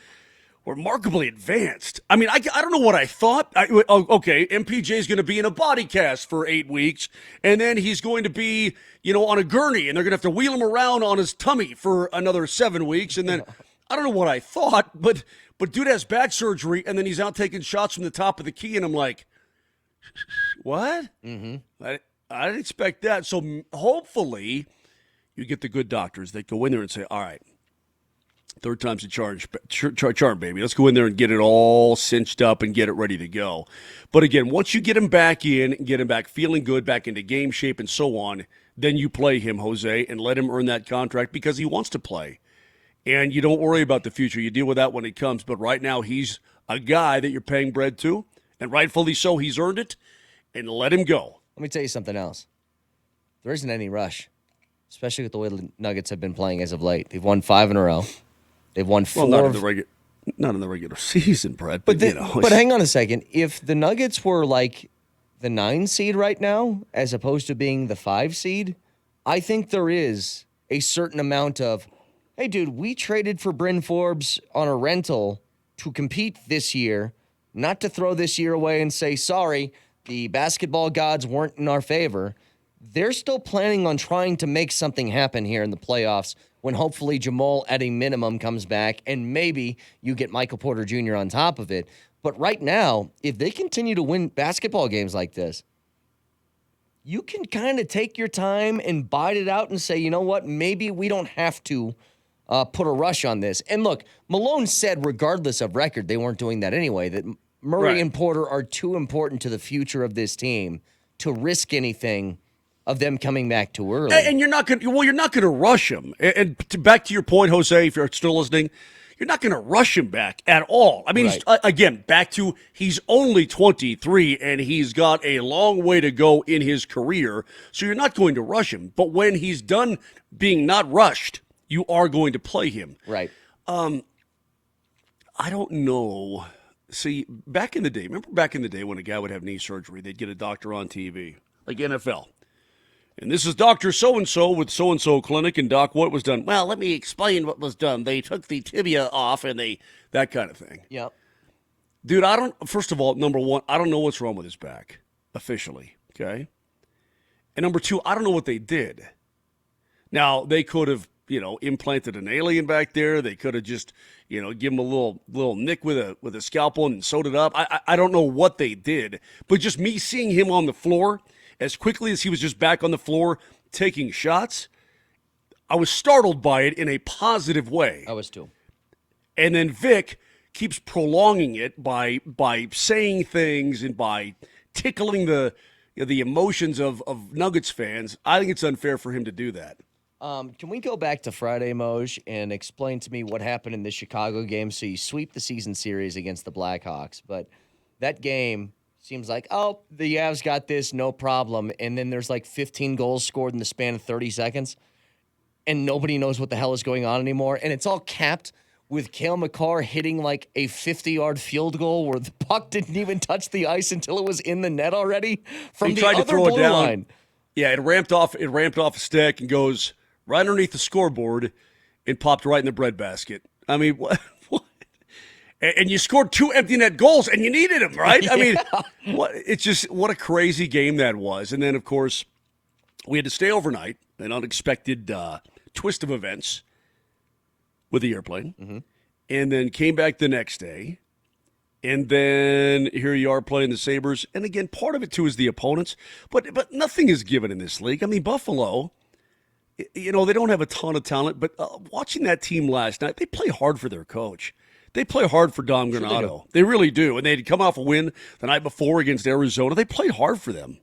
remarkably advanced. I mean, I don't know what I thought. Okay, MPJ is going to be in a body cast for 8 weeks, and then he's going to be, on a gurney, and they're going to have to wheel him around on his tummy for another 7 weeks, and then I don't know what I thought, but dude has back surgery, and then he's out taking shots from the top of the key, and I'm like, what? Mm-hmm. I didn't expect that. So hopefully you get the good doctors that go in there and say, all right, Third time's a charm, baby. Let's go in there and get it all cinched up and get it ready to go. But again, once you get him back in, get him back feeling good, back into game shape and so on, then you play him, Jose, and let him earn that contract because he wants to play. And you don't worry about the future. You deal with that when it comes. But right now, he's a guy that you're paying bread to, and rightfully so. He's earned it, and let him go. Let me tell you something else. There isn't any rush, especially with the way the Nuggets have been playing as of late. They've won 5 in a row. They've won 4. Well, not in the regular season, Brett. But hang on a second. If the Nuggets were like the 9 seed right now, as opposed to being the 5 seed, I think there is a certain amount of, hey, dude, we traded for Bryn Forbes on a rental to compete this year, not to throw this year away and say, sorry, the basketball gods weren't in our favor. They're still planning on trying to make something happen here in the playoffs when hopefully Jamal at a minimum comes back and maybe you get Michael Porter Jr. on top of it. But right now, if they continue to win basketball games like this, you can kind of take your time and bite it out and say, you know what, maybe we don't have to put a rush on this. And look, Malone said regardless of record, they weren't doing that anyway, that Murray and Porter are too important to the future of this team to risk anything of them coming back too early. And you're not going to rush him. And back to your point, Jose, if you're still listening, you're not going to rush him back at all. I mean, again, back to he's only 23 and he's got a long way to go in his career, so you're not going to rush him. But when he's done being not rushed, you are going to play him. Right. I don't know. See, back in the day, remember back in the day when a guy would have knee surgery, they'd get a doctor on TV, like NFL. And this is Dr. So-and-so with so-and-so clinic, and Doc, what was done? Well, let me explain what was done. They took the tibia off and that kind of thing. Yep. Dude, first of all, number one, I don't know what's wrong with his back, officially, okay? And number two, I don't know what they did. Now, they could have, implanted an alien back there. They could have just, give him a little nick with a scalpel and sewed it up. I don't know what they did, but just me seeing him on the floor as quickly as he was just back on the floor taking shots, I was startled by it in a positive way. I was too. And then Vic keeps prolonging it by saying things and by tickling the emotions of Nuggets fans. I think it's unfair for him to do that. Can we go back to Friday, Moj, and explain to me what happened in the Chicago game? So you sweep the season series against the Blackhawks, but that game seems like, oh, the Avs got this, no problem. And then there's like 15 goals scored in the span of 30 seconds, and nobody knows what the hell is going on anymore. And it's all capped with Cale McCarr hitting like a 50-yard field goal where the puck didn't even touch the ice until it was in the net already from the other blue line. Yeah, it ramped off a stick and goes right underneath the scoreboard and popped right in the breadbasket. I mean, what? And you scored 2 empty net goals, and you needed them, right? I mean, what a crazy game that was. And then, of course, we had to stay overnight, an unexpected twist of events with the airplane, and then came back the next day. And then here you are playing the Sabres. And again, part of it, too, is the opponents. But nothing is given in this league. I mean, Buffalo, they don't have a ton of talent. But watching that team last night, they play hard for their coach. They play hard for Dom Granato. They really do. And they'd come off a win the night before against Arizona. They played hard for them.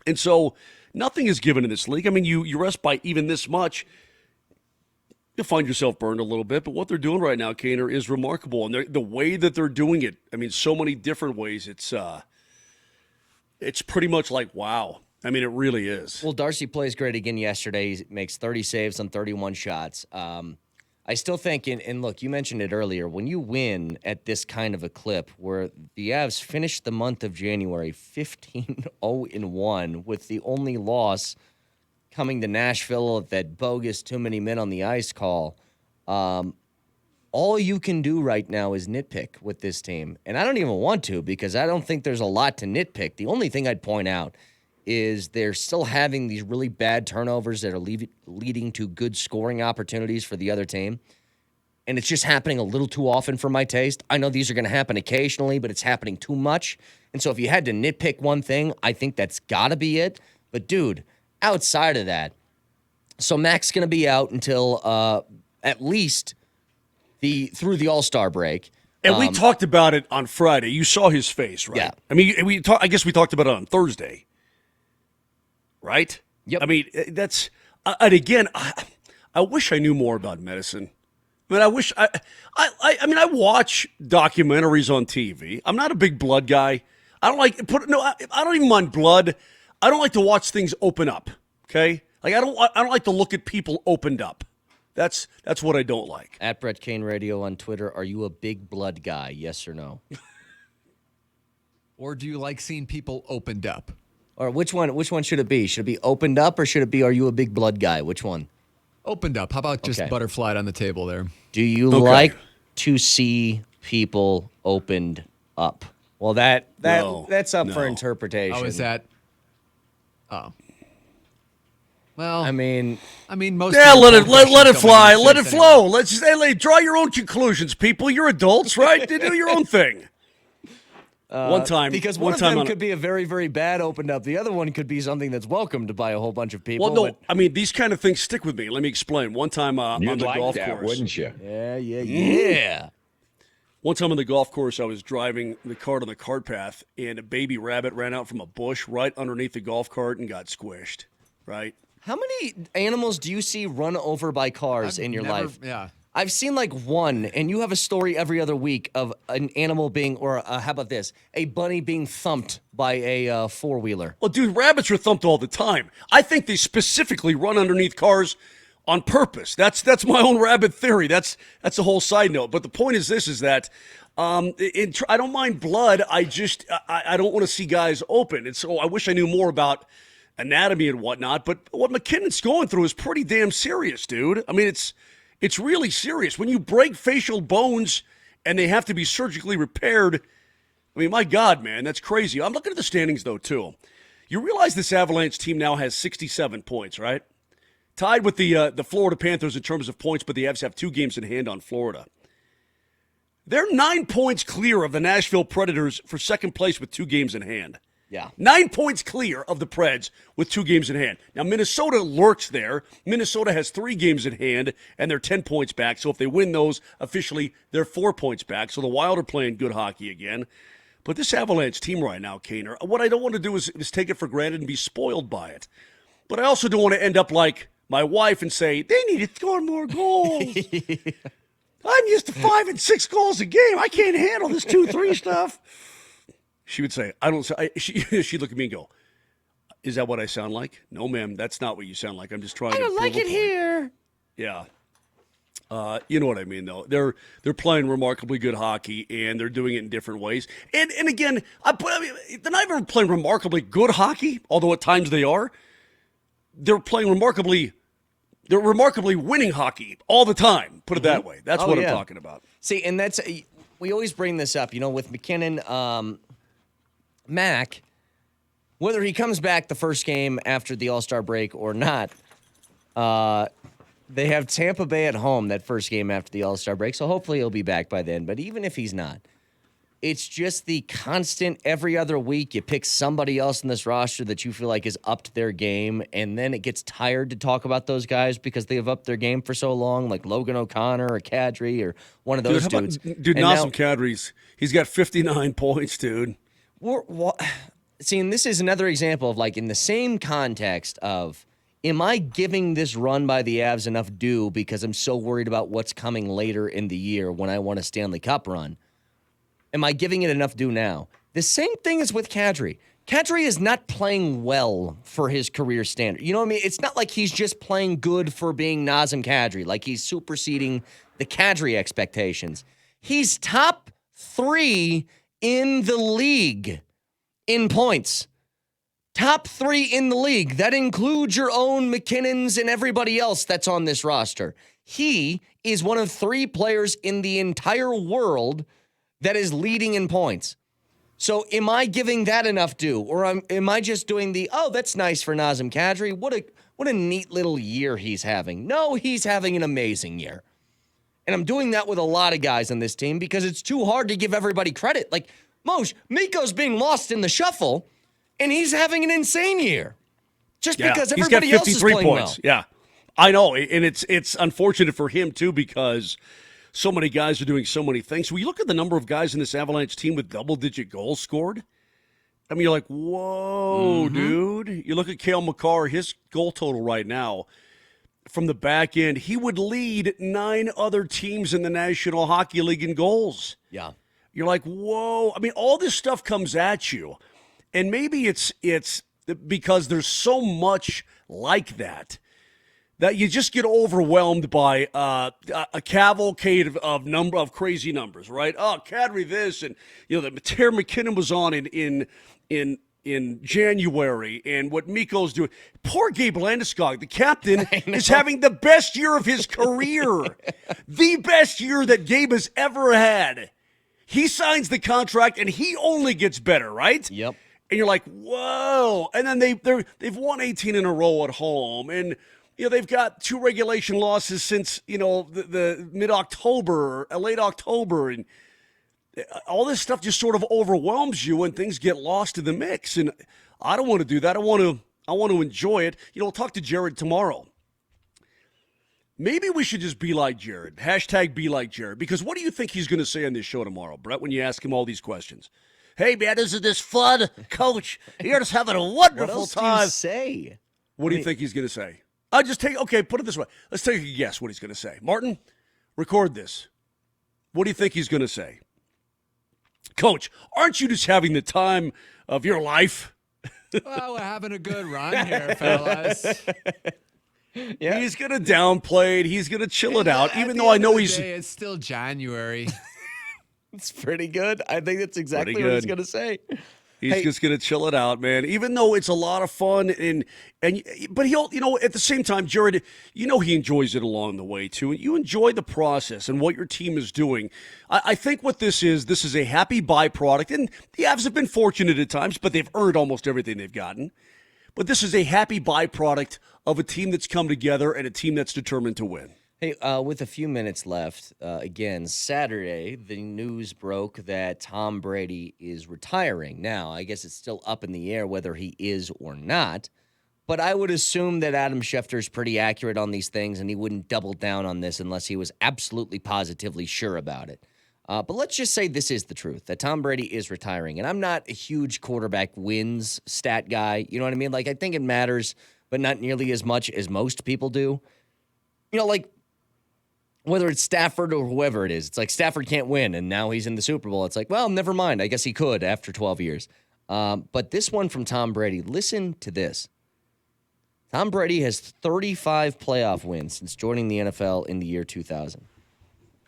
And so nothing is given in this league. I mean, you rest by even this much, you'll find yourself burned a little bit. But what they're doing right now, Kaner, is remarkable. And the way that they're doing it, I mean, so many different ways, it's pretty much like, wow. I mean, it really is. Well, Darcy plays great again yesterday. He makes 30 saves on 31 shots. I still think, and look, you mentioned it earlier, when you win at this kind of a clip where the Avs finished the month of January 15-0-1 with the only loss coming to Nashville at that bogus too many men on the ice call, all you can do right now is nitpick with this team. And I don't even want to because I don't think there's a lot to nitpick. The only thing I'd point out is they're still having these really bad turnovers that are leading to good scoring opportunities for the other team. And it's just happening a little too often for my taste. I know these are going to happen occasionally, but it's happening too much. And so if you had to nitpick one thing, I think that's got to be it. But, dude, outside of that, so Mac's going to be out until at least through the All-Star break. And we talked about it on Friday. You saw his face, right? Yeah. I mean, I guess we talked about it on Thursday, right? Yep. I mean, that's and again, I wish I knew more about medicine. I mean, I wish I mean, I watch documentaries on TV. I'm not a big blood guy. I don't even mind blood. I don't like to watch things open up. Okay, like I don't like to look at people opened up. That's what I don't like. At Brett Kane Radio on Twitter, are you a big blood guy? Yes or no? Or do you like seeing people opened up? Or which one should it be? Should it be opened up or should it be are you a big blood guy? Which one? Opened up. How about just butterflied on the table there? Do you like to see people opened up? Well, that's up for interpretation. How is that? Oh. Well, I mean, most. Yeah, let it fly, let it flow. Let's just draw your own conclusions, people. You're adults, right? Do your own thing. One time, because one of them could be a very, very bad opened up. The other one could be something that's welcomed by a whole bunch of people. Well, no, I mean these kind of things stick with me. Let me explain. One time on the golf course, wouldn't you? Yeah. One time on the golf course, I was driving the cart on the cart path, and a baby rabbit ran out from a bush right underneath the golf cart and got squished. Right. How many animals do you see run over by cars in your life? Yeah. I've seen like one, and you have a story every other week of an animal being, or how about this, a bunny being thumped by a four-wheeler. Well, dude, rabbits are thumped all the time. I think they specifically run underneath cars on purpose. That's my own rabbit theory. That's a whole side note. But the point is this, is that I don't mind blood. I don't want to see guys open. And so I wish I knew more about anatomy and whatnot, but what McKinnon's going through is pretty damn serious, dude. I mean, it's really serious. When you break facial bones and they have to be surgically repaired, I mean, my God, man, that's crazy. I'm looking at the standings, though, too. You realize this Avalanche team now has 67 points, right? Tied with the Florida Panthers in terms of points, but the Avs have 2 games in hand on Florida. They're 9 points clear of the Nashville Predators for second place with 2 games in hand. Yeah. 9 points clear of the Preds with 2 games in hand. Now, Minnesota lurks there. Minnesota has 3 games in hand, and they're 10 points back. So if they win those, officially, they're 4 points back. So the Wild are playing good hockey again. But this Avalanche team right now, Kaner, what I don't want to do is take it for granted and be spoiled by it. But I also don't want to end up like my wife and say, they need to score more goals. I'm used to 5 and 6 goals a game. I can't handle this 2-3 stuff. She would say, she'd look at me and go, is that what I sound like? No, ma'am, that's not what you sound like. I'm just trying to prove like it point. here. Yeah. You know what I mean, though. They're playing remarkably good hockey, and they're doing it in different ways. And again, they're not even playing remarkably good hockey, although at times they are. They're remarkably winning hockey all the time, put it that way. That's what I'm talking about. See, and we always bring this up, with McKinnon, Mac, whether he comes back the first game after the All-Star break or not, they have Tampa Bay at home that first game after the All-Star break, so hopefully he'll be back by then. But even if he's not, it's just the constant every other week you pick somebody else in this roster that you feel like is upped their game, and then it gets tired to talk about those guys because they have upped their game for so long, like Logan O'Connor or Kadri or one of those dudes. Dude, Nazem Kadri's, he's got 59 points, dude. See, and this is another example of, like, in the same context of, am I giving this run by the Avs enough due because I'm so worried about what's coming later in the year when I want a Stanley Cup run? Am I giving it enough due now? The same thing is with Kadri. Kadri is not playing well for his career standard. You know what I mean? It's not like he's just playing good for being Nazem Kadri, like he's superseding the Kadri expectations. He's top 3 in the league in points. Top 3 in the league. That includes your own McKinnons and everybody else that's on this roster. He is one of 3 players in the entire world that is leading in points. So am I giving that enough due? Or am I just doing that's nice for Nazem Kadri. What a neat little year he's having. No, he's having an amazing year. And I'm doing that with a lot of guys on this team because it's too hard to give everybody credit. Like, Moj, Mikko's being lost in the shuffle, and he's having an insane year. Just because everybody else is playing points. well. Yeah, I know. And it's unfortunate for him, too, because so many guys are doing so many things. When you look at the number of guys in this Avalanche team with double-digit goals scored, I mean, you're like, whoa, dude. You look at Cale Makar, his goal total right now, from the back end, he would lead 9 other teams in the National Hockey League in goals. Yeah. You're like, whoa. I mean, all this stuff comes at you. And maybe it's because there's so much like that you just get overwhelmed by a cavalcade of crazy numbers, right? Oh, Kadri this, and that Terry McKinnon was on in January, and what Mikko's doing. Poor Gabe Landeskog, the captain, is having the best year of his career, the best year that Gabe has ever had. He signs the contract, and he only gets better, right? Yep. And you're like, whoa! And then they've won 18 in a row at home, and they've got 2 regulation losses since the mid-October, late October, and all this stuff just sort of overwhelms you when things get lost in the mix. And I don't want to do that. I want to enjoy it. We'll talk to Jared tomorrow. Maybe we should just be like Jared. # be like Jared. Because what do you think he's going to say on this show tomorrow, Brett, when you ask him all these questions? Hey, man, isn't this fun? Coach, you're just having a wonderful What else time. do you say? What do you think he's going to say? Put it this way. Let's take a guess what he's going to say. Martin, record this. What do you think he's going to say? Coach, aren't you just having the time of your life? Well, we're having a good run here, fellas. Yeah. He's going to downplay it. He's going to chill it out, At even the though I end know of the he's... day, it's still January. It's pretty good. I think that's exactly Pretty what he's good. going to say. He's just going to chill it out, man. Even though it's a lot of fun, but he'll, at the same time, Jared, he enjoys it along the way too. And you enjoy the process and what your team is doing. I think what this is a happy byproduct. And the Avs have been fortunate at times, but they've earned almost everything they've gotten. But this is a happy byproduct of a team that's come together and a team that's determined to win. Hey, with a few minutes left, again, Saturday, the news broke that Tom Brady is retiring. Now, I guess it's still up in the air whether he is or not, but I would assume that Adam Schefter is pretty accurate on these things, and he wouldn't double down on this unless he was absolutely positively sure about it. But let's just say this is the truth, that Tom Brady is retiring, and I'm not a huge quarterback wins stat guy. You know what I mean? Like, I think it matters, but not nearly as much as most people do. Whether it's Stafford or whoever it is, it's like Stafford can't win, and now he's in the Super Bowl. It's like, well, never mind. I guess he could after 12 years. But this one from Tom Brady, listen to this. Tom Brady has 35 playoff wins since joining the NFL in the year 2000.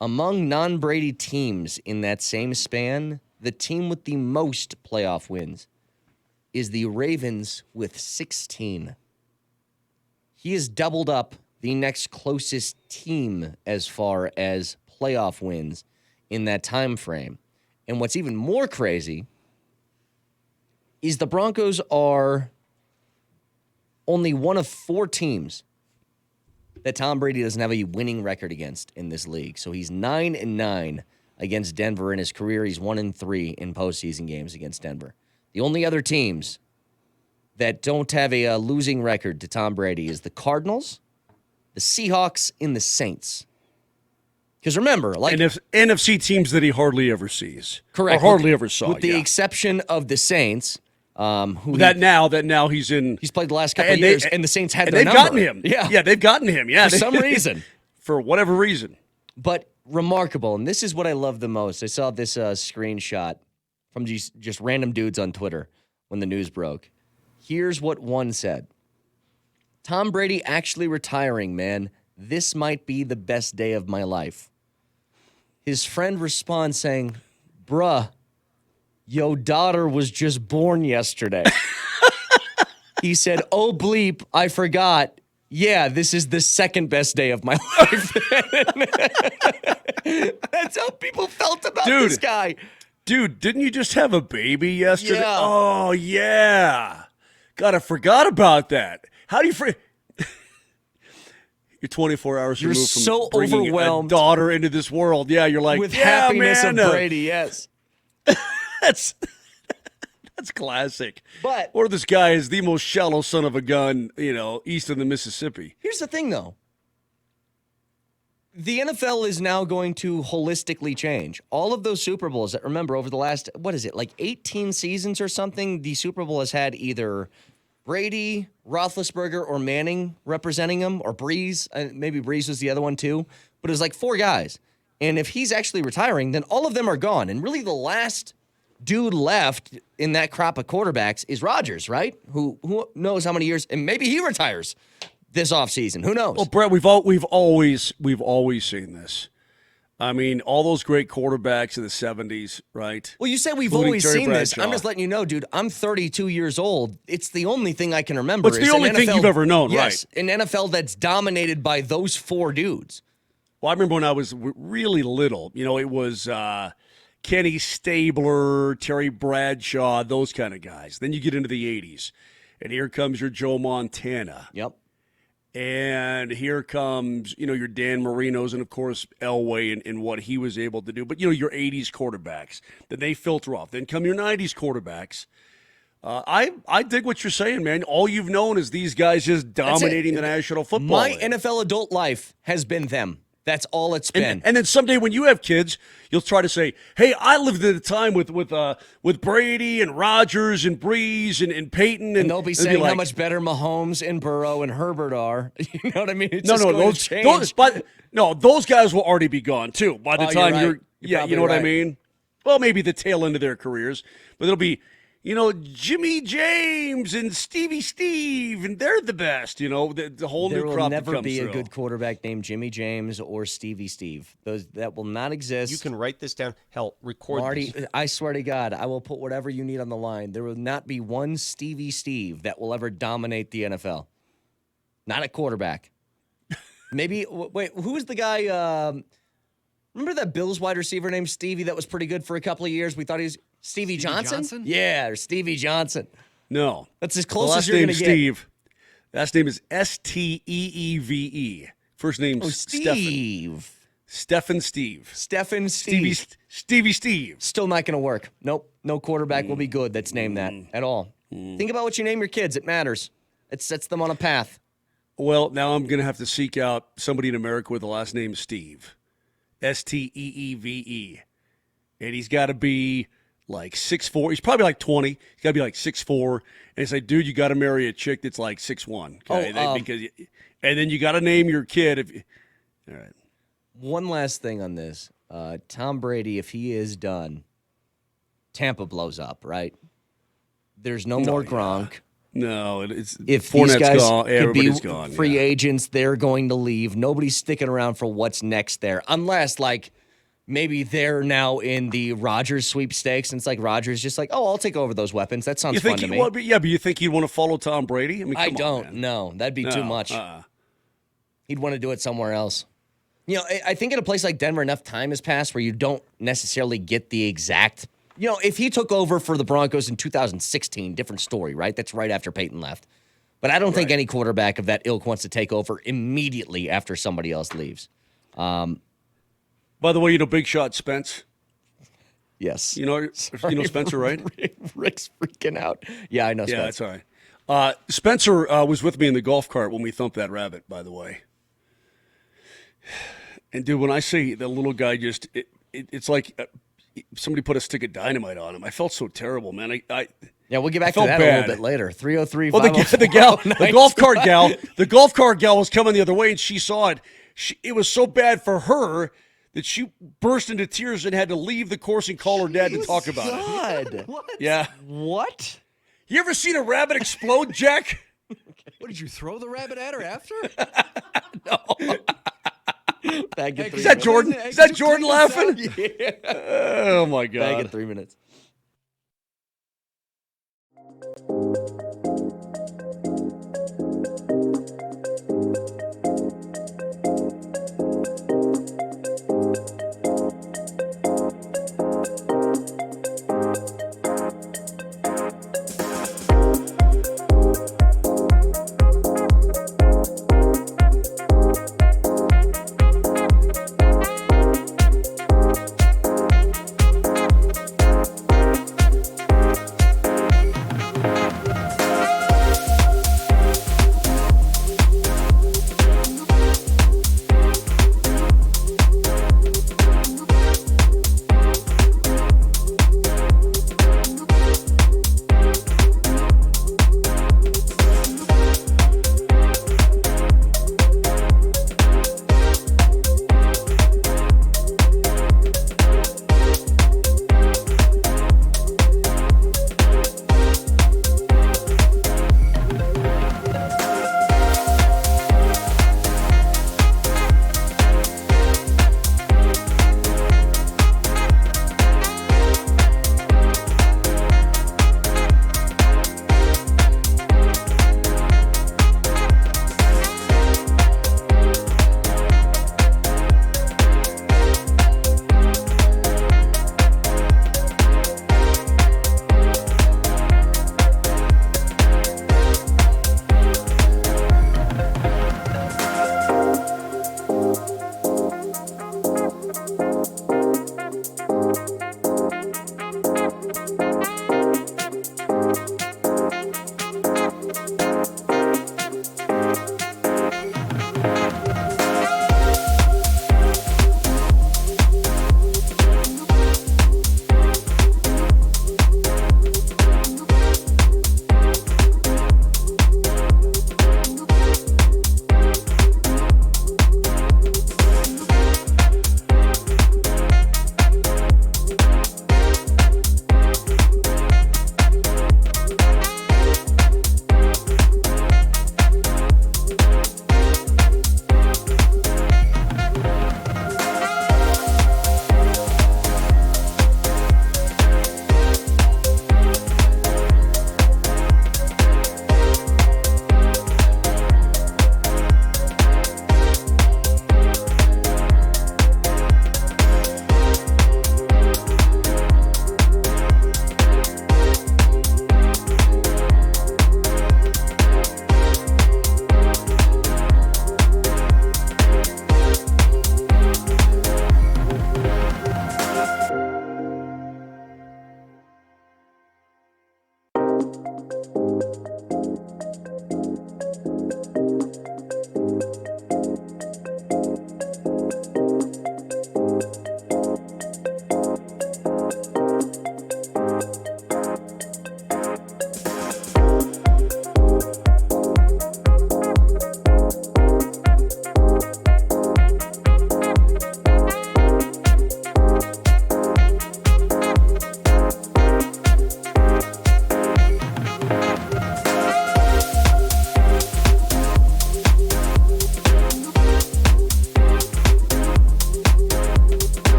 Among non-Brady teams in that same span, the team with the most playoff wins is the Ravens with 16. He has doubled up the next closest team as far as playoff wins in that time frame. And what's even more crazy is the Broncos are only one of 4 teams that Tom Brady doesn't have a winning record against in this league. So he's 9-9 against Denver in his career. He's 1-3 in postseason games against Denver. The only other teams that don't have a losing record to Tom Brady is the Cardinals, the Seahawks, and the Saints. Because remember, like NFC teams that he hardly ever sees, correct, or hardly ever saw, with the exception of the Saints, now he's in. He's played the last couple of years, and the Saints had their they've number. gotten him. Yeah, they've gotten him. Yeah, for some reason, for whatever reason. But remarkable, and this is what I love the most. I saw this screenshot from just random dudes on Twitter when the news broke. Here's what one said. Tom Brady actually retiring, man. This might be the best day of my life. His friend responds saying, bruh, yo daughter was just born yesterday. He said, oh bleep, I forgot. Yeah, this is the second best day of my life. That's how people felt about this guy. Dude, didn't you just have a baby yesterday? Yeah. Oh, yeah. God, I forgot about that. How do you You're 24 hours You're removed from so bringing overwhelmed a daughter into this world. Yeah, you're like, with yeah, happiness man, of Brady, yes. That's classic. But or this guy is the most shallow son of a gun, east of the Mississippi. Here's the thing, though. The NFL is now going to holistically change. All of those Super Bowls that, remember, over the last, 18 seasons or something, the Super Bowl has had either Brady, Roethlisberger, or Manning representing them, or Breeze. Maybe Breeze was the other one too. But it was like 4 guys. And if he's actually retiring, then all of them are gone. And really the last dude left in that crop of quarterbacks is Rodgers, right? Who knows how many years, and maybe he retires this offseason. Who knows? Well, Brett, we've always seen this. I mean, all those great quarterbacks in the 70s, right? Well, you say we've Including always Terry seen this. Bradshaw. I'm just letting you know, dude, I'm 32 years old. It's the only thing I can remember. It's the is only an thing NFL you've ever known, yes, right? An NFL that's dominated by those 4 dudes. Well, I remember when I was really little, it was Kenny Stabler, Terry Bradshaw, those kind of guys. Then you get into the 80s, and here comes your Joe Montana. Yep. And here comes, your Dan Marinos and, of course, Elway and what he was able to do. But, your 80s quarterbacks, then they filter off. Then come your 90s quarterbacks. I dig what you're saying, man. All you've known is these guys just dominating the National Football My League. NFL adult life has been them. That's all it's been. And then someday when you have kids, you'll try to say, "Hey, I lived at a time with Brady and Rodgers and Breeze and Peyton," and they'll be saying how much better Mahomes and Burrow and Herbert are. You know what I mean? It's those guys will already be gone too by the time you're you know what I mean. Well, maybe the tail end of their careers, but it'll be. Jimmy James and Stevie Steve, and they're the best. The whole new crop. There will never be through. a good quarterback named Jimmy James or Stevie Steve. That will not exist. You can write this down. Hell, record Marty, this. I swear to God, I will put whatever you need on the line. There will not be one Stevie Steve that will ever dominate the NFL. Not a quarterback. Maybe, wait, who was the guy? Remember that Bills wide receiver named Stevie that was pretty good for a couple of years? We thought he was Stevie Johnson? Yeah, or Stevie Johnson. No. That's as close as you're going to get. Steve. Last name is Steeve. First name Steve. Stephen Steve. Stephen Steve. Stevie Steve. Still not going to work. Nope. No quarterback will be good that's named that at all. Think about what you name your kids. It matters. It sets them on a path. Well, now I'm going to have to seek out somebody in America with the last name Steve. Steeve. And he's got to be like 6'4". He's probably like 20. He's got to be like 6'4". And it's like, dude, you got to marry a chick that's like 6'1". Okay? And then you got to name your kid. All right. One last thing on this. Tom Brady, if he is done, Tampa blows up, right? There's no more Gronk. No, it's if these guys gone, could be gone, free agents, they're going to leave. Nobody's sticking around for what's next there, unless maybe they're now in the Rodgers sweepstakes, and it's like Rodgers just like, oh, I'll take over those weapons. That sounds fun to me. But you think he'd want to follow Tom Brady? I mean, I don't. No, that'd be too much. He'd want to do it somewhere else. I think in a place like Denver, enough time has passed where you don't necessarily get the exact. If he took over for the Broncos in 2016, different story, right? That's right after Peyton left. But I don't think any quarterback of that ilk wants to take over immediately after somebody else leaves. By the way, Big Shot Spence? Yes. Spencer, right? Rick's freaking out. Yeah, I know Spencer. Yeah, that's all right. Spencer was with me in the golf cart when we thumped that rabbit, by the way. And, dude, when I say the little guy just it's like somebody put a stick of dynamite on him. I felt so terrible, man. Yeah, we'll get back to that a little bit later. 303. Well, the golf cart gal was coming the other way, and she saw it. It was so bad for her that she burst into tears and had to leave the course and call her dad to talk about it. What? Yeah. What? You ever seen a rabbit explode, Jack? What, did you throw the rabbit at her after? No. Is that Jordan? Is that Jordan laughing? Yeah. Oh, my God. Back in 3 minutes.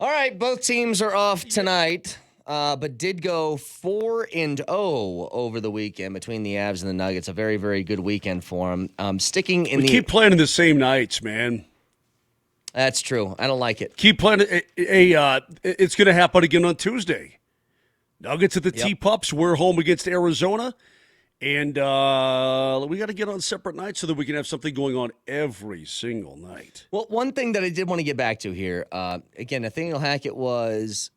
All right, both teams are off tonight, but did go 4-0 over the weekend between the Avs and the Nuggets. A very, very good weekend for them. Sticking in We keep playing in the same nights, man. That's true. I don't like it. Keep playing. It's going to happen again on Tuesday. Nuggets at the T-Pups. We're home against Arizona. And we got to get on separate nights so that we can have something going on every single night. Well, one thing that I did want to get back to here, again, Nathaniel Hackett was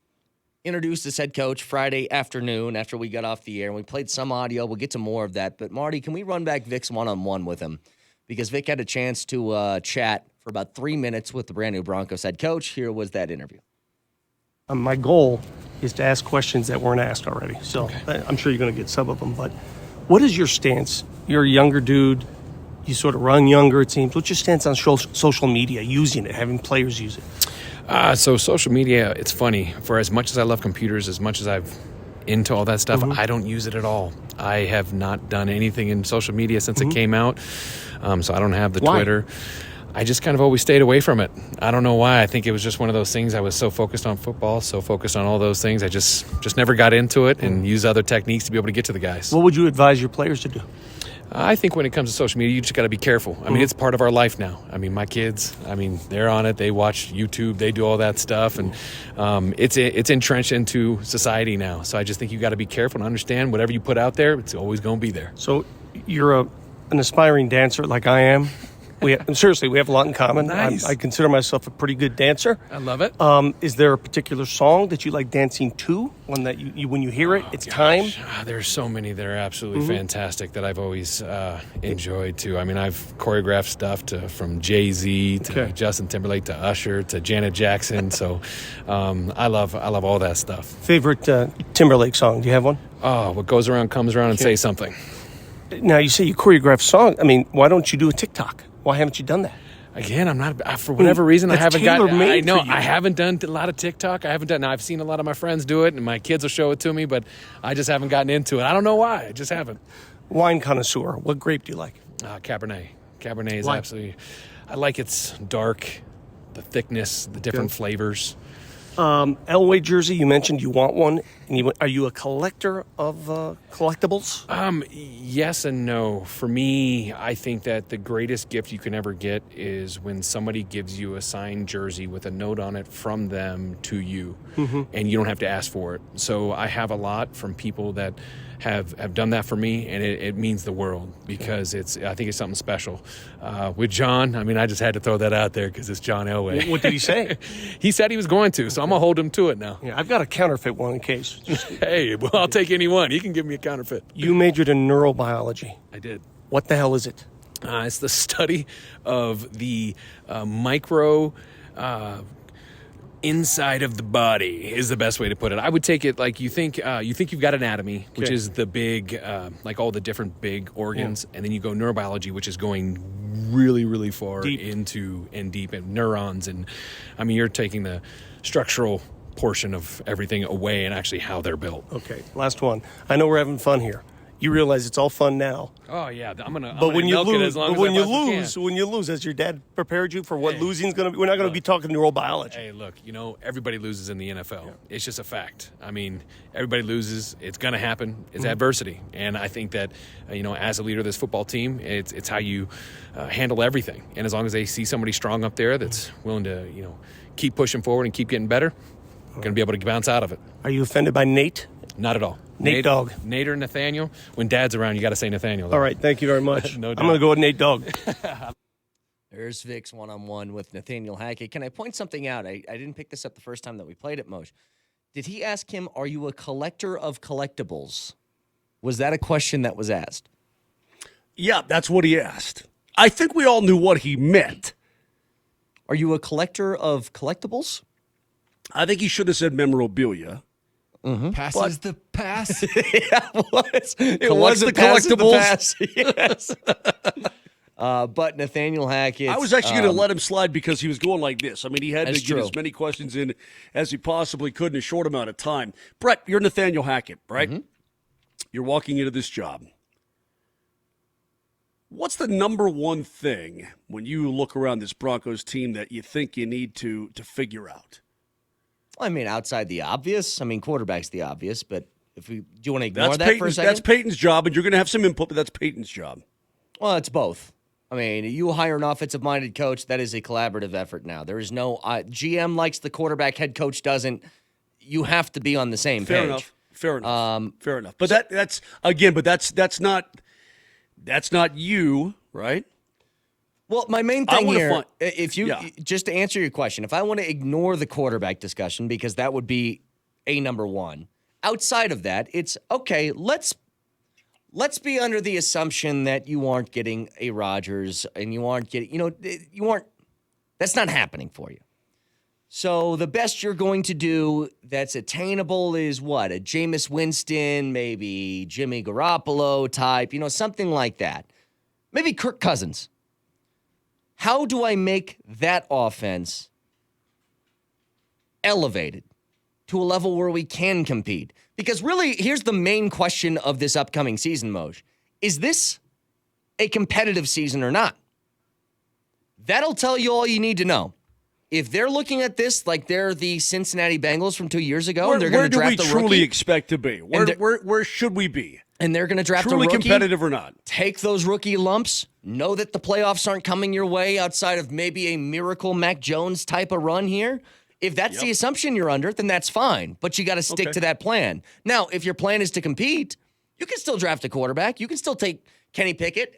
introduced as head coach Friday afternoon after we got off the air, and we played some audio. We'll get to more of that. But, Marty, can we run back Vic's one-on-one with him? Because Vic had a chance to chat for about 3 minutes with the brand-new Broncos head coach. Here was that interview. My goal is to ask questions that weren't asked already. So I'm sure you're going to get some of them. But what is your stance? You're a younger dude. You sort of run younger, it seems. What's your stance on social media, using it, having players use it? So social media, it's funny. For as much as I love computers, as much as I've into all that stuff, I don't use it at all. I have not done anything in social media since it came out. So I don't have the Twitter. I just kind of always stayed away from it. I don't know why. I think it was just one of those things. I was so focused on football, so focused on all those things. I just never got into it and use other techniques to be able to get to the guys. What would you advise your players to do? I think when it comes to social media, you just got to be careful. I mean, it's part of our life now. I mean, my kids, they're on it. They watch YouTube. They do all that stuff. And it's entrenched into society now. So I just think you got to be careful and understand whatever you put out there, it's always going to be there. So you're an aspiring dancer like I am. Seriously, we have a lot in common. Nice. I consider myself a pretty good dancer. I love it. Is there a particular song that you like dancing to? One that you when you hear it, it's time? There's so many that are absolutely fantastic that I've always enjoyed too. I mean, I've choreographed stuff from Jay-Z to Justin Timberlake to Usher to Janet Jackson. So I love all that stuff. Favorite Timberlake song? Do you have one? Oh, what goes around comes around and say something. Now, you say you choreograph song. I mean, why don't you do a TikTok? Why haven't you done that? Again, I'm not, for whatever reason, I haven't gotten, I know, I haven't done a lot of TikTok. Now, I've seen a lot of my friends do it, and my kids will show it to me, but I just haven't gotten into it. I don't know why. I just haven't. Wine connoisseur. What grape do you like? Cabernet. Cabernet is absolutely, I like its dark, the thickness, the different flavors. Elway jersey, you mentioned you want one. And are you a collector of collectibles? Yes and no. For me, I think that the greatest gift you can ever get is when somebody gives you a signed jersey with a note on it from them to you, and you don't have to ask for it. So I have a lot from people that have done that for me, and it means the world because I think it's something special. With John, I just had to throw that out there because it's John Elway. What did he say? He said he was going to, so I'm going to hold him to it now. Yeah, I've got a counterfeit one in case. Hey, well, I'll take any one. He can give me a counterfeit. You majored in neurobiology. I did. What the hell is it? It's the study of the micro inside of the body is the best way to put it. I would take it like you think you've got anatomy, which is the big, like all the different big organs, and then you go neurobiology, which is going really, really far into and deep in neurons. And you're taking the structural portion of everything away and actually how they're built. Okay, last one. I know we're having fun here. You realize it's all fun now. Oh yeah, when you lose, has your dad prepared you for what losing is going to be? We're not going to be talking neurobiology. Hey, look, everybody loses in the NFL. Yeah. It's just a fact. Everybody loses. It's going to happen. It's adversity, and I think that as a leader of this football team, it's how you handle everything. And as long as they see somebody strong up there that's willing to keep pushing forward and keep getting better, going to be able to bounce out of it. Are you offended by Nate? Not at all. Nate Dogg. Nate or Nathaniel. When Dad's around, you got to say Nathaniel. All right, thank you very much. No doubt. I'm going to go with Nate Dogg. There's Vic's one-on-one with Nathaniel Hackett. Can I point something out? I didn't pick this up the first time that we played it, Moj. Did he ask him, are you a collector of collectibles? Was that a question that was asked? Yeah, that's what he asked. I think we all knew what he meant. Are you a collector of collectibles? I think he should have said memorabilia. Passes the pass. Yeah, it was the collectibles. Yes. But Nathaniel Hackett. I was actually going to let him slide because he was going like this. He had to get true. as many questions in as he possibly could in a short amount of time. Brett, you're Nathaniel Hackett, right? You're walking into this job. What's the number one thing when you look around this Broncos team that you think you need to figure out? I mean, outside the obvious. I mean, quarterback's the obvious, but do you want to ignore That's that Peyton's, for a second? That's Peyton's job, and you're going to have some input, but that's Peyton's job. Well, it's both. I mean, you hire an offensive-minded coach, that is a collaborative effort now. There is no GM likes the quarterback, head coach doesn't. You have to be on the same page. Fair enough. But that's not you, right? Well, my main thing here, just to answer your question, if I want to ignore the quarterback discussion, because that would be a number one, outside of that, it's okay, let's be under the assumption that you aren't getting a Rodgers and you aren't getting, that's not happening for you. So the best you're going to do that's attainable is what? A Jameis Winston, maybe Jimmy Garoppolo type, something like that. Maybe Kirk Cousins. How do I make that offense elevated to a level where we can compete? Because really, here's the main question of this upcoming season, Moj. Is this a competitive season or not? That'll tell you all you need to know. If they're looking at this like they're the Cincinnati Bengals from 2 years ago, and they're going to draft a rookie. Where do we truly expect to be? Where should we be? And they're going to draft truly a rookie. Competitive or not? Take those rookie lumps. Know that the playoffs aren't coming your way outside of maybe a miracle Mac Jones type of run here. If that's the assumption you're under, then that's fine. But you got to stick to that plan. Now, if your plan is to compete, you can still draft a quarterback. You can still take Kenny Pickett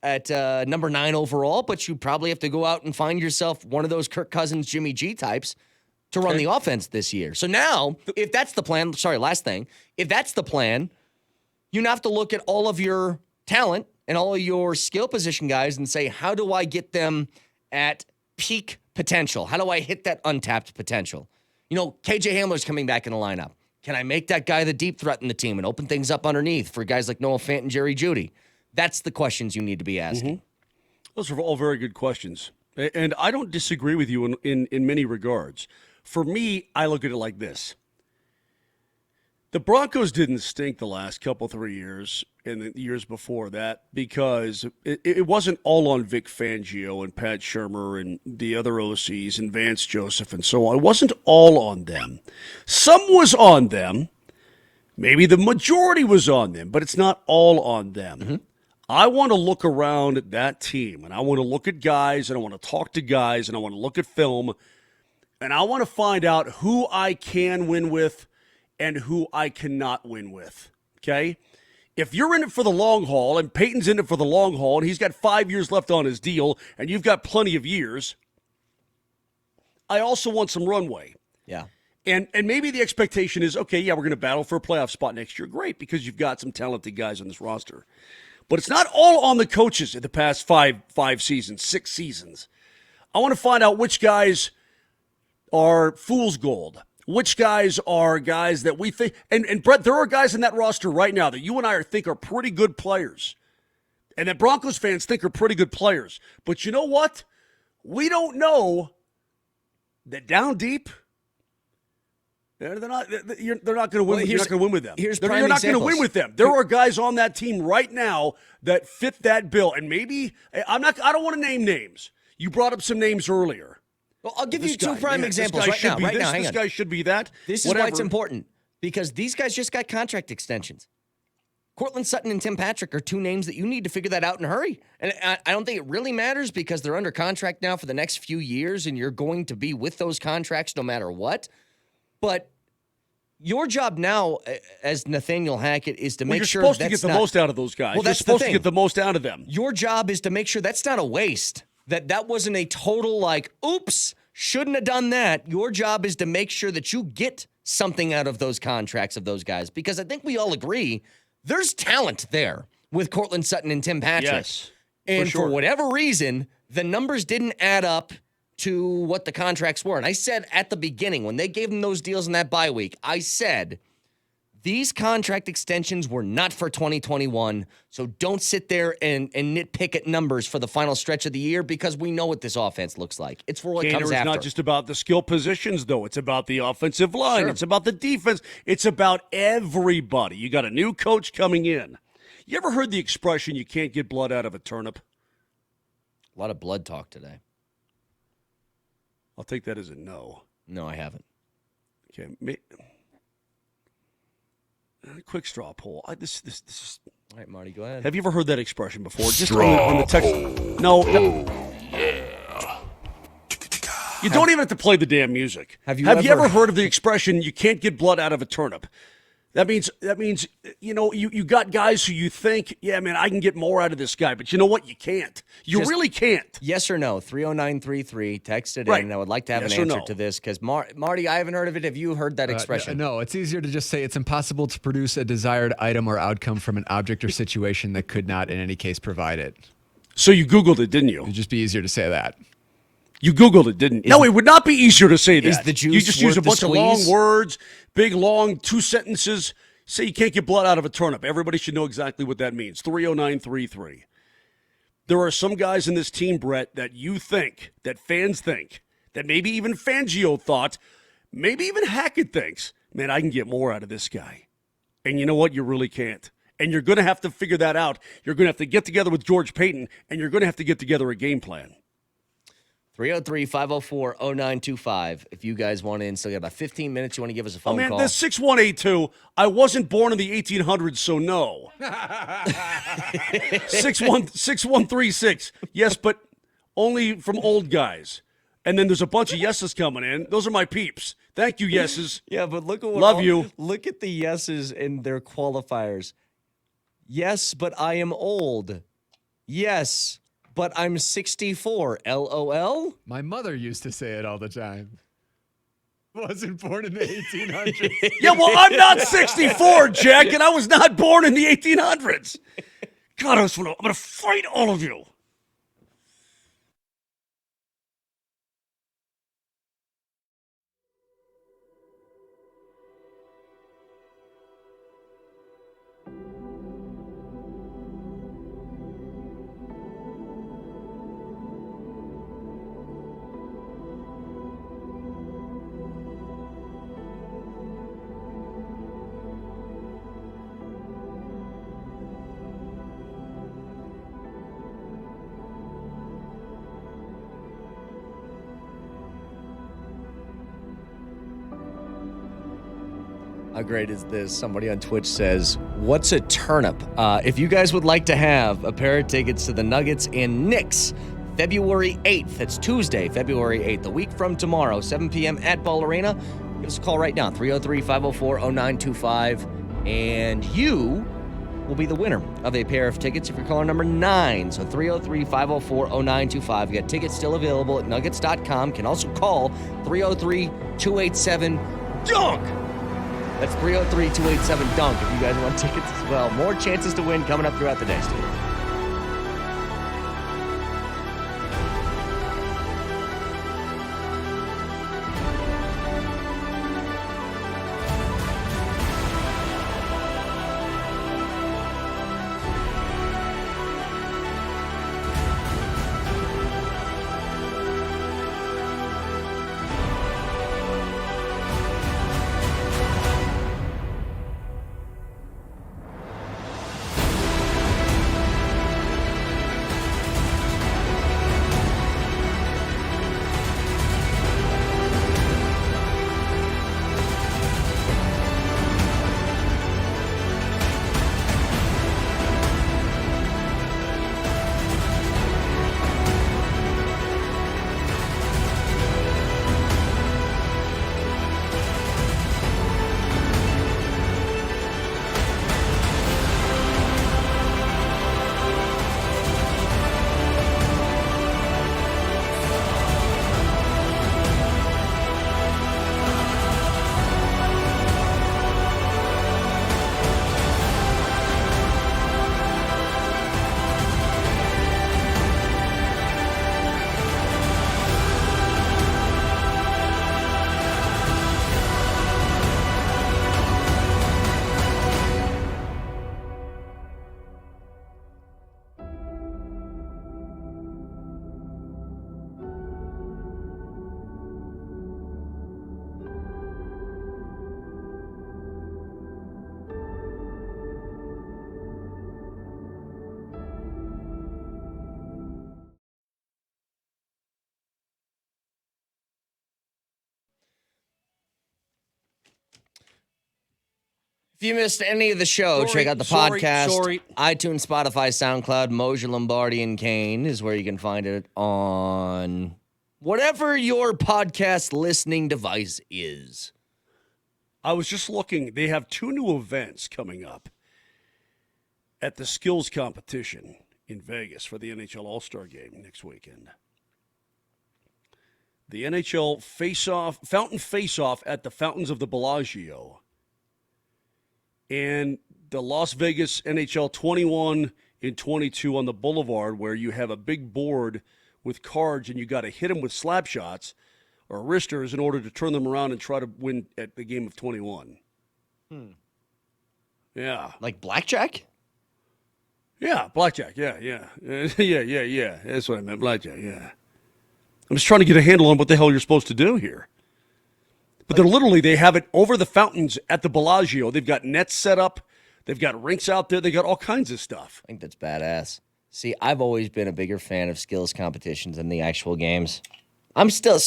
at number 9 overall, but you probably have to go out and find yourself one of those Kirk Cousins, Jimmy G types to run the offense this year. So now, if that's the plan, last thing, if that's the plan, you have to look at all of your talent and all of your skill position guys and say, how do I get them at peak potential? How do I hit that untapped potential? KJ Hamler's coming back in the lineup. Can I make that guy the deep threat in the team and open things up underneath for guys like Noah Fant and Jerry Jeudy? That's the questions you need to be asking. Mm-hmm. Those are all very good questions. And I don't disagree with you in many regards. For me, I look at it like this. The Broncos didn't stink the last 3 years and the years before that because it wasn't all on Vic Fangio and Pat Shurmur and the other OCs and Vance Joseph and so on. It wasn't all on them. Some was on them. Maybe the majority was on them, but it's not all on them. Mm-hmm. I want to look around at that team, and I want to look at guys, and I want to talk to guys, and I want to look at film, and I want to find out who I can win with and who I cannot win with, okay? If you're in it for the long haul, and Peyton's in it for the long haul, and he's got 5 years left on his deal, and you've got plenty of years, I also want some runway. Yeah. And maybe the expectation is, okay, yeah, we're going to battle for a playoff spot next year. Great, because you've got some talented guys on this roster. But it's not all on the coaches in the past five seasons, 6 seasons. I want to find out which guys are fool's gold. Which guys are guys that we think, and Brett, there are guys in that roster right now that you and I think are pretty good players, and that Broncos fans think are pretty good players. But you know what? We don't know that down deep, they're not going to win. You're not going to win with them. You're not going to win with them. There are guys on that team right now that fit that bill, and maybe I don't want to name names. You brought up some names earlier. Well, I'll give you 2 prime examples right now. Hang on. This guy should be that. This is why it's important, because these guys just got contract extensions. Cortland Sutton and Tim Patrick are 2 names that you need to figure that out in a hurry. And I don't think it really matters because they're under contract now for the next few years, and you're going to be with those contracts no matter what. But your job now as Nathaniel Hackett is to make sure you're supposed to get the most out of those guys. Well, you're supposed to get the most out of them. Your job is to make sure that's not a waste. That wasn't a total oops, shouldn't have done that. Your job is to make sure that you get something out of those contracts of those guys, because I think we all agree there's talent there with Cortland Sutton and Tim Patrick. Yes, and for whatever reason, the numbers didn't add up to what the contracts were. And I said at the beginning, when they gave them those deals in that bye week, I said, these contract extensions were not for 2021, so don't sit there and nitpick at numbers for the final stretch of the year, because we know what this offense looks like. It's for what comes after. It's not just about the skill positions, though. It's about the offensive line. Sure. It's about the defense. It's about everybody. You got a new coach coming in. You ever heard the expression, you can't get blood out of a turnip? A lot of blood talk today. I'll take that as a no. No, I haven't. Okay. Quick straw poll. This is. All right, Marty, go ahead. Have you ever heard that expression before? Just on the text. No. You don't even have to play the damn music. Have you ever heard of the expression, you can't get blood out of a turnip? That means you got guys who you think, yeah, man, I can get more out of this guy, but you know what? You can't. You really can't. Yes or no? 30933. Text it Right. in. I would like to have Yes an or answer no. to this because Marty, I haven't heard of it. Have you heard that expression? No, it's easier to just say it's impossible to produce a desired item or outcome from an object or situation that could not, in any case, provide it. So you Googled it, didn't you? It'd just be easier to say that. You Googled it, didn't you? No, it would not be easier to say that. Is the juice you just use a worth the bunch of long squeeze? words, big, long, 2 sentences. Say you can't get blood out of a turnip. Everybody should know exactly what that means. 30933. There are some guys in this team, Brett, that you think, that fans think, that maybe even Fangio thought, maybe even Hackett thinks, man, I can get more out of this guy. And you know what? You really can't. And you're going to have to figure that out. You're going to have to get together with George Payton, and you're going to have to get together a game plan. 303-504-0925. If you guys want in, still got about 15 minutes. You want to give us a phone call? The 6182. I wasn't born in the 1800s, so no. 6136. Yes, but only from old guys. And then there's a bunch of yeses coming in. Those are my peeps. Thank you, yeses. Yeah, but look at you. Look at the yeses and their qualifiers. Yes, but I am old. Yes, but I'm 64. LOL. My mother used to say it all the time. Wasn't born in the 1800s. Yeah, well, I'm not 64, Jack, and I was not born in the 1800s. God, I'm going to fight all of you. How great is this? Somebody on Twitch says, what's a turnip? If you guys would like to have a pair of tickets to the Nuggets and Knicks, February 8th, that's Tuesday, February 8th, a week from tomorrow, 7 p.m. at Ball Arena, give us a call right now, 303-504-0925, and you will be the winner of a pair of tickets if you're caller number 9. So 303-504-0925. You got tickets still available at nuggets.com. Can also call 303-287-DUNK. That's 303-287-DUNK if you guys want tickets as well. More chances to win coming up throughout the day, Steve. If you missed any of the show, check out the podcast. iTunes, Spotify, SoundCloud, Moser, Lombardi, and Kane is where you can find it on whatever your podcast listening device is. I was just looking. They have 2 new events coming up at the skills competition in Vegas for the NHL All-Star Game next weekend. The NHL Fountain Face-Off at the Fountains of the Bellagio. And the Las Vegas NHL 21 and 22 on the Boulevard, where you have a big board with cards and you got to hit them with slap shots or wristers in order to turn them around and try to win at the game of 21. Yeah. Like blackjack? Yeah, blackjack. Yeah. Yeah. That's what I meant, blackjack, yeah. I'm just trying to get a handle on what the hell you're supposed to do here. But they have it over the fountains at the Bellagio. They've got nets set up. They've got rinks out there. They got all kinds of stuff. I think that's badass. See, I've always been a bigger fan of skills competitions than the actual games. I'll still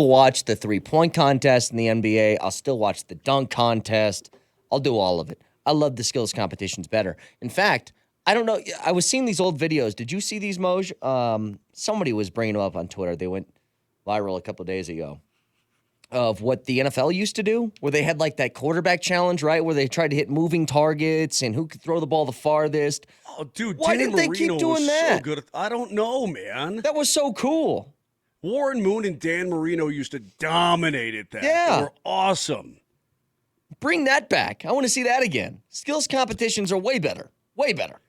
watch the 3-point contest in the NBA. I'll still watch the dunk contest. I'll do all of it. I love the skills competitions better. In fact, I don't know. I was seeing these old videos. Did you see these, Moj? Somebody was bringing them up on Twitter. They went viral a couple of days ago. Of what the NFL used to do, where they had like that quarterback challenge, right? Where they tried to hit moving targets and who could throw the ball the farthest. Oh, dude, why didn't they keep doing that? So good. I don't know, man. That was so cool. Warren Moon and Dan Marino used to dominate at that. Yeah. They were awesome. Bring that back. I want to see that again. Skills competitions are way better. Way better.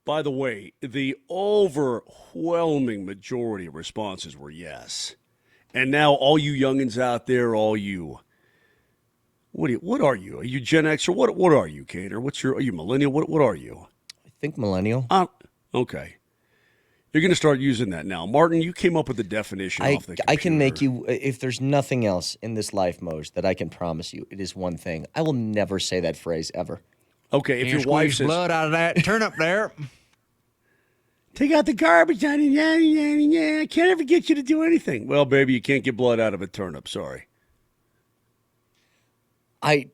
By the way, the overwhelming majority of responses were yes. And now all you youngins out there, what are you? Are you Gen X or what are you, Kane? Or are you millennial? What are you? I think millennial. Okay. You're going to start using that now. Martin, you came up with the definition off the computer. I can make you, if there's nothing else in this life, Moj, that I can promise you, it is one thing. I will never say that phrase ever. Okay, if your wife says blood out of that turnip there. Take out the garbage, yeah, I can't ever get you to do anything. Well, baby, you can't get blood out of a turnip. Sorry. I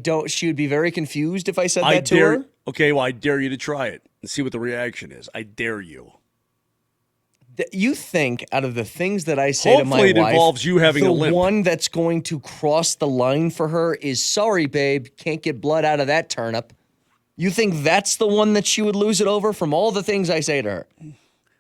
don't. She would be very confused if I said that to her. Okay, well, I dare you to try it and see what the reaction is. I dare you. You think out of the things that I say to my wife, hopefully it involves you having a limp. The one that's going to cross the line for her is, sorry, babe, can't get blood out of that turnip. You think that's the one that she would lose it over from all the things I say to her?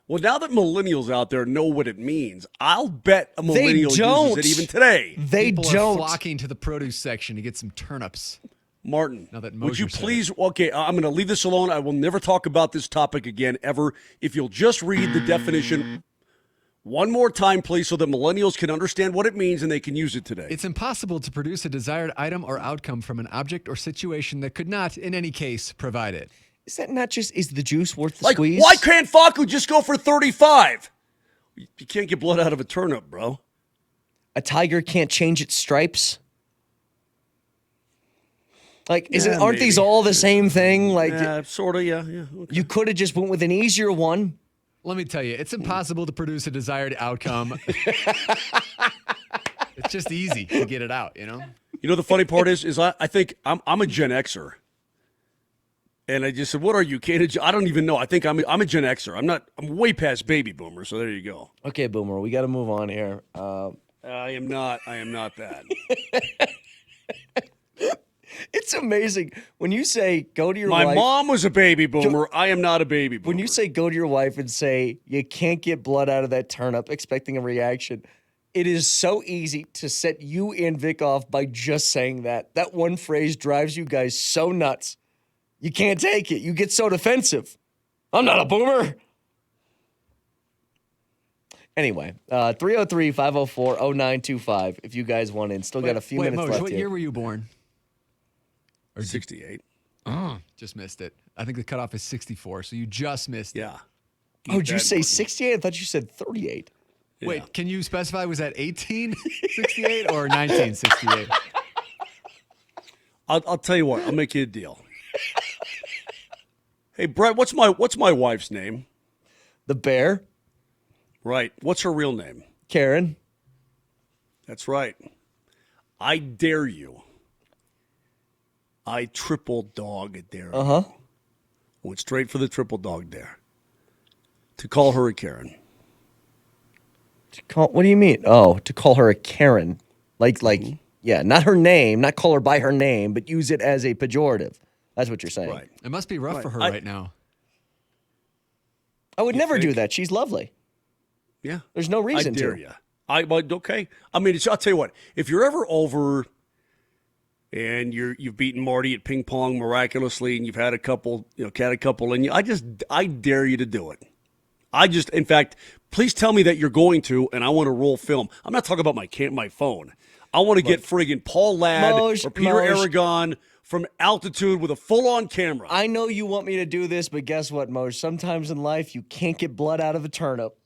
Well, now that millennials out there know what it means, I'll bet a millennial uses it even today. People are flocking to the produce section to get some turnips. Martin, now that would you please, okay, I'm going to leave this alone. I will never talk about this topic again, ever. If you'll just read the definition one more time, please, so that millennials can understand what it means and they can use it today. It's impossible to produce a desired item or outcome from an object or situation that could not, in any case, provide it. Is that not just, is the juice worth the squeeze? Why can't Faku just go for 35? You can't get blood out of a turnip, bro. A tiger can't change its stripes? Like, aren't these all the same thing? Like, sort of, yeah. Okay. You could have just went with an easier one. Let me tell you, it's impossible to produce a desired outcome. It's just easy to get it out, you know? You know, the funny part is I think I'm a Gen Xer. And I just said, what are you, Kane? I don't even know. I think I'm a Gen Xer. I'm way past baby boomer, so there you go. Okay, boomer, we got to move on here. I am not that. It's amazing when you say go to your wife. My mom was a baby boomer. I am not a baby boomer. When you say go to your wife and say you can't get blood out of that turnip, expecting a reaction, it is so easy to set you and Vic off by just saying that. That one phrase drives you guys so nuts. You can't take it. You get so defensive. I'm not a boomer. Anyway, 303-504-0925 if you guys want in. Still got a few minutes Moj, left what here. year were you born? Or 68. Oh, just missed it. I think the cutoff is 64, so you just missed it. Yeah. Oh, did you say 68? I thought you said 38. Yeah. Wait, can you specify, was that 1868 or 1968? I'll tell you what. I'll make you a deal. Hey, Brett, what's my wife's name? The bear. Right. What's her real name? Karen. That's right. I dare you I triple dog dare. Uh-huh. Went straight for the triple dog dare. To call her a Karen. What do you mean? Oh, to call her a Karen. Yeah, not her name, not call her by her name, but use it as a pejorative. That's what you're saying. Right. It must be rough for her right now. I would never do that. She's lovely. Yeah. There's no reason I dare to. you. Okay. I mean, I'll tell you what. If you're ever over and you've beaten Marty at ping pong miraculously, and you've had a couple, and I dare you to do it. In fact, please tell me that you're going to, and I want to roll film. I'm not talking about my phone. I want to get friggin' Paul Ladd or Peter Aragon from altitude with a full-on camera. I know you want me to do this, but guess what, Moj? Sometimes in life, you can't get blood out of a turnip.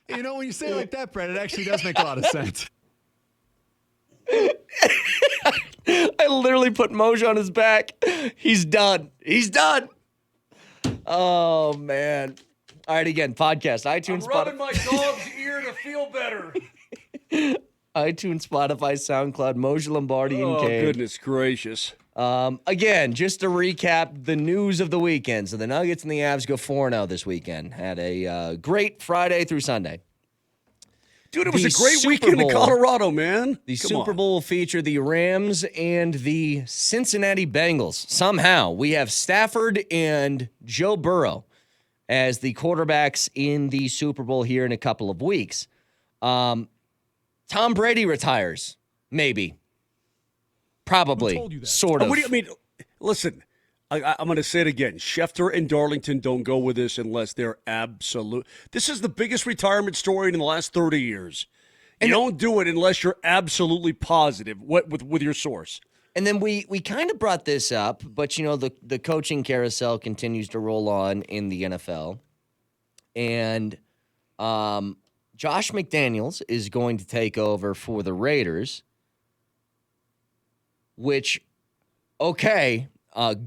You know, when you say it like that, Brett, it actually does make a lot of sense. I literally put Moj on his back. He's done. He's done. Oh, man. All right, again, podcast, iTunes, I'm rubbing my dog's ear to feel better. iTunes, Spotify, SoundCloud, Moser, Lombardi, and Kane. Oh, goodness gracious. Again, just to recap the news of the weekend. So the Nuggets and the Avs go 4-0 this weekend. Had a great Friday through Sunday. Dude, it was a great weekend in Colorado, man. The Super Bowl will feature the Rams and the Cincinnati Bengals. Somehow, we have Stafford and Joe Burrow as the quarterbacks in the Super Bowl here in a couple of weeks. Tom Brady retires. Maybe. Probably. Sort of. What do you mean? Listen, I'm going to say it again. Schefter and Darlington don't go with this unless they're absolute. This is the biggest retirement story in the last 30 years. You don't do it unless you're absolutely positive with your source. And then we kind of brought this up, but, the coaching carousel continues to roll on in the NFL. And Josh McDaniels is going to take over for the Raiders, which, okay,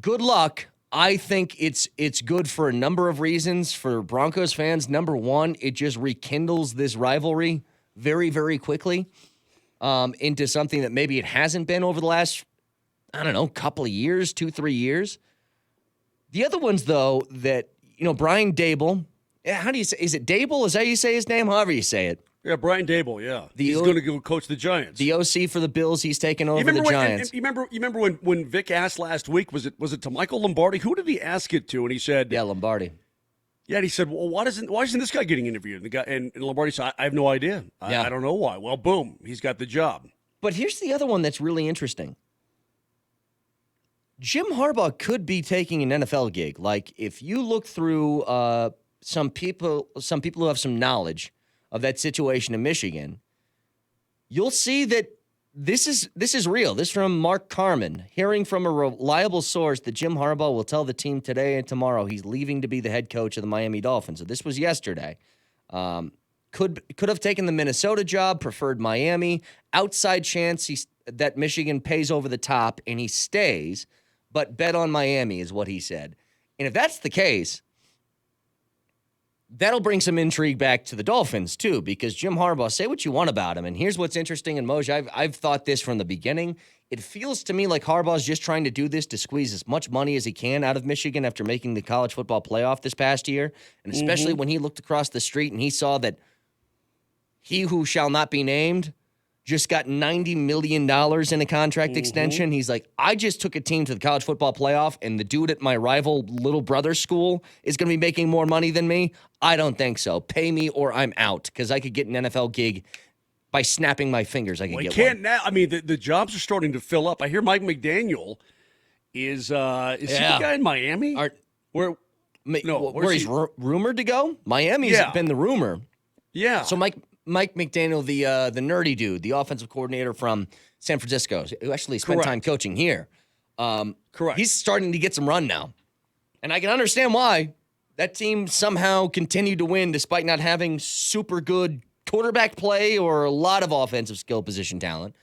good luck. I think it's good for a number of reasons for Broncos fans. Number one, it just rekindles this rivalry very, very quickly into something that maybe it hasn't been over the last, couple of years, 2-3 years. The other ones, though, that, Brian Dable, how do you say, is it Dable? Is that how you say his name? However you say it. Yeah, Brian Dable, yeah. He's going to go coach the Giants. The OC for the Bills, he's taking over the Giants. You remember when Vic asked last week, was it to Michael Lombardi? Who did he ask it to? And he said... Yeah, Lombardi. Yeah, and he said, well, why isn't this guy getting interviewed? And Lombardi said, I have no idea. I don't know why. Well, boom, he's got the job. But here's the other one that's really interesting. Jim Harbaugh could be taking an NFL gig. Like, if you look through some people who have some knowledge of that situation in Michigan, you'll see that this is real. This is from Mark Carman, hearing from a reliable source that Jim Harbaugh will tell the team today and tomorrow he's leaving to be the head coach of the Miami Dolphins. So this was yesterday. Could have taken the Minnesota job, preferred Miami. Outside chance that Michigan pays over the top and he stays, but bet on Miami is what he said. And if that's the case, that'll bring some intrigue back to the Dolphins, too, because Jim Harbaugh, say what you want about him. And here's what's interesting, and Moj, I've thought this from the beginning. It feels to me like Harbaugh's just trying to do this to squeeze as much money as he can out of Michigan after making the college football playoff this past year. And especially when he looked across the street and he saw that he who shall not be named just got $90 million in a contract extension. He's like, I just took a team to the college football playoff, and the dude at my rival little brother's school is going to be making more money than me. I don't think so. Pay me or I'm out, because I could get an NFL gig by snapping my fingers. I could get can't one. now. I mean, the jobs are starting to fill up. I hear Mike McDaniel is he the guy in Miami? Where he's rumored to go? Miami's been the rumor. Yeah. So Mike McDaniel, the nerdy dude, the offensive coordinator from San Francisco, who actually spent time coaching here. Correct. He's starting to get some run now. And I can understand why. That team somehow continued to win despite not having super good quarterback play or a lot of offensive skill position talent.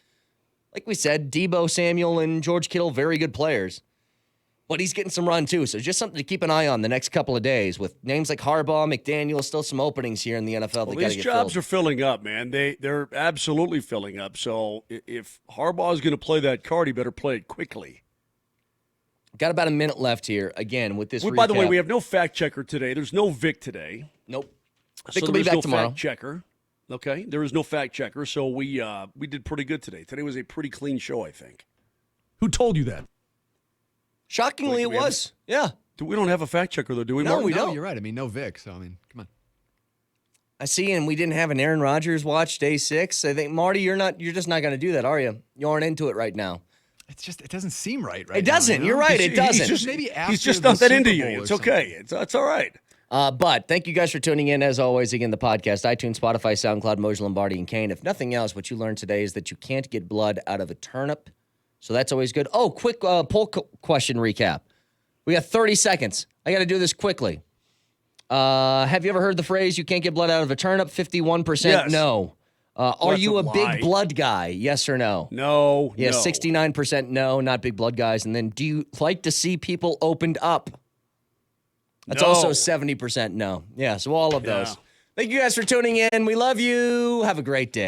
Like we said, Debo Samuel and George Kittle, very good players. But he's getting some run, too. So just something to keep an eye on the next couple of days with names like Harbaugh, McDaniel, still some openings here in the NFL. Well, these jobs are filling up, man. They're absolutely filling up. So if Harbaugh is going to play that card, he better play it quickly. Got about a minute left here, again, with this recap. By the way, we have no fact checker today. There's no Vic today. Nope. Vic will be back tomorrow. Fact checker. Okay, there is no fact checker, so we did pretty good today. Today was a pretty clean show, I think. Who told you that? Shockingly, it was. Yeah. We don't have a fact checker, though, do we? No, Martin? we don't. You're right. I mean, no Vic, so, I mean, come on. I see, and we didn't have an Aaron Rodgers watch day 6. I think, Marty, you're just not going to do that, are you? You aren't into it right now. It doesn't seem right It doesn't. now, You're right. It doesn't. He's just not that into you. It's okay. It's all right. But thank you guys for tuning in. As always, again, the podcast, iTunes, Spotify, SoundCloud, Moser, Lombardi, and Kane. If nothing else, what you learned today is that you can't get blood out of a turnip. So that's always good. Oh, quick poll question recap. We got 30 seconds. I got to do this quickly. Have you ever heard the phrase, you can't get blood out of a turnip? 51% yes. no. Are you a lie. big blood guy? Yes or no? No. Yeah, no. 69% no, not big blood guys. And then do you like to see people opened up? That's No. also 70% no. Yeah, so all of those. Yeah. Thank you guys for tuning in. We love you. Have a great day.